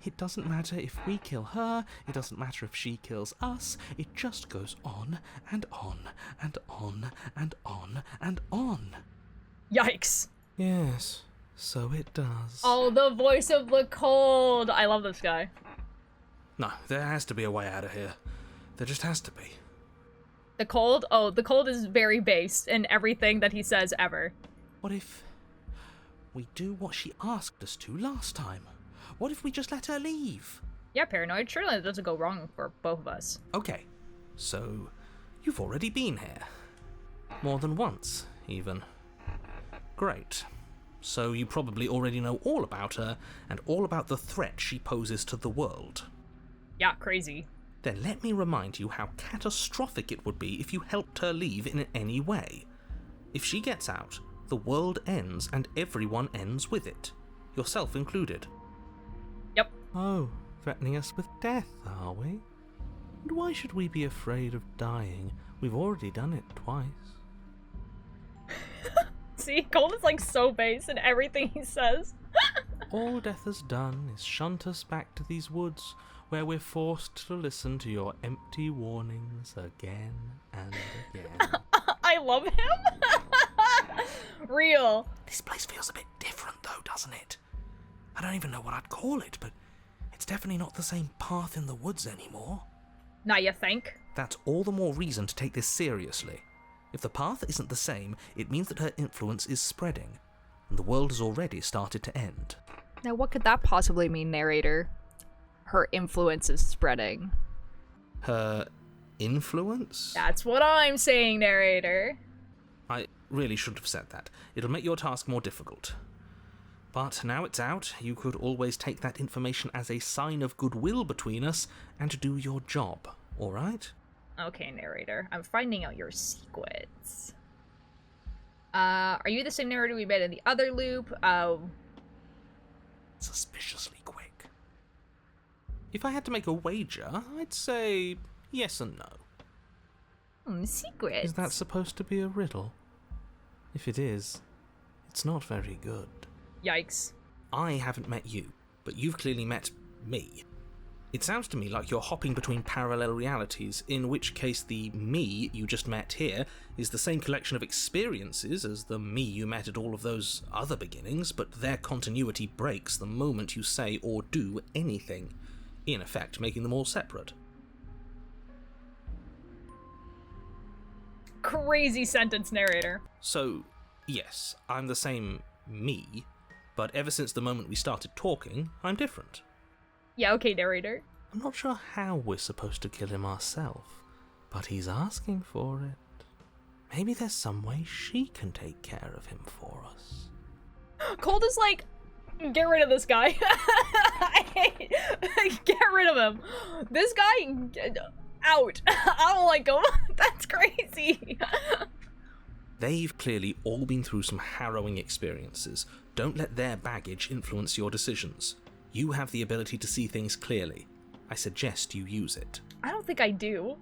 It doesn't matter if we kill her, it doesn't matter if she kills us, it just goes on and on and on and on and on. Yikes. Yes, so it does. Oh, the voice of the cold. I love this guy. No, there has to be a way out of here. There just has to be. The cold? Oh, the cold is very based in everything that he says ever. What if we do what she asked us to last time? What if we just let her leave? Yeah, Paranoid. Surely that doesn't go wrong for both of us. Okay, so you've already been here. More than once, even. Great. So you probably already know all about her and all about the threat she poses to the world. Yeah, crazy. Then let me remind you how catastrophic it would be if you helped her leave in any way. If she gets out, the world ends and everyone ends with it, yourself included. Yep. Oh, threatening us with death, are we? And why should we be afraid of dying? We've already done it twice. See, Golden's like so base in everything he says. All death has done is shunt us back to these woods, where we're forced to listen to your empty warnings again and again. I love him. Real. This place feels a bit different though, doesn't it? I don't even know what I'd call it, but it's definitely not the same path in the woods anymore. Now you think? That's all the more reason to take this seriously. If the path isn't the same, it means that her influence is spreading, and the world has already started to end. Now what could that possibly mean, narrator? Her influence is spreading. Her influence? That's what I'm saying, narrator. I really shouldn't have said that. It'll make your task more difficult. But now it's out, you could always take that information as a sign of goodwill between us and do your job, alright? Okay, narrator. I'm finding out your secrets. Are you the same narrator we met in the other loop? Suspiciously quick. If I had to make a wager, I'd say yes and no. Secrets. Is that supposed to be a riddle? If it is, it's not very good. Yikes. I haven't met you, but you've clearly met me. It sounds to me like you're hopping between parallel realities, in which case the me you just met here is the same collection of experiences as the me you met at all of those other beginnings, but their continuity breaks the moment you say or do anything, in effect making them all separate. Crazy sentence, narrator. So, yes, I'm the same me, but ever since the moment we started talking, I'm different. Yeah, okay, narrator. I'm not sure how we're supposed to kill him ourselves, but he's asking for it. Maybe there's some way she can take care of him for us. Cold is like, get rid of this guy. Get rid of him. This guy, out. I don't like him. That's crazy. They've clearly all been through some harrowing experiences. Don't let their baggage influence your decisions. You have the ability to see things clearly. I suggest you use it. I don't think I do.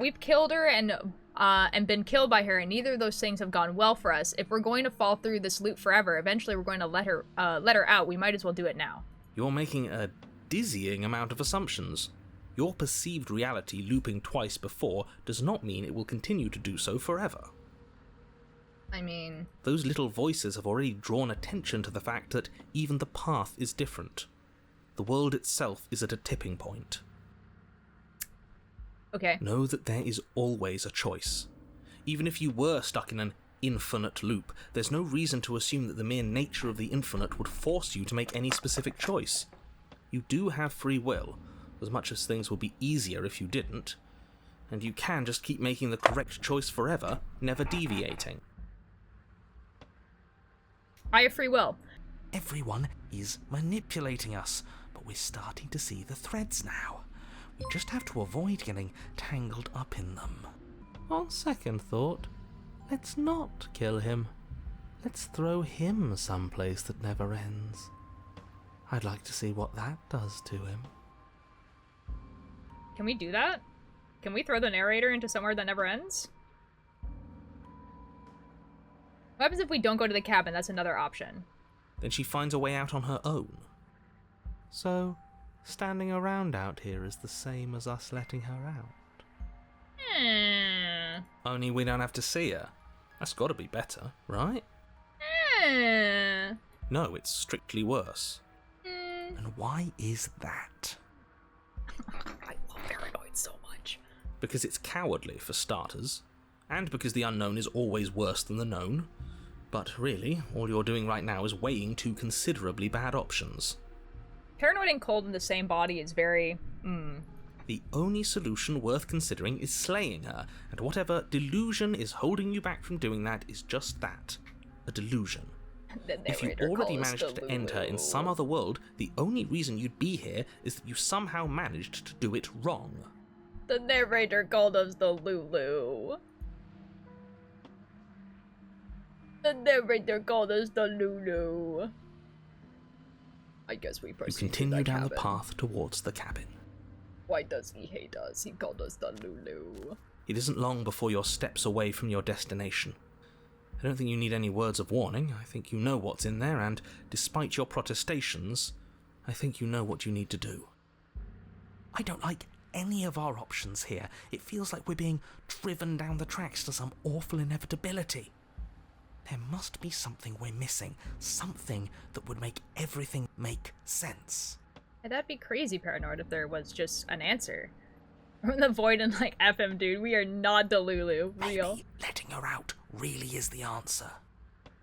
We've killed her and been killed by her, and neither of those things have gone well for us. If we're going to fall through this loop forever, eventually we're going to let her out. We might as well do it now. You're making a dizzying amount of assumptions. Your perceived reality looping twice before does not mean it will continue to do so forever. I mean... Those little voices have already drawn attention to the fact that even the path is different. The world itself is at a tipping point. Okay. Know that there is always a choice. Even if you were stuck in an infinite loop, there's no reason to assume that the mere nature of the infinite would force you to make any specific choice. You do have free will, as much as things would be easier if you didn't, and you can just keep making the correct choice forever, never deviating. I have free will. Everyone is manipulating us, but we're starting to see the threads now. We just have to avoid getting tangled up in them. On second thought, let's not kill him. Let's throw him someplace that never ends. I'd like to see what that does to him. Can we do that? Can we throw the narrator into somewhere that never ends? What happens if we don't go to the cabin? That's another option. Then she finds a way out on her own. So, standing around out here is the same as us letting her out. Only we don't have to see her. That's gotta be better, right? No, it's strictly worse. And why is that? I love Paranoid so much. Because it's cowardly, for starters, and because the unknown is always worse than the known. But really, all you're doing right now is weighing two considerably bad options. Paranoid and cold in the same body is very, The only solution worth considering is slaying her, and whatever delusion is holding you back from doing that is just that, a delusion. If you already managed to end her in some other world, the only reason you'd be here is that you somehow managed to do it wrong. The narrator called us the Lulu. The narrator called us the Lulu. I guess we proceed. You continue to down the cabin. path towards the cabin. Why does he hate us? He called us the Lulu. It isn't long before you're steps away from your destination. I don't think you need any words of warning. I think you know what's in there, and despite your protestations, I think you know what you need to do. I don't like any of our options here. It feels like we're being driven down the tracks to some awful inevitability. There must be something we're missing, something that would make everything make sense. And that'd be crazy, Paranoid, if there was just an answer. From the void and like, FM, dude, we are not the Lulu. Maybe Real. letting her out really is the answer.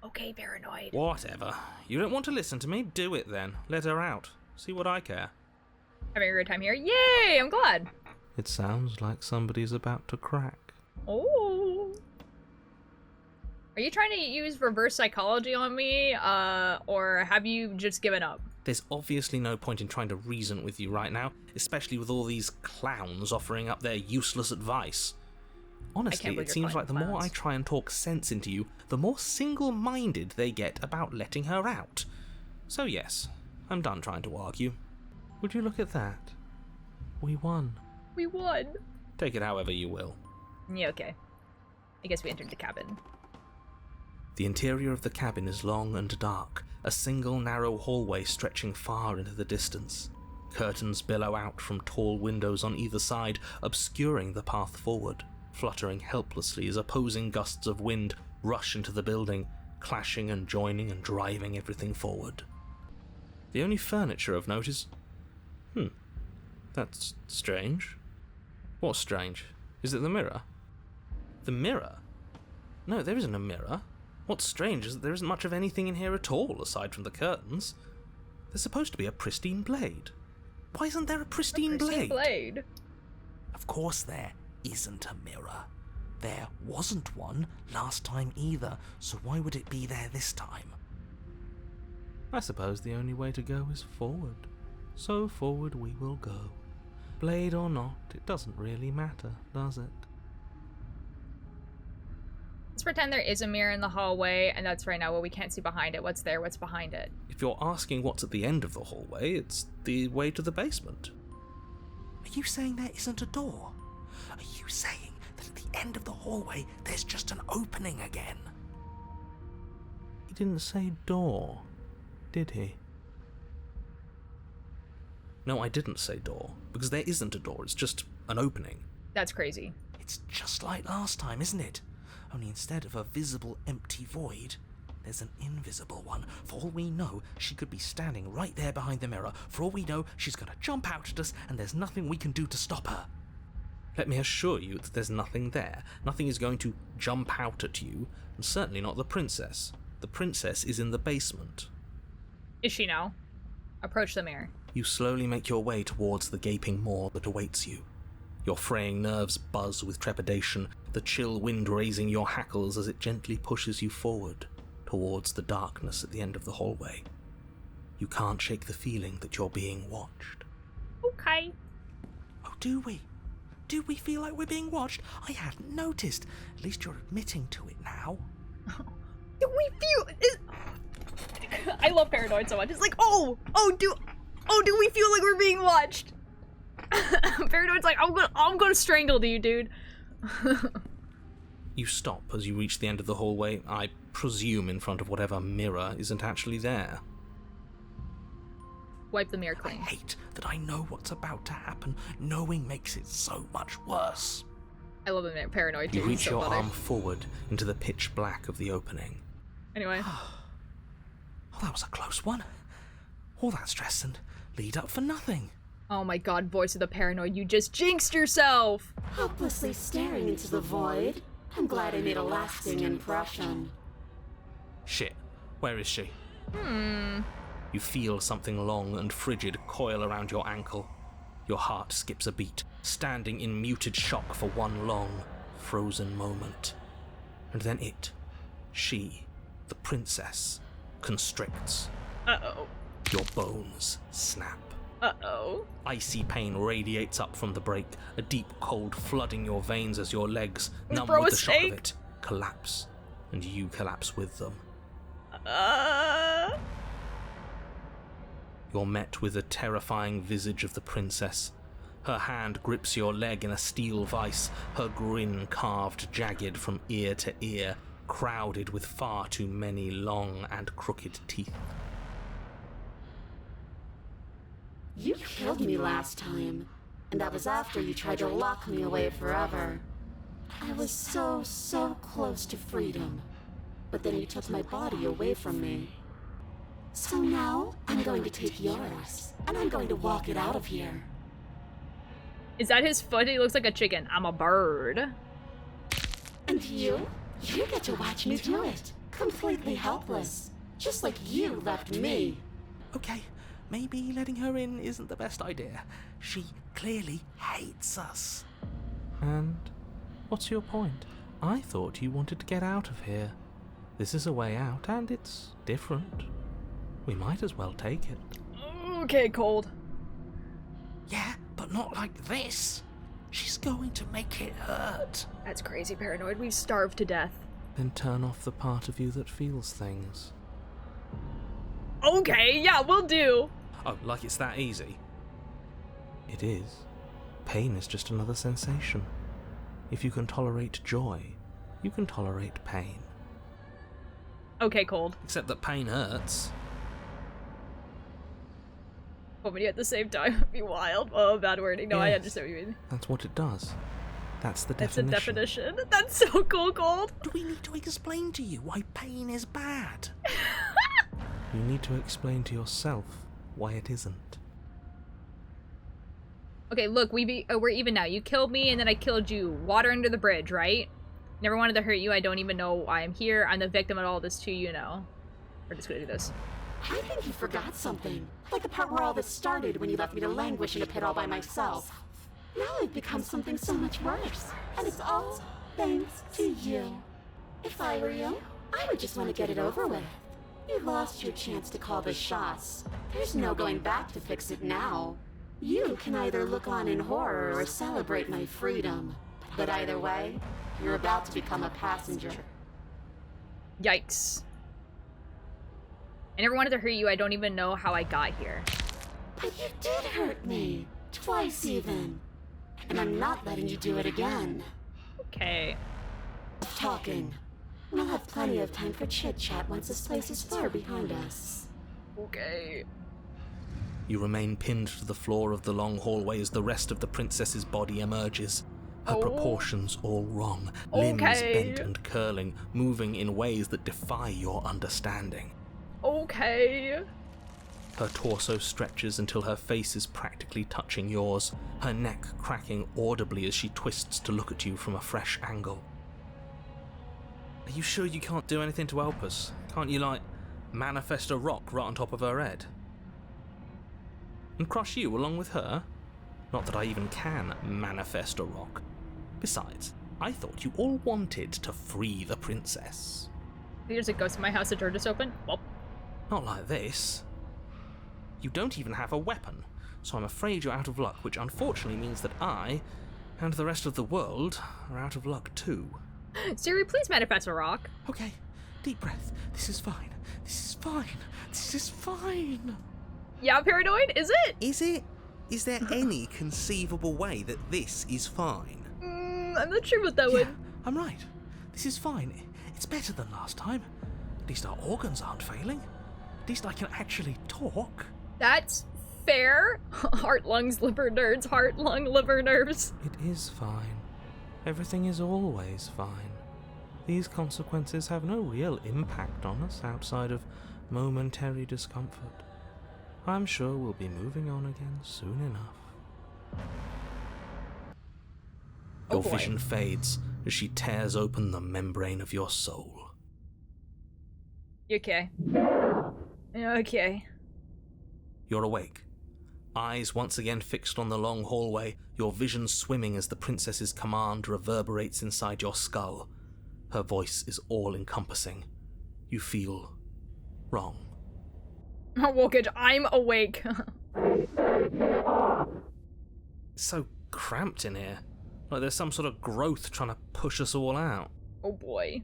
Okay, Paranoid. Whatever. You don't want to listen to me? Do it then. Let her out. See what I care. Having a great time here. Yay! I'm glad. It sounds like somebody's about to crack. Oh. Are you trying to use reverse psychology on me, or have you just given up? There's obviously no point in trying to reason with you right now, especially with all these clowns offering up their useless advice. Honestly, it seems like the more I try and talk sense into you, the more single-minded they get about letting her out. So yes, I'm done trying to argue. Would you look at that? We won. We won. Take it however you will. Yeah, okay. I guess we entered the cabin. The interior of the cabin is long and dark, a single narrow hallway stretching far into the distance. Curtains billow out from tall windows on either side, obscuring the path forward, fluttering helplessly as opposing gusts of wind rush into the building, clashing and joining and driving everything forward. The only furniture of note is... that's strange. What's strange? Is it the mirror? The mirror? No, there isn't a mirror. What's strange is that there isn't much of anything in here at all, aside from the curtains. There's supposed to be a pristine blade. Why isn't there a pristine blade? Of course there isn't a mirror. There wasn't one last time either, so why would it be there this time? I suppose the only way to go is forward. So forward we will go. Blade or not, it doesn't really matter, does it? Let's pretend there is a mirror in the hallway, and that's right now what we can't see behind it. What's there? What's behind it? If you're asking what's at the end of the hallway, it's the way to the basement. Are you saying there isn't a door? Are you saying that at the end of the hallway there's just an opening again? He didn't say door, did he? No, I didn't say door, because there isn't a door, it's just an opening. That's crazy. It's just like last time, isn't it? Only instead of a visible empty void, there's an invisible one. For all we know, she could be standing right there behind the mirror. For all we know, she's going to jump out at us, and there's nothing we can do to stop her. Let me assure you that there's nothing there. Nothing is going to jump out at you, and certainly not the princess. The princess is in the basement. Is she now? Approach the mirror. You slowly make your way towards the gaping maw that awaits you. Your fraying nerves buzz with trepidation, the chill wind raising your hackles as it gently pushes you forward, towards the darkness at the end of the hallway. You can't shake the feeling that you're being watched. Okay. Oh, do we? Do we feel like we're being watched? I hadn't noticed. At least you're admitting to it now. Do we feel... I love Paranoid so much. It's like, do we feel like we're being watched? Paranoid's like, I'm gonna strangle you, dude. You stop as you reach the end of the hallway, I presume in front of whatever mirror isn't actually there. Wipe the mirror I clean. hate that I know what's about to happen. Knowing makes it so much worse. I love the Paranoid, dude. You reach so your funny. arm forward into the pitch black of the opening. Anyway. Oh, that was a close one. All that stress and lead up for nothing. Oh my god, voice of the Paranoid, you just jinxed yourself! Helplessly staring into the void. I'm glad I made a lasting impression. Where is she? You feel something long and frigid coil around your ankle. Your heart skips a beat, standing in muted shock for one long, frozen moment. And then she, the princess, constricts. Uh-oh. Your bones snap. Uh-oh. Icy pain radiates up from the break, a deep cold flooding your veins as your legs, numb Throw with a the shock of steak. it, collapse, and you collapse with them. You're met with the terrifying visage of the princess. Her hand grips your leg in a steel vice, her grin carved jagged from ear to ear, crowded with far too many long and crooked teeth. You killed me last time, and that was after you tried to lock me away forever. I was so close to freedom, but then you took my body away from me. So now, I'm going to take yours, and I'm going to walk it out of here. Is that his foot? He looks like a chicken. I'm a bird. And you get to watch me do it, completely helpless, just like you left me. Okay, maybe letting her in isn't the best idea. She clearly hates us. And what's your point? I thought you wanted to get out of here. This is a way out, and it's different. We might as well take it. Okay, Cold. Yeah, but not like this. She's going to make it hurt. That's crazy paranoid. We've starved to death. Then turn off the part of you that feels things. Okay, yeah, we'll do. Oh, like it's that easy? It is. Pain is just another sensation. If you can tolerate joy, you can tolerate pain. Okay, Cold. Except that pain hurts. But when you at the same time, it'd be wild. Oh, bad wording. No, I Yes. understand what you mean. That's what it does. That's the That's a definition. definition. That's so cool, Cold. Do we need to explain to you why pain is bad? You need to explain to yourself why it isn't. Okay, look, we're even now. You killed me, and then I killed you. Water under the bridge, right? Never wanted to hurt you. I don't even know why I'm here. I'm the victim of all this too, you know. We're just gonna do this. I think you forgot something, like the part where all this started when you left me to languish in a pit all by myself. Now I've become something so much worse, and it's all thanks to you. If I were you, I would just want to get it over with. You lost your chance to call the shots. There's no going back to fix it now. You can either look on in horror or celebrate my freedom. But either way, you're about to become a passenger. Yikes. I never wanted to hurt you. I don't even know how I got here. But you did hurt me. Twice even. And I'm not letting you do it again. Okay. Talking. We'll have plenty of time for chit-chat once this place is far behind us. Okay. You remain pinned to the floor of the long hallway as the rest of the princess's body emerges. Her proportions all wrong, limbs bent and curling, moving in ways that defy your understanding. Okay. Her torso stretches until her face is practically touching yours, her neck cracking audibly as she twists to look at you from a fresh angle. Are you sure you can't do anything to help us? Can't you, like, manifest a rock right on top of her head? And crush you along with her? Not that I even can manifest a rock. Besides, I thought you all wanted to free the princess. There's a ghost in my house. The door just opened. Well. Not like this. You don't even have a weapon, so I'm afraid you're out of luck, which unfortunately means that I, and the rest of the world, are out of luck too. Siri, please manifest a rock. Okay, deep breath. This is fine. This is fine. This is fine. Yeah, paranoid? Is it? Is it? Is there any conceivable way that this is fine? I'm not sure what that Yeah, would. I'm right. This is fine. It's better than last time. At least our organs aren't failing. At least I can actually talk. That's fair. Heart, lungs, liver, nerves. Heart, lung, liver, nerves. It is fine. Everything is always fine. These consequences have no real impact on us outside of momentary discomfort. I'm sure we'll be moving on again soon enough. Your vision fades as she tears open the membrane of your soul. You okay? Okay. You're awake. Eyes once again fixed on the long hallway, your vision swimming as the princess's command reverberates inside your skull. Her voice is all-encompassing. You feel wrong. Oh, well, good. I'm awake. It's so cramped in here. Like there's some sort of growth trying to push us all out. Oh boy.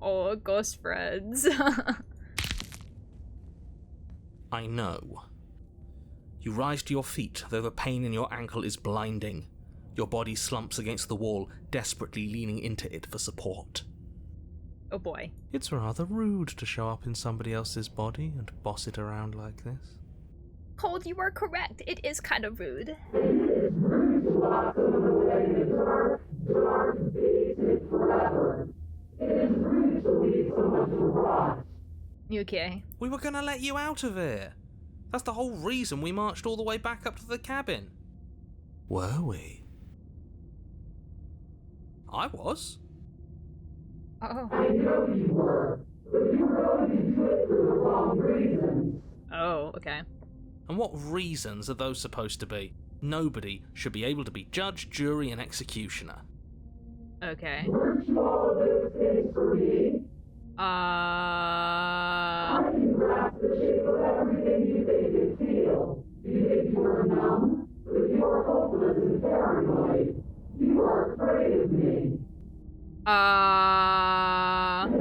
Oh, ghost friends. I know. You rise to your feet, though the pain in your ankle is blinding. Your body slumps against the wall, desperately leaning into it for support. Oh boy. It's rather rude to show up in somebody else's body and boss it around like this. Cold, you are correct. It is kind of rude. You okay? We were gonna let you out of here. That's the whole reason we marched all the way back up to the cabin. Were we? I was. Oh. I know you were, but you were going into it for the wrong reasons. Oh, okay. And what reasons are those supposed to be? Nobody should be able to be judge, jury, and executioner. Okay. Weren't you all of those things for me? I can grasp the shape of everything you think and feel. You think you were numb, but you are hopeless and paranoid. You are afraid of me. And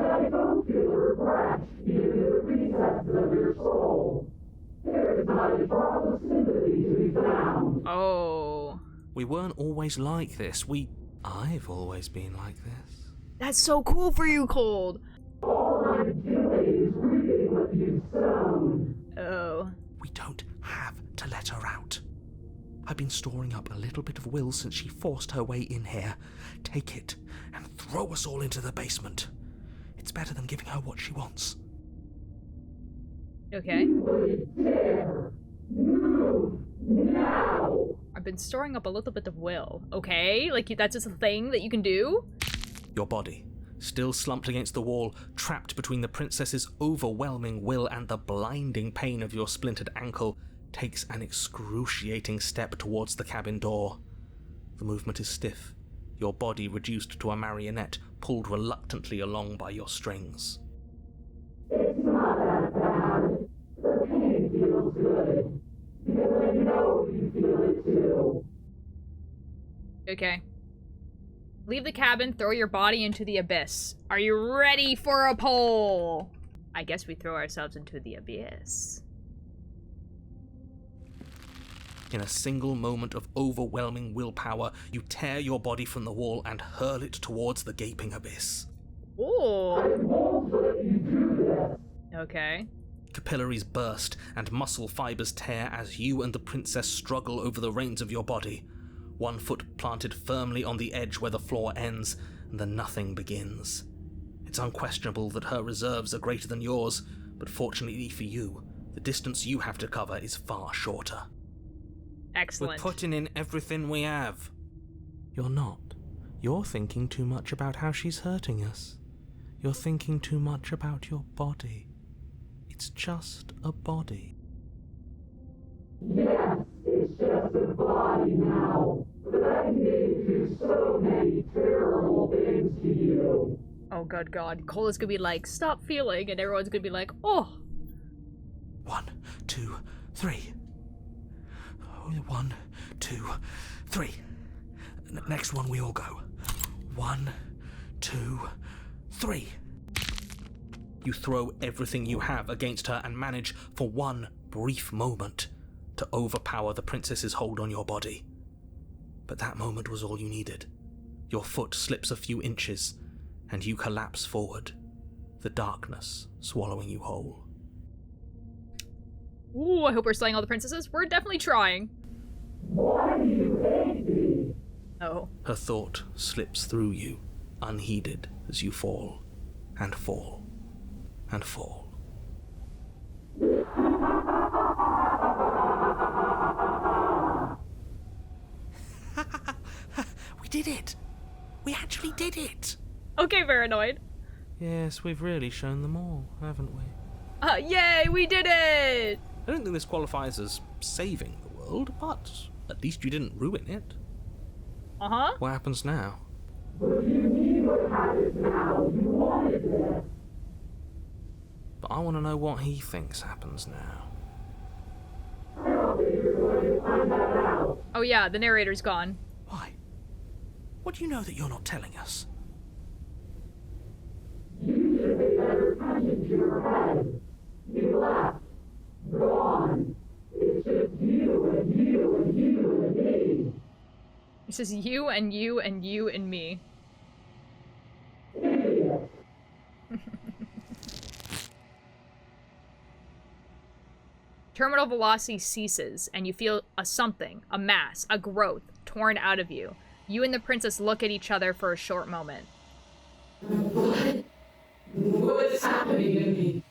I don't feel regret, even in the recesses of your soul. There is not a drop of sympathy to be found. Oh. We weren't always like this. I've always been like this. That's so cool for you, Cold. All I'm doing is reaping what you've sown. Oh. We don't have to let her out. I've been storing up a little bit of will since she forced her way in here. Take it and throw us all into the basement. It's better than giving her what she wants. Okay. Would dare. Move now. I've been storing up a little bit of will. Okay? Like, that's just a thing that you can do? Your body, still slumped against the wall, trapped between the princess's overwhelming will and the blinding pain of your splintered ankle, takes an excruciating step towards the cabin door. The movement is stiff, your body reduced to a marionette, pulled reluctantly along by your strings. It's not that bad. The pain feels good. Because I know you feel it too. Okay. Leave the cabin, throw your body into the abyss. Are you ready for a poll? I guess we throw ourselves into the abyss. In a single moment of overwhelming willpower, you tear your body from the wall and hurl it towards the gaping abyss. Ooh. I won't let you do this. Okay. Capillaries burst and muscle fibers tear as you and the princess struggle over the reins of your body. One foot planted firmly on the edge where the floor ends, and the nothing begins. It's unquestionable that her reserves are greater than yours, but fortunately for you, the distance you have to cover is far shorter. Excellent. We're putting in everything we have. You're not. You're thinking too much about how she's hurting us. You're thinking too much about your body. It's just a body. Yes, it's just a body now. But I can do so many terrible things to you. Oh, good God. Cola's gonna be like, stop feeling, and everyone's gonna be like, oh. 1, 2, 3. 1, 2, 3. Next one, we all go. 1, 2, 3. You throw everything you have against her and manage, for one brief moment, to overpower the princess's hold on your body. But that moment was all you needed. Your foot slips a few inches, and you collapse forward, the darkness swallowing you whole. Ooh, I hope we're slaying all the princesses. We're definitely trying. Why do you hate me? Oh. Her thought slips through you, unheeded, as you fall, and fall, and fall. We did it! We actually did it! Okay, Paranoid. Yes, we've really shown them all, haven't we? Yay, we did it! I don't think this qualifies as saving the world, but at least you didn't ruin it. Uh-huh. What happens now? What do you mean what happens now? You wanted this. But I want to know what he thinks happens now. I don't think you're going to find that out. Oh yeah, the narrator's gone. Why? What do you know that you're not telling us? You should pay better attention to your head. You left. Go on. It's just you and you and you and me. It's just you and you and you and me. Idiot. Terminal velocity ceases, and you feel a something, a mass, a growth, torn out of you. You and the princess look at each other for a short moment. What? What is happening to me?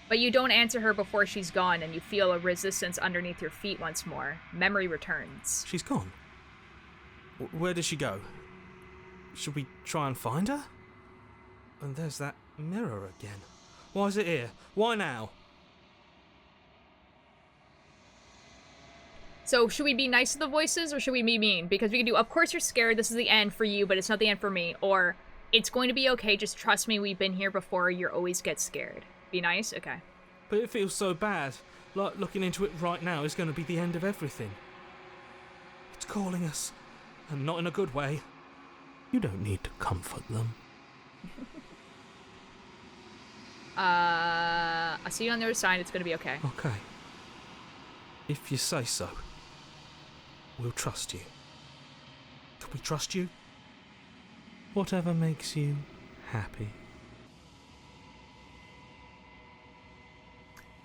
But you don't answer her before she's gone, and you feel a resistance underneath your feet once more. Memory returns. She's gone. Where did she go? Should we try and find her? And there's that mirror again. Why is it here? Why now? So, should we be nice to the voices, or should we be mean? Because we can do, of course you're scared, this is the end for you, but it's not the end for me. Or, it's going to be okay, just trust me, we've been here before, you always get scared. Be nice? Okay. But it feels so bad. Like looking into it right now is going to be the end of everything. It's calling us. And not in a good way. You don't need to comfort them. I'll see you on the other side, it's gonna be okay. Okay. If you say so. We'll trust you. Can we trust you? Whatever makes you happy.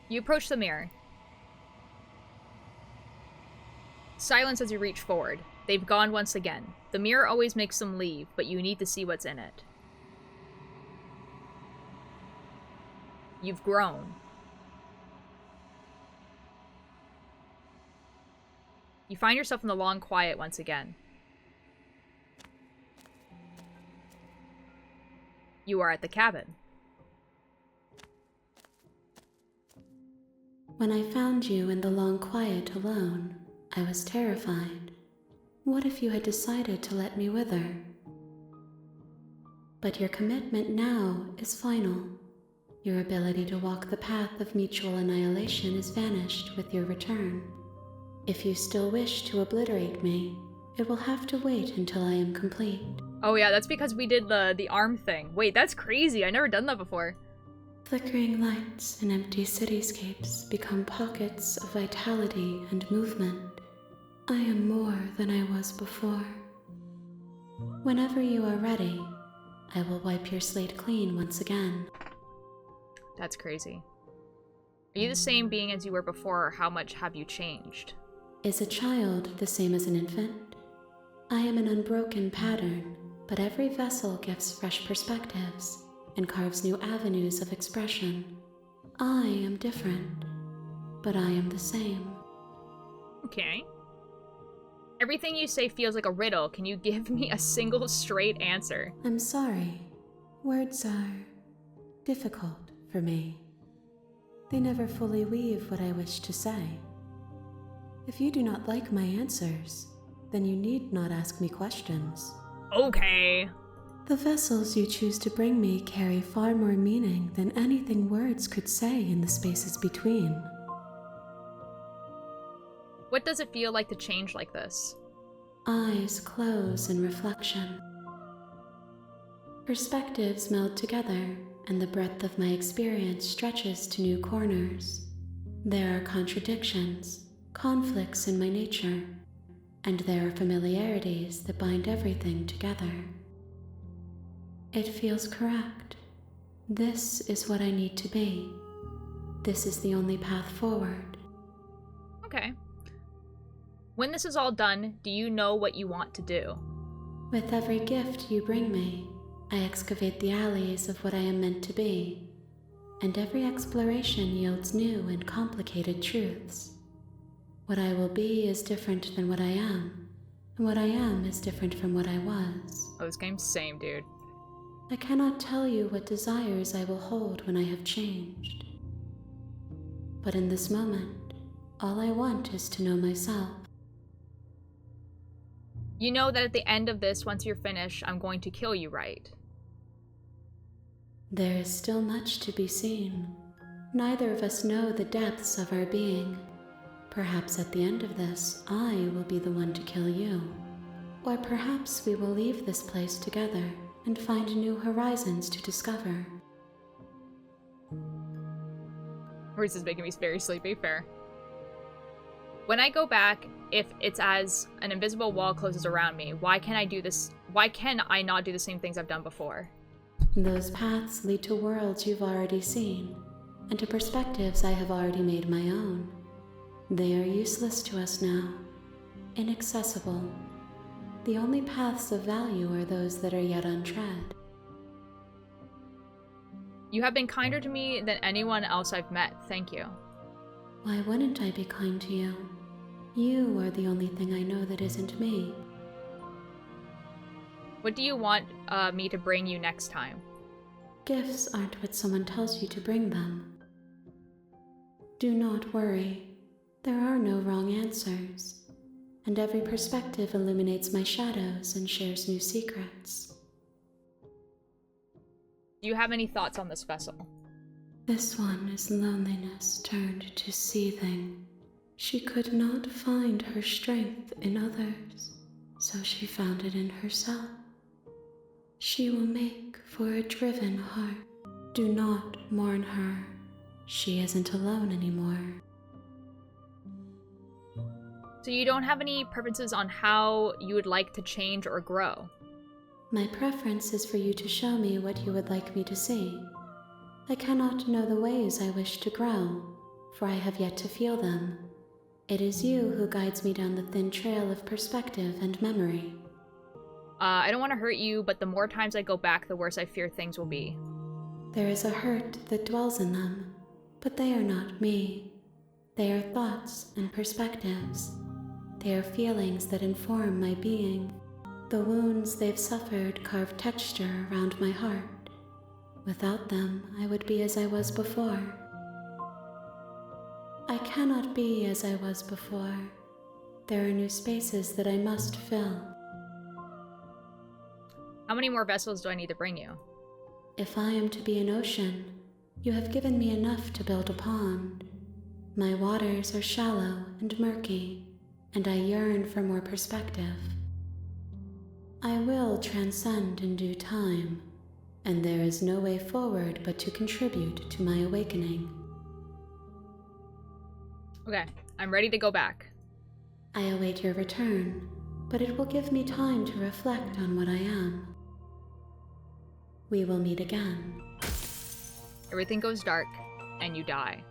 You approach the mirror. Silence as you reach forward. They've gone once again. The mirror always makes them leave, but you need to see what's in it. You've grown. You find yourself in the long quiet once again. You are at the cabin. When I found you in the long quiet alone, I was terrified. What if you had decided to let me wither? But your commitment now is final. Your ability to walk the path of mutual annihilation is vanished with your return. If you still wish to obliterate me, it will have to wait until I am complete. Oh yeah, that's because we did the arm thing. Wait, that's crazy. I've never done that before. Flickering lights in empty cityscapes become pockets of vitality and movement. I am more than I was before. Whenever you are ready, I will wipe your slate clean once again. That's crazy. Are you the same being as you were before, or how much have you changed? Is a child the same as an infant? I am an unbroken pattern, but every vessel gives fresh perspectives and carves new avenues of expression. I am different, but I am the same. Okay. Everything you say feels like a riddle. Can you give me a single straight answer? I'm sorry. Words are difficult for me. They never fully weave what I wish to say. If you do not like my answers, then you need not ask me questions. Okay. The vessels you choose to bring me carry far more meaning than anything words could say in the spaces between. What does it feel like to change like this? Eyes close in reflection. Perspectives meld together, and the breadth of my experience stretches to new corners. There are contradictions, conflicts in my nature, and there are familiarities that bind everything together. It feels correct. This is what I need to be. This is the only path forward. Okay. When this is all done, do you know what you want to do? With every gift you bring me, I excavate the alleys of what I am meant to be, and every exploration yields new and complicated truths. What I will be is different than what I am, and what I am is different from what I was. Oh, this game's same, dude. I cannot tell you what desires I will hold when I have changed. But in this moment, all I want is to know myself. You know that at the end of this, once you're finished, I'm going to kill you, right? There is still much to be seen. Neither of us know the depths of our being. Perhaps at the end of this, I will be the one to kill you. Or perhaps we will leave this place together and find new horizons to discover. This is making me very sleepy. Fair. When I go back, if it's as an invisible wall closes around me, why can't I do this? Why can I not do the same things I've done before? Those paths lead to worlds you've already seen, and to perspectives I have already made my own. They are useless to us now, inaccessible. The only paths of value are those that are yet untread. You have been kinder to me than anyone else I've met. Thank you. Why wouldn't I be kind to you? You are the only thing I know that isn't me. What do you want me to bring you next time? Gifts aren't what someone tells you to bring them. Do not worry. There are no wrong answers, and every perspective illuminates my shadows and shares new secrets. Do you have any thoughts on this vessel? This one is loneliness turned to seething. She could not find her strength in others, so she found it in herself. She will make for a driven heart. Do not mourn her. She isn't alone anymore. So you don't have any preferences on how you would like to change or grow? My preference is for you to show me what you would like me to see. I cannot know the ways I wish to grow, for I have yet to feel them. It is you who guides me down the thin trail of perspective and memory. I don't want to hurt you, but the more times I go back, the worse I fear things will be. There is a hurt that dwells in them, but they are not me. They are thoughts and perspectives. They are feelings that inform my being. The wounds they've suffered carve texture around my heart. Without them, I would be as I was before. I cannot be as I was before. There are new spaces that I must fill. How many more vessels do I need to bring you? If I am to be an ocean, you have given me enough to build a pond. My waters are shallow and murky, and I yearn for more perspective. I will transcend in due time, and there is no way forward but to contribute to my awakening. Okay, I'm ready to go back. I await your return, but it will give me time to reflect on what I am. We will meet again. Everything goes dark, and you die.